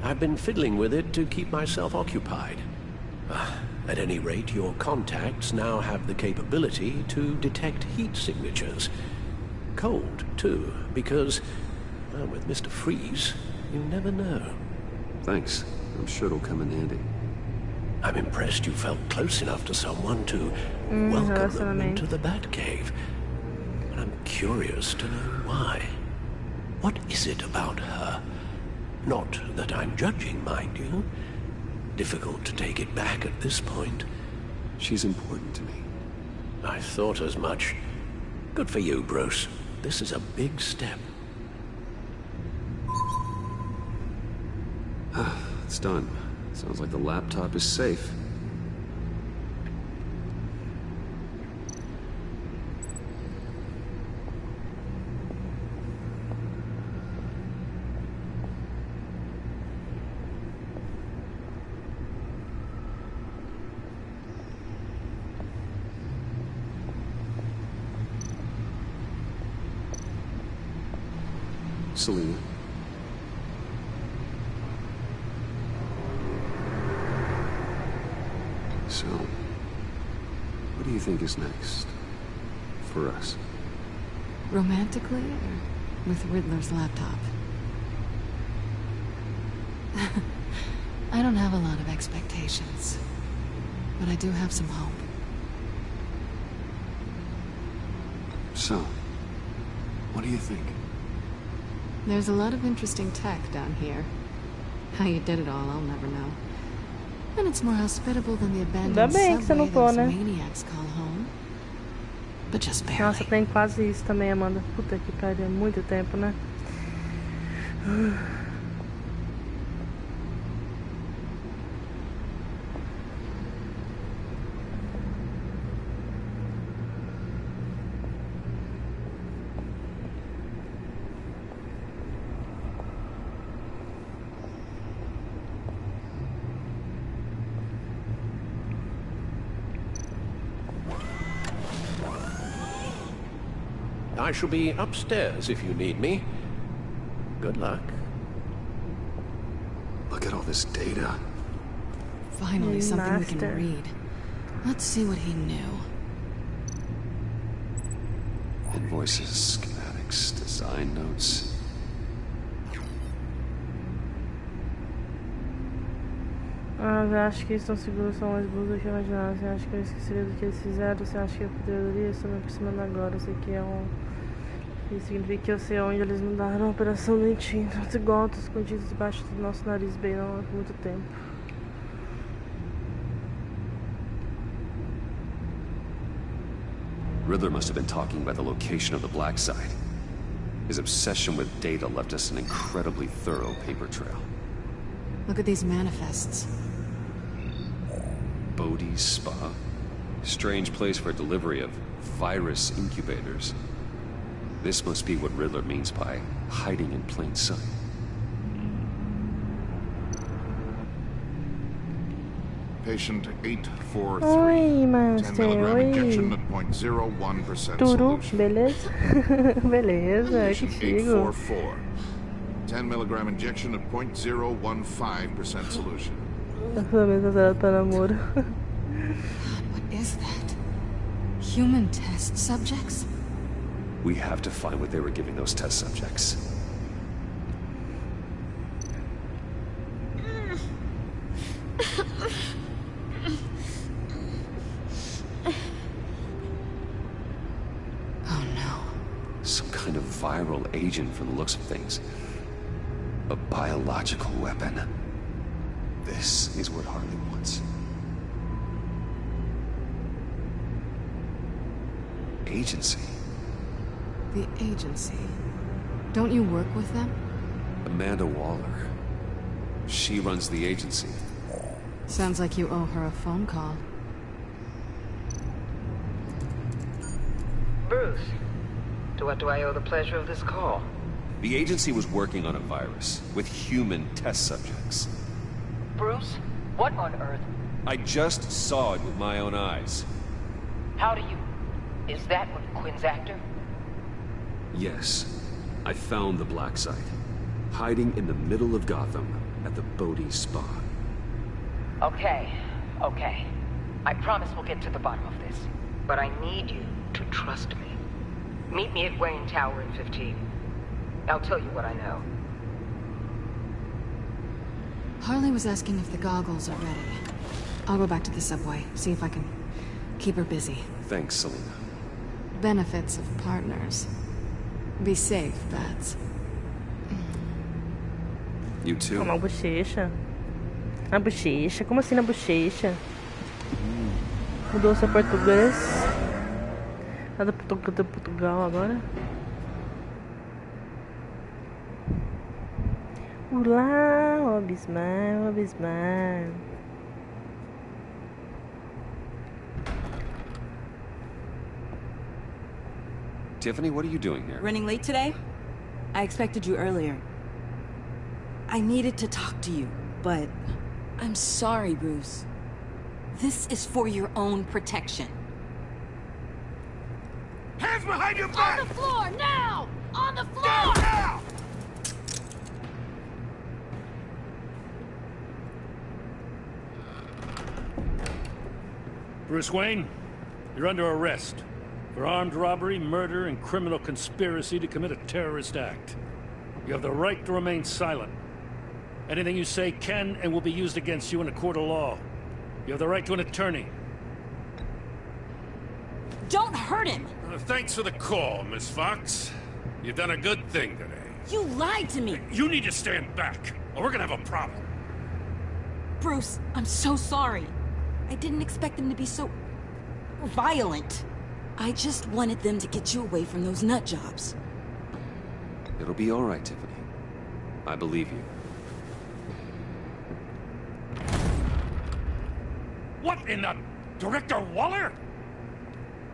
Speaker 11: I've been fiddling with it to keep myself occupied. At any rate, your contacts now have the capability to detect heat signatures. Cold, too, because, well, with Mr. Freeze, you never know.
Speaker 8: Thanks. I'm sure it'll come in handy.
Speaker 11: I'm impressed you felt close enough to someone to welcome them into the Batcave. But I'm curious to know why. What is it about her? Not that I'm judging, mind you. Difficult to take it back at this point.
Speaker 8: She's important to me.
Speaker 11: I thought as much. Good for you, Bruce. This is a big step.
Speaker 8: It's done. Sounds like the laptop is safe. Selena. So, what do you think is next? For us?
Speaker 14: Romantically, or with Riddler's laptop? I don't have a lot of expectations, but I do have some hope.
Speaker 8: So, what do you think?
Speaker 14: There's a lot of interesting tech down here. How you did it all, I'll never know. And it's more hospitable than the abandoned subway those maniacs call home. But just barely.
Speaker 1: Nossa, tem quase isso também, Amanda. Puta que pariu, é muito tempo, né?
Speaker 11: I shall be upstairs if you need me. Good luck.
Speaker 8: Look at all this data.
Speaker 14: Finally, something we can read. Let's see what he knew.
Speaker 8: Invoices, schematics, design notes.
Speaker 1: Eu acho que estão seguros, são mais burros do que eu imaginava. Você acha que eu esqueceria do que eles fizeram? Você acha que eu poderia? Estou me aproximando agora. Isso aqui é isso significa que eu sei onde eles mandaram a operação dentinho. Os esgotos escondidos debaixo do nosso nariz bem não há muito tempo.
Speaker 15: Riddler must have been talking about the location of the black site. His obsession with data left us an incredibly thorough paper trail.
Speaker 14: Look at these manifests.
Speaker 15: Bodhi's Spa. Strange place for delivery of virus incubators. This must be what Riddler means by hiding in plain sight.
Speaker 6: Patient 843.
Speaker 1: Oi,
Speaker 6: 10 milligram injection at 0.01% solution.
Speaker 1: Beleza? Beleza,
Speaker 6: Patient
Speaker 1: contigo.
Speaker 6: 844. 10 milligram injection at 0.015% solution.
Speaker 14: What is that? Human test subjects?
Speaker 15: We have to find what they were giving those test subjects.
Speaker 14: Oh no.
Speaker 15: Some kind of viral agent from the looks of things. A biological weapon. This is what Harley wants. Agency.
Speaker 14: The agency. Don't you work with them?
Speaker 15: Amanda Waller.
Speaker 8: She runs the agency.
Speaker 14: Sounds like you owe her a phone call.
Speaker 17: Bruce, to what do I owe the pleasure of this call?
Speaker 8: The agency was working on a virus with human test subjects.
Speaker 17: Bruce, what on earth?
Speaker 8: I just saw it with my own eyes.
Speaker 17: How do you... Is that what Quinn's after?
Speaker 8: Yes. I found the black site. Hiding in the middle of Gotham at the Bodhi Spa.
Speaker 17: Okay. I promise we'll get to the bottom of this. But I need you to trust me. Meet me at Wayne Tower in 15. I'll tell you what I know.
Speaker 14: Harley was asking if the goggles are ready. I'll go back to the subway, see if I can keep her busy.
Speaker 8: Thanks, Selena.
Speaker 14: Benefits of partners. Be safe, Bats.
Speaker 8: You too.
Speaker 1: Na bochecha. Na bochecha? Como assim na bochecha? Mudou-se a português. Tá do Portugal agora. Olá, Obismar.
Speaker 8: Tiffany, what are you doing here?
Speaker 13: Running late today? I expected you earlier. I needed to talk to you, but I'm sorry, Bruce. This is for your own protection.
Speaker 9: Hands behind your back!
Speaker 13: On the floor, now! On the floor!
Speaker 9: Down, now!
Speaker 3: Bruce Wayne, you're under arrest for armed robbery, murder, and criminal conspiracy to commit a terrorist act. You have the right to remain silent. Anything you say can and will be used against you in a court of law. You have the right to an attorney.
Speaker 13: Don't hurt him!
Speaker 3: Thanks for the call, Miss Fox. You've done a good thing today.
Speaker 13: You lied to me!
Speaker 3: You need to stand back, or we're gonna have a problem.
Speaker 13: Bruce, I'm so sorry. I didn't expect them to be so... violent. I just wanted them to get you away from those nut jobs.
Speaker 8: It'll be all right, Tiffany. I believe you.
Speaker 3: What in the... Director Waller?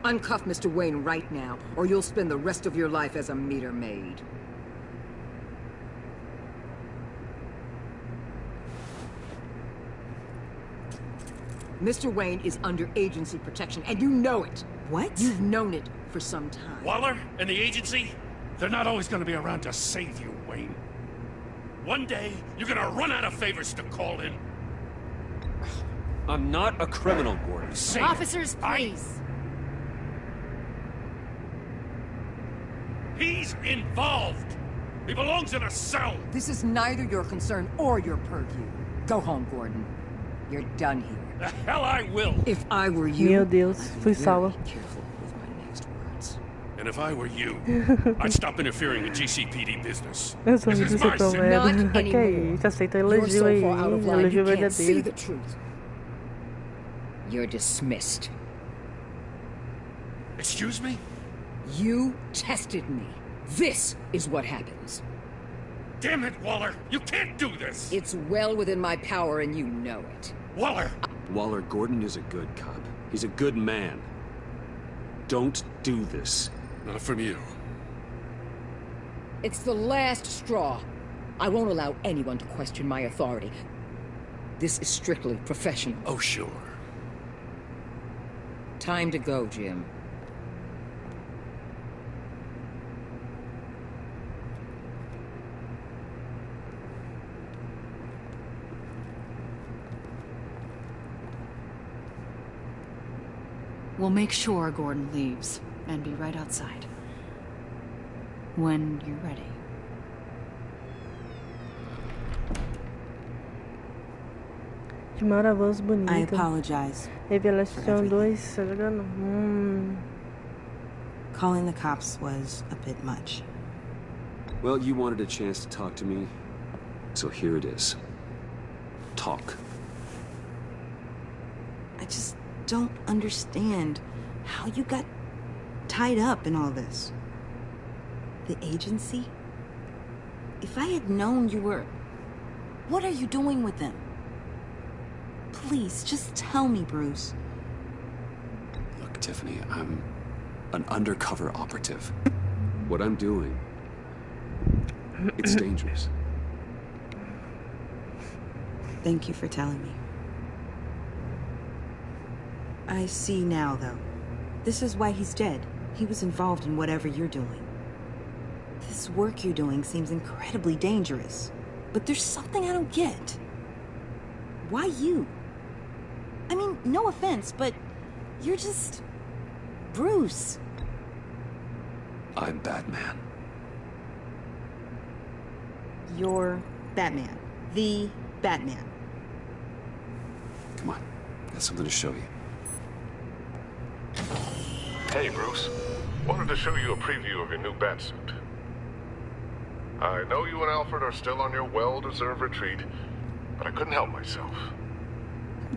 Speaker 17: Uncuff Mr. Wayne right now, or you'll spend the rest of your life as a meter maid. Mr. Wayne is under agency protection, and you know it.
Speaker 13: What?
Speaker 17: You've known it for some time.
Speaker 3: Waller and the agency? They're not always gonna be around to save you, Wayne. One day, you're gonna run out of favors to call in.
Speaker 8: I'm not a criminal, Gordon.
Speaker 14: Officers, please.
Speaker 3: He's involved. He belongs in a cell.
Speaker 17: This is neither your concern or your purview. Go home, Gordon. You're done here.
Speaker 3: The hell I will.
Speaker 17: If I were you,
Speaker 1: Meu Deus, fui salva.
Speaker 17: Careful with my next words.
Speaker 3: And if I were you, I'd stop interfering with GCPD business.
Speaker 1: Eu sou
Speaker 3: This
Speaker 1: muito
Speaker 3: is my
Speaker 1: tão
Speaker 3: sin.
Speaker 1: merda. Ok, isso aceita elogio aí, elogio
Speaker 17: You can't see
Speaker 1: verdadeiro.
Speaker 17: the truth. You're dismissed.
Speaker 3: Excuse me?
Speaker 17: You tested me. This is what happens.
Speaker 3: Damn it, Waller! You can't do this!
Speaker 17: It's well within my power, and you know it.
Speaker 3: Waller!
Speaker 8: Waller, Gordon is a good cop. He's a good man. Don't do this.
Speaker 3: Not from you.
Speaker 17: It's the last straw. I won't allow anyone to question my authority. This is strictly professional.
Speaker 3: Oh, sure.
Speaker 17: Time to go, Jim.
Speaker 13: We'll make sure Gordon leaves, and be right outside. When you're ready.
Speaker 1: De uma voz bonita.
Speaker 13: I apologize.
Speaker 1: Revelação 2, tá jogando?
Speaker 13: Calling the cops was a bit much.
Speaker 8: Well, you wanted a chance to talk to me, so here it is. Talk.
Speaker 13: I just don't understand how you got tied up in all this. The agency? If I had known you were... What are you doing with them? Please, just tell me, Bruce.
Speaker 15: Look, Tiffany, I'm an undercover operative. What I'm doing, it's dangerous.
Speaker 13: Thank you for telling me. I see now, though. This is why he's dead. He was involved in whatever you're doing. This work you're doing seems incredibly dangerous. But there's something I don't get. Why you? I mean, no offense, but you're just... Bruce.
Speaker 15: I'm Batman.
Speaker 13: You're Batman. The Batman.
Speaker 15: Come on, got something to show you.
Speaker 12: Hey, Bruce. Wanted to show you a preview of your new batsuit. I know you and Alfred are still on your well-deserved retreat, but I couldn't help myself.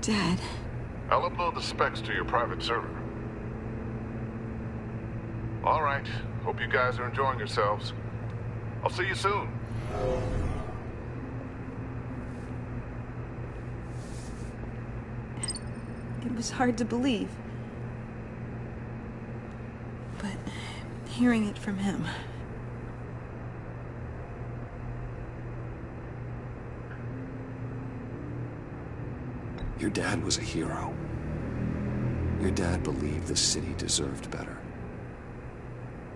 Speaker 13: Dad.
Speaker 12: I'll upload the specs to your private server. All right. Hope you guys are enjoying yourselves. I'll see you soon.
Speaker 13: It was hard to believe. But hearing it from him...
Speaker 15: Your dad was a hero. Your dad believed the city deserved better.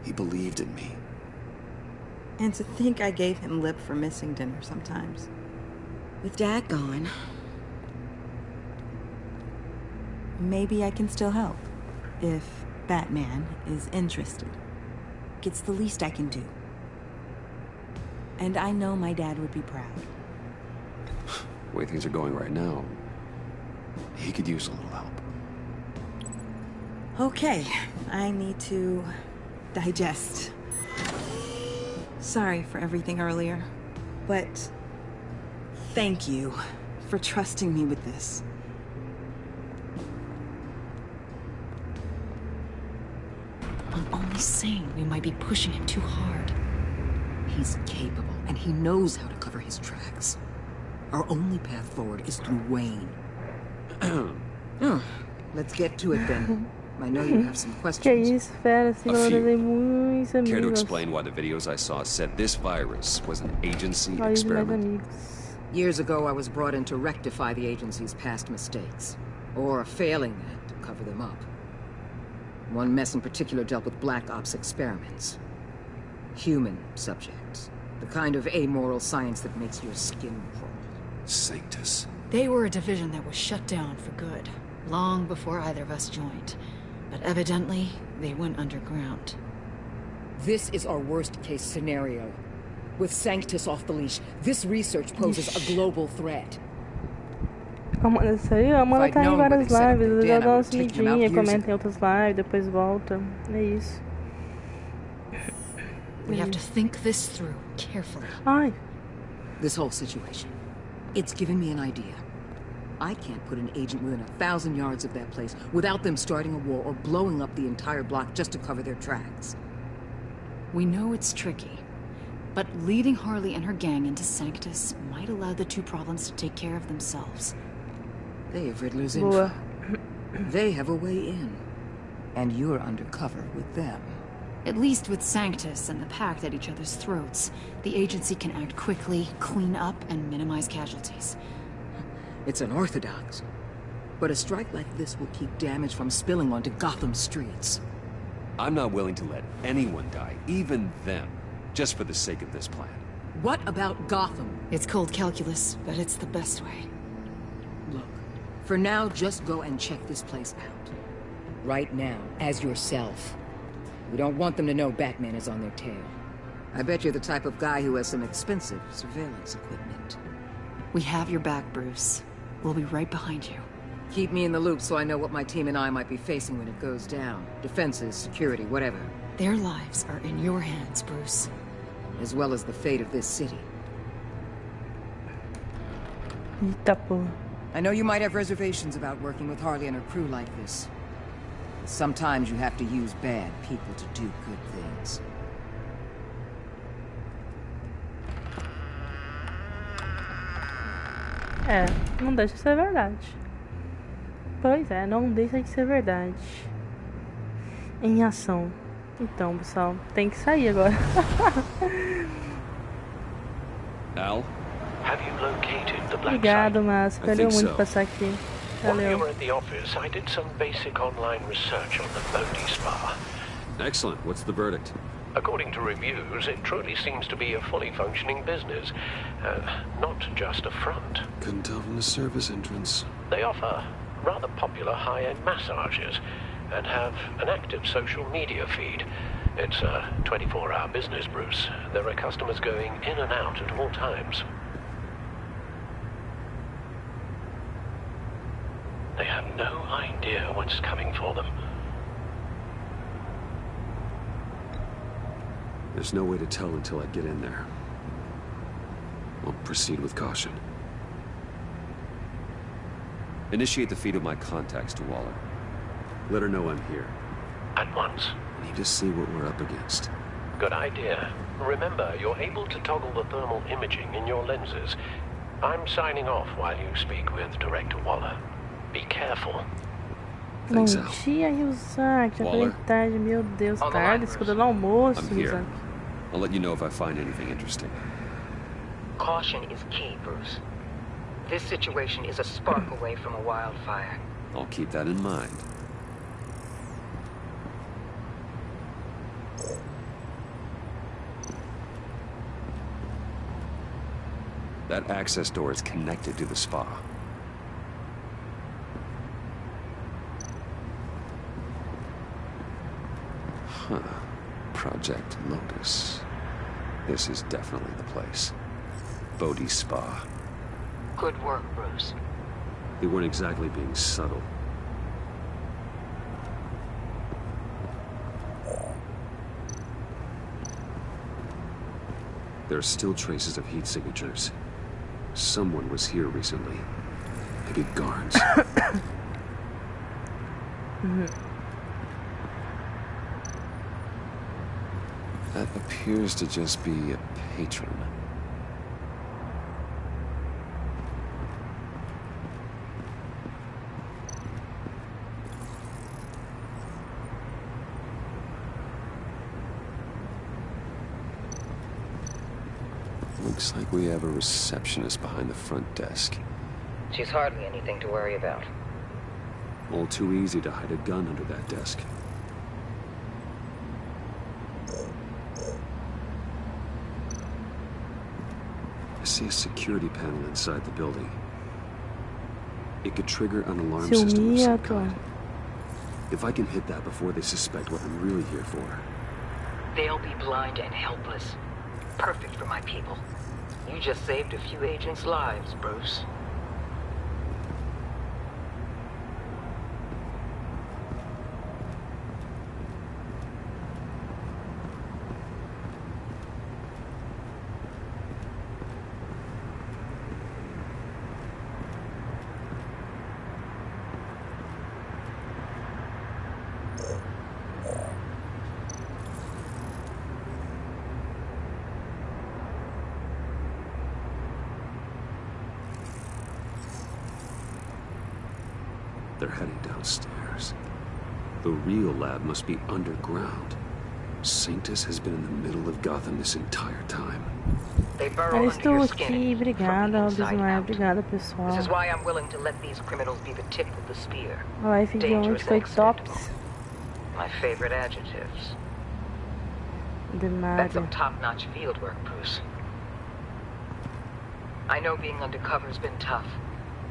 Speaker 15: He believed in me.
Speaker 13: And to think I gave him lip for missing dinner sometimes. With Dad gone, maybe I can still help. If Batman is interested. It's the least I can do. And I know my dad would be proud.
Speaker 15: The way things are going right now, he could use a little help.
Speaker 13: Okay, I need to digest. Sorry for everything earlier, but thank you for trusting me with this.
Speaker 4: I'm only saying we might be pushing him too hard. He's capable, and he knows how to cover his tracks. Our only path forward is through Wayne. Let's get to it then. I know you have some questions.
Speaker 1: Que isso, fera, tem muitos amigos.
Speaker 15: Care to explain why the videos I saw said this virus was an agency experiment?
Speaker 17: Years ago, I was brought in to rectify the agency's past mistakes. Or failing that, to cover them up. One mess in particular dealt with Black Ops experiments. Human subjects. The kind of amoral science that makes your skin crawl.
Speaker 15: Sanctus.
Speaker 14: They were a division that was shut down for good, long before either of us joined. But evidently, they went underground.
Speaker 17: This is our worst-case scenario. With Sanctus off the leash, this research poses a global threat.
Speaker 1: Isso aí, a Amanda tá em várias lives, eu já dou uma sumidinha, comenta em outras lives, depois volta. É isso.
Speaker 14: We have to think this through carefully.
Speaker 1: Ai.
Speaker 17: This whole situation, it's given me an idea. I can't put an agent within 1,000 yards of that place without them starting a war or blowing up the entire block just to cover their tracks.
Speaker 14: We know it's tricky, but leading Harley and her gang into Sanctus might allow the two problems to take care of themselves.
Speaker 17: They have Riddler's info. They have a way in. And you're undercover with them.
Speaker 14: At least with Sanctus and the Pact at each other's throats, the agency can act quickly, clean up, and minimize casualties.
Speaker 17: It's unorthodox. But a strike like this will keep damage from spilling onto Gotham streets.
Speaker 15: I'm not willing to let anyone die, even them, just for the sake of this plan.
Speaker 17: What about Gotham?
Speaker 14: It's cold calculus, but it's the best way.
Speaker 17: Look, for now, just go and check this place out. Right now, as yourself. We don't want them to know Batman is on their tail. I bet you're the type of guy who has some expensive surveillance equipment.
Speaker 14: We have your back, Bruce. We'll be right behind you.
Speaker 17: Keep me in the loop so I know what my team and I might be facing when it goes down. Defenses, security, whatever.
Speaker 14: Their lives are in your hands, Bruce.
Speaker 17: As well as the fate of this city.
Speaker 1: Eita porra.
Speaker 17: I know you might have reservations about working with Harley and her crew like this. Sometimes you have to use bad people to do good things.
Speaker 1: É, não deixa de ser verdade. Pois é, não deixa de ser verdade. Em ação. Então, pessoal, tem que sair agora.
Speaker 21: Al?
Speaker 18: Have you located the black
Speaker 1: Obrigado, mas valeu muito passar aqui.
Speaker 18: While you
Speaker 1: Valeu.
Speaker 18: were at the office, I did some basic online research on the Bodhi Spa.
Speaker 8: Excellent. What's the verdict?
Speaker 18: According to reviews, it truly seems to be a fully functioning business, not just a front.
Speaker 8: Couldn't tell from the service entrance.
Speaker 18: They offer rather popular high-end massages and have an active social media feed. It's a 24-hour business, Bruce. There are customers going in and out at all times. They have no idea what's coming for them.
Speaker 8: There's no way to tell until I get in there. I'll proceed with caution. Initiate the feed of my contacts to Waller. Let her know I'm here.
Speaker 18: At once.
Speaker 8: I need to see what we're up against.
Speaker 18: Good idea. Remember, you're able to toggle the thermal imaging in your lenses. I'm signing off while you speak with Director Waller. Be careful.
Speaker 1: Bom dia, Ryuzaki. Já falei tarde, meu Deus, tarde, escuta do almoço, Ryuzaki.
Speaker 8: I'll let you know if I find anything interesting.
Speaker 17: Caution is key, Bruce. This situation is a spark away from a wildfire.
Speaker 8: I'll keep that in mind. That access door is connected to the spa. Huh. Project Lotus. This is definitely the place. Bodhi Spa.
Speaker 17: Good work, Bruce.
Speaker 8: They weren't exactly being subtle. There are still traces of heat signatures. Someone was here recently. Maybe guards. That appears to just be a patron. Looks like we have a receptionist behind the front desk.
Speaker 17: She's hardly anything to worry about.
Speaker 8: All too easy to hide a gun under that desk. I see a security panel inside the building. It could trigger an alarm system of some kind. If I can hit that before they suspect what I'm really here for.
Speaker 17: They'll be blind and helpless. Perfect for my people. You just saved a few agents' lives, Bruce.
Speaker 8: They're heading downstairs. The real lab must be underground. Sanctus has been in the middle of Gotham this entire time.
Speaker 17: Eu estou aqui, obrigada, obrigada, pessoal. This is why I'm willing to let these criminals be the tip of the spear.
Speaker 1: O F de onde foi tops.
Speaker 17: My favorite adjectives. That's some top-notch field work, Bruce. I know being undercover's been tough,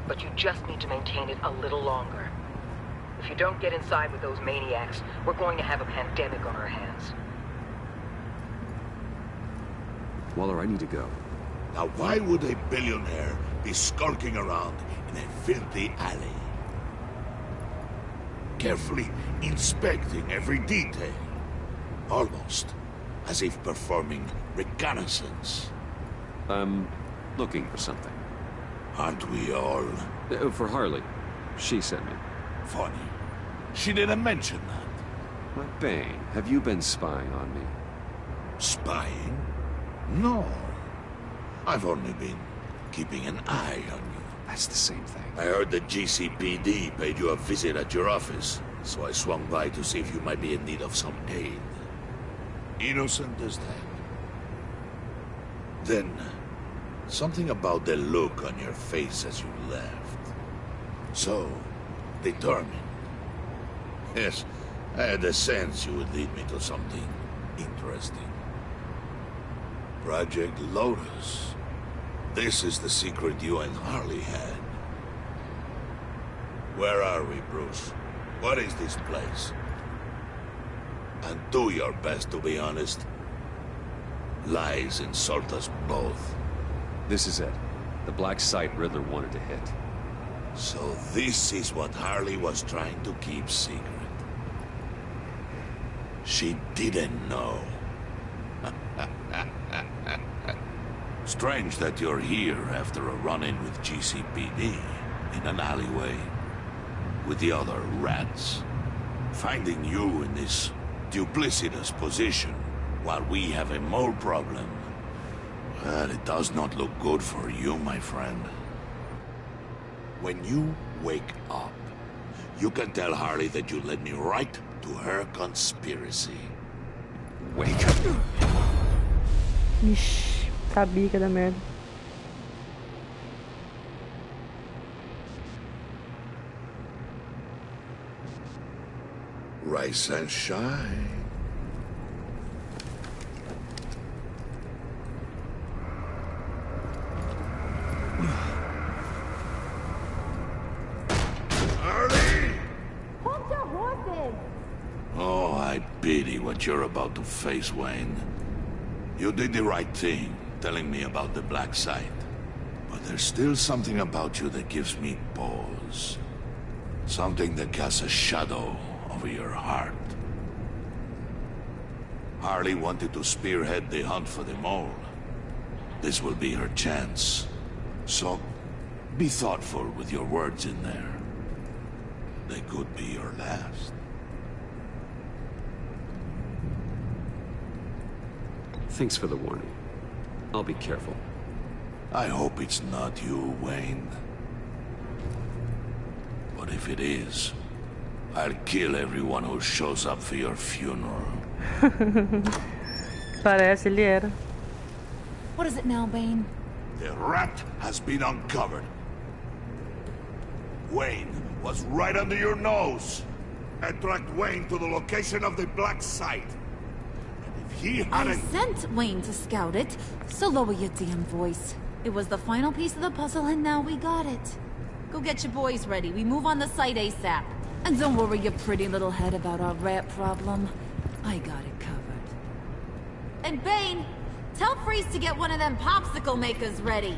Speaker 17: but you just need to maintain it a little longer. If you don't get inside with those maniacs, we're going to have a pandemic on our hands.
Speaker 8: Waller, I need to go.
Speaker 6: Now why would a billionaire be skulking around in a filthy alley? Carefully inspecting every detail. Almost as if performing reconnaissance.
Speaker 8: I'm looking for something.
Speaker 6: Aren't we all?
Speaker 8: For Harley. She sent me.
Speaker 6: Funny. She didn't mention that.
Speaker 8: But Bane, have you been spying on me?
Speaker 6: Spying? No. I've only been keeping an eye on you.
Speaker 8: That's the same thing.
Speaker 6: I heard the GCPD paid you a visit at your office, so I swung by to see if you might be in need of some aid. Innocent as that. Then, something about the look on your face as you left. So, determined. Yes, I had a sense you would lead me to something interesting. Project Lotus. This is the secret you and Harley had. Where are we, Bruce? What is this place? And do your best to be honest. Lies insult us both.
Speaker 8: This is it. The black site Riddler wanted to hit.
Speaker 6: So this is what Harley was trying to keep secret. She didn't know. Strange that you're here after a run-in with GCPD in an alleyway with the other rats. Finding you in this duplicitous position while we have a mole problem. Well, it does not look good for you, my friend. When you wake up, you can tell Harley that you led me right to her conspiracy.
Speaker 8: Wake up.
Speaker 1: Ixi, sabia que ia dar merda.
Speaker 6: Rise and shine. Oh, I pity what you're about to face, Wayne. You did the right thing, telling me about the black site. But there's still something about you that gives me pause. Something that casts a shadow over your heart. Harley wanted to spearhead the hunt for the mole. This will be her chance. So, be thoughtful with your words in there. They could be your last.
Speaker 8: Thanks for the warning. I'll be careful.
Speaker 6: I hope it's not you, Wayne. But if it is, I'll kill everyone who shows up for your funeral.
Speaker 1: Parece ele era.
Speaker 7: What is it now, Bane?
Speaker 6: The rat has been uncovered. Wayne was right under your nose. I tracked Wayne to the location of the black site. He
Speaker 7: I sent Wayne to scout it, so lower your damn voice. It was the final piece of the puzzle and now we got it. Go get your boys ready, we move on the site ASAP. And don't worry your pretty little head about our rat problem. I got it covered. And Bane, tell Freeze to get one of them popsicle makers ready.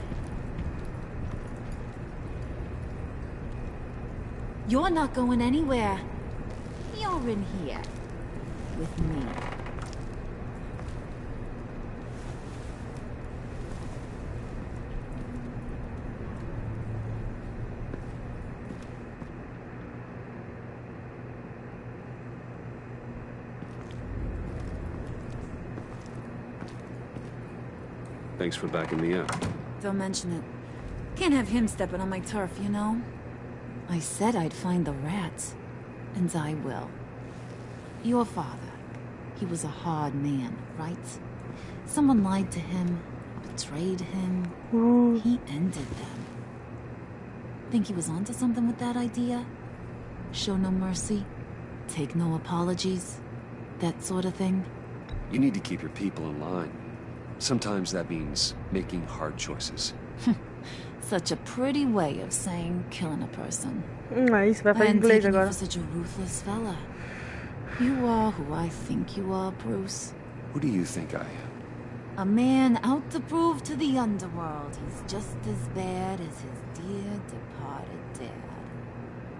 Speaker 7: You're not going anywhere. You're in here. With me.
Speaker 8: Thanks for backing me up.
Speaker 7: Don't mention it. Can't have him stepping on my turf, you know? I said I'd find the rats. And I will. Your father. He was a hard man, right? Someone lied to him, betrayed him. He ended them. Think he was onto something with that idea? Show no mercy? Take no apologies? That sort of thing?
Speaker 8: You need to keep your people in line. Sometimes that means making hard choices.
Speaker 7: Such a pretty way of saying killing a person.
Speaker 1: Isso vai fazer inglês agora.
Speaker 7: You're such a ruthless fella. You are who I think you are, Bruce.
Speaker 8: Who do you think I am?
Speaker 7: A man out to prove to the underworld he's just as bad as his dear departed dad.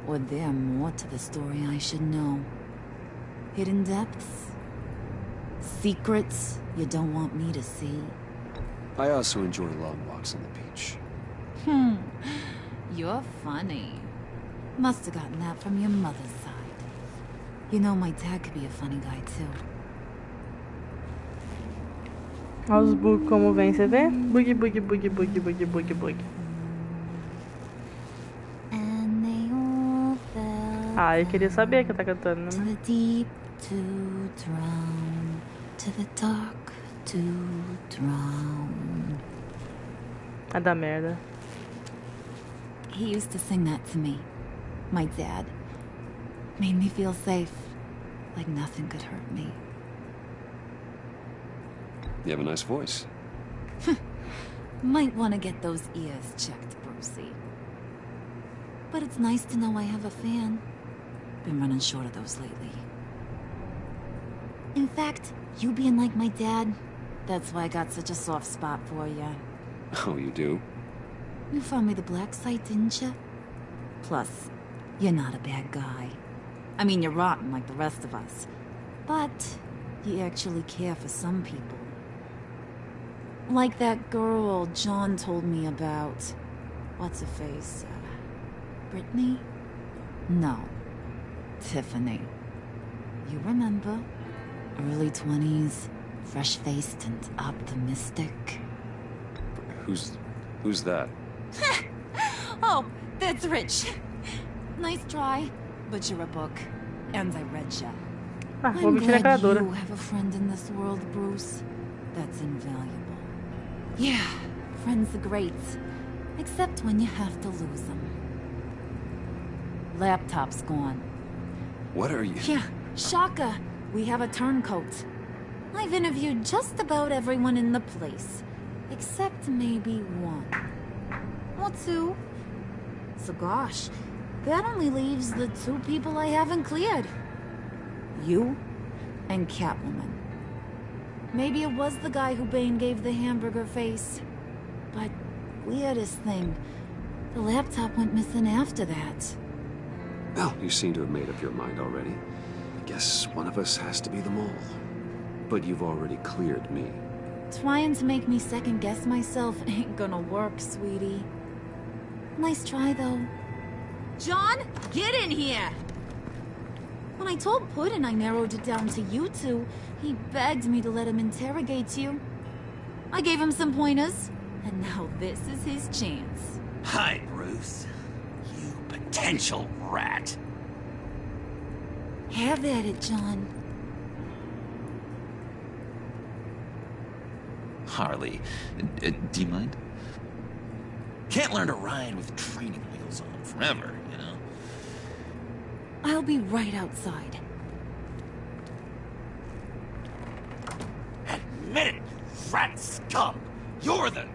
Speaker 7: Or there more to the story I should know. Hidden depths? Secrets you don't want me to see?
Speaker 8: I also enjoy long walks on the beach.
Speaker 7: You're funny. Must have gotten that from your mother's side. You know, my dad could be a funny guy, too.
Speaker 1: Olha os bugs como vem, você vê? Bug, bug, bug, bug, bug, bug, bug. Ah, eu queria saber que tá cantando, né?
Speaker 7: To the deep to drown, to the dark to drown.
Speaker 1: Ah, da merda.
Speaker 7: He used to sing that to me. My dad. Made me feel safe. Like nothing could hurt me.
Speaker 15: You have a nice voice.
Speaker 7: Might want to get those ears checked, Brucey. But it's nice to know I have a fan. Been running short of those lately. In fact, you being like my dad, that's why I got such a soft spot for you.
Speaker 15: Oh, you do?
Speaker 7: You found me the black site, didn't you? Plus, you're not a bad guy. I mean, you're rotten like the rest of us. But you actually care for some people. Like that girl John told me about. What's her face? Brittany? No. Tiffany. You remember? Early 20s, fresh-faced and optimistic.
Speaker 15: Who's that?
Speaker 7: Oh, that's Rich. Nice try, but you're a book, and I read ya. I'm glad you have a friend in this world, Bruce. That's invaluable. Yeah, friends are great, except when you have to lose them. Laptop's gone.
Speaker 15: What are you?
Speaker 7: Yeah, shocker. We have a turncoat. I've interviewed just about everyone in the place, except maybe one. Or two. So gosh, that only leaves the two people I haven't cleared. You and Catwoman. Maybe it was the guy who Bane gave the hamburger face. But weirdest thing, the laptop went missing after that.
Speaker 15: Well, you seem to have made up your mind already. I guess one of us has to be the mole. But you've already cleared me.
Speaker 7: Trying to make me second-guess myself ain't gonna work, sweetie. Nice try, though. John, get in here! When I told Puddin' I narrowed it down to you two, he begged me to let him interrogate you. I gave him some pointers, and now this is his chance.
Speaker 5: Hi, Bruce. You potential rat.
Speaker 7: Have at it, John.
Speaker 5: Harley, do you mind? Can't learn to ride with training wheels on forever, you know?
Speaker 7: I'll be right outside.
Speaker 5: Admit it, rat scum! You're the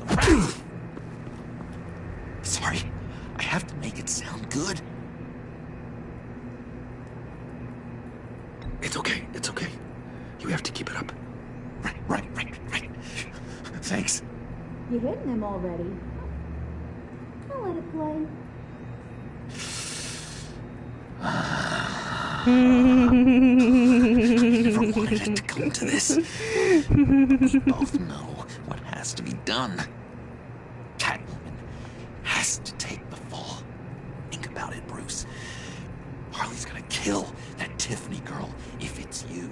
Speaker 5: rat! Sorry, I have to make it sound good.
Speaker 15: It's okay, it's okay. You have to keep it up.
Speaker 5: Right. Thanks.
Speaker 7: You're hitting him already. I'll let it play.
Speaker 5: Never wanted it to come to this. We both know what has to be done. Catwoman has to take the fall. Think about it, Bruce. Harley's gonna kill that Tiffany girl if it's you.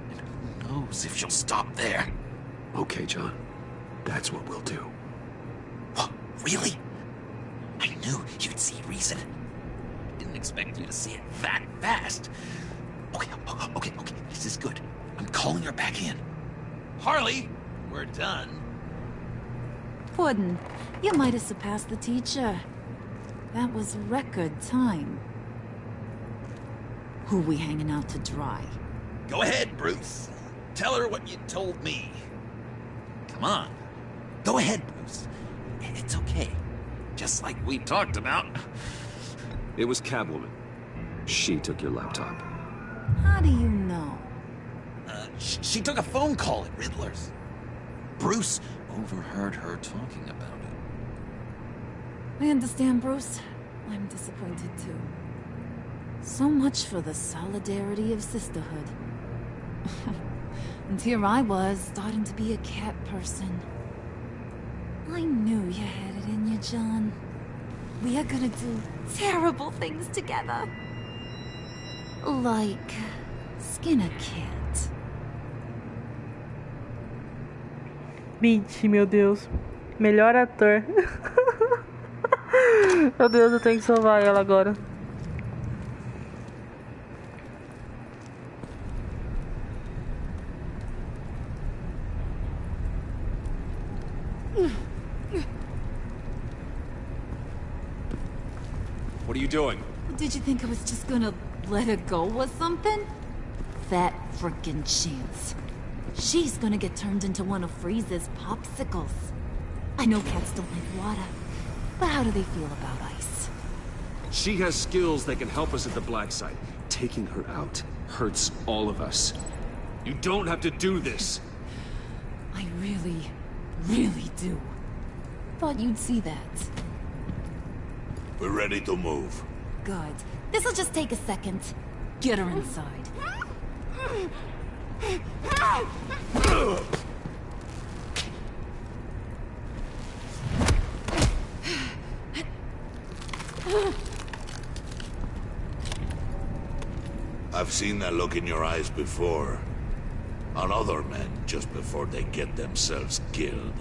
Speaker 5: And who knows if she'll stop there.
Speaker 15: Okay, John. That's what we'll do.
Speaker 5: What? Really? I knew you'd see reason. Didn't expect you to see it that fast. Okay. This is good. I'm calling her back in. Harley, we're done.
Speaker 7: Puddin', you might have surpassed the teacher. That was record time. Who we hanging out to dry?
Speaker 5: Go ahead, Bruce. Tell her what you told me. Come on. Go ahead, Bruce. It's okay. Just like we talked about.
Speaker 15: It was Catwoman. She took your laptop.
Speaker 7: How do you know?
Speaker 5: She took a phone call at Riddler's. Bruce overheard her talking about it.
Speaker 7: I understand, Bruce. I'm disappointed, too. So much for the solidarity of sisterhood. And here I was, starting to be a cat person. I knew you had it in you, John. We are gonna do terrible things together. Like skin a cat.
Speaker 1: Beat, meu Deus. Melhor ator. Meu Deus, eu tenho que salvar ela agora.
Speaker 15: What are you doing?
Speaker 7: Did you think I was just gonna let her go or something? Fat frickin' chance. She's gonna get turned into one of Freeze's popsicles. I know cats don't like water, but how do they feel about ice?
Speaker 8: She has skills that can help us at the black site. Taking her out hurts all of us. You don't have to do this.
Speaker 7: I really, really do. Thought you'd see that.
Speaker 6: We're ready to move.
Speaker 7: Good. This'll just take a second. Get her inside.
Speaker 6: I've seen that look in your eyes before. On other men, just before they get themselves killed.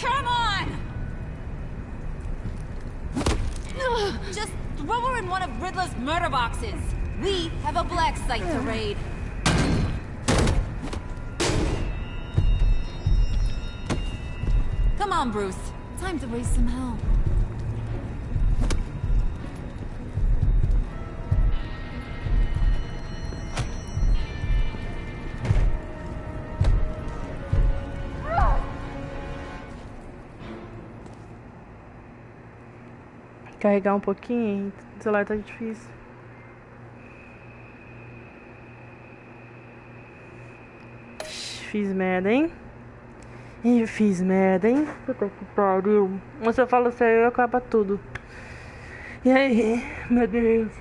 Speaker 7: Come on! Just throw her in one of Riddler's murder boxes. We have a black site to raid. Come on, Bruce. Time to raise some hell.
Speaker 1: Carregar um pouquinho, o celular tá difícil. Fiz merda, hein? Fiz merda, hein? Puta que pariu. Mas se eu falo sério, acaba tudo. E aí, meu Deus.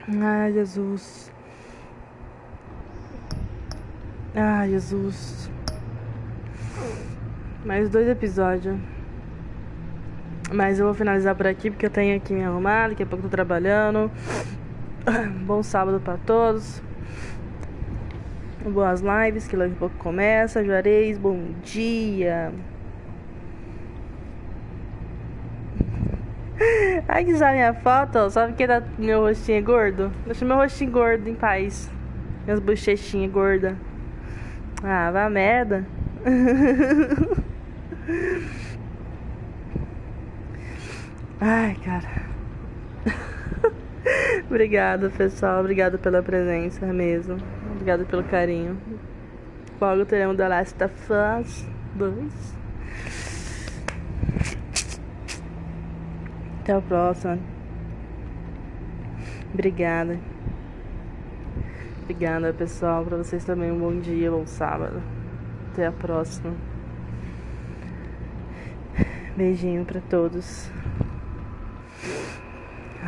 Speaker 1: Ai, Jesus. Ai, Jesus. Mais 2 episódios. Mas eu vou finalizar por aqui, porque eu tenho que me arrumar. Daqui a pouco eu tô trabalhando. Bom sábado pra todos. Boas lives, que daqui a pouco começa. Juarez, bom dia. Ai, que já minha foto. Só porque meu rostinho é gordo. Deixa meu rostinho gordo em paz. Minhas bochechinhas gordas. Ah, vá merda. Ai, cara. Obrigada, pessoal. Obrigada pela presença mesmo. Obrigada pelo carinho. Logo teremos The Last of Us 2. Até a próxima. Obrigada. Obrigada, pessoal. Pra vocês também um bom dia, bom sábado. Até a próxima. Beijinho pra todos.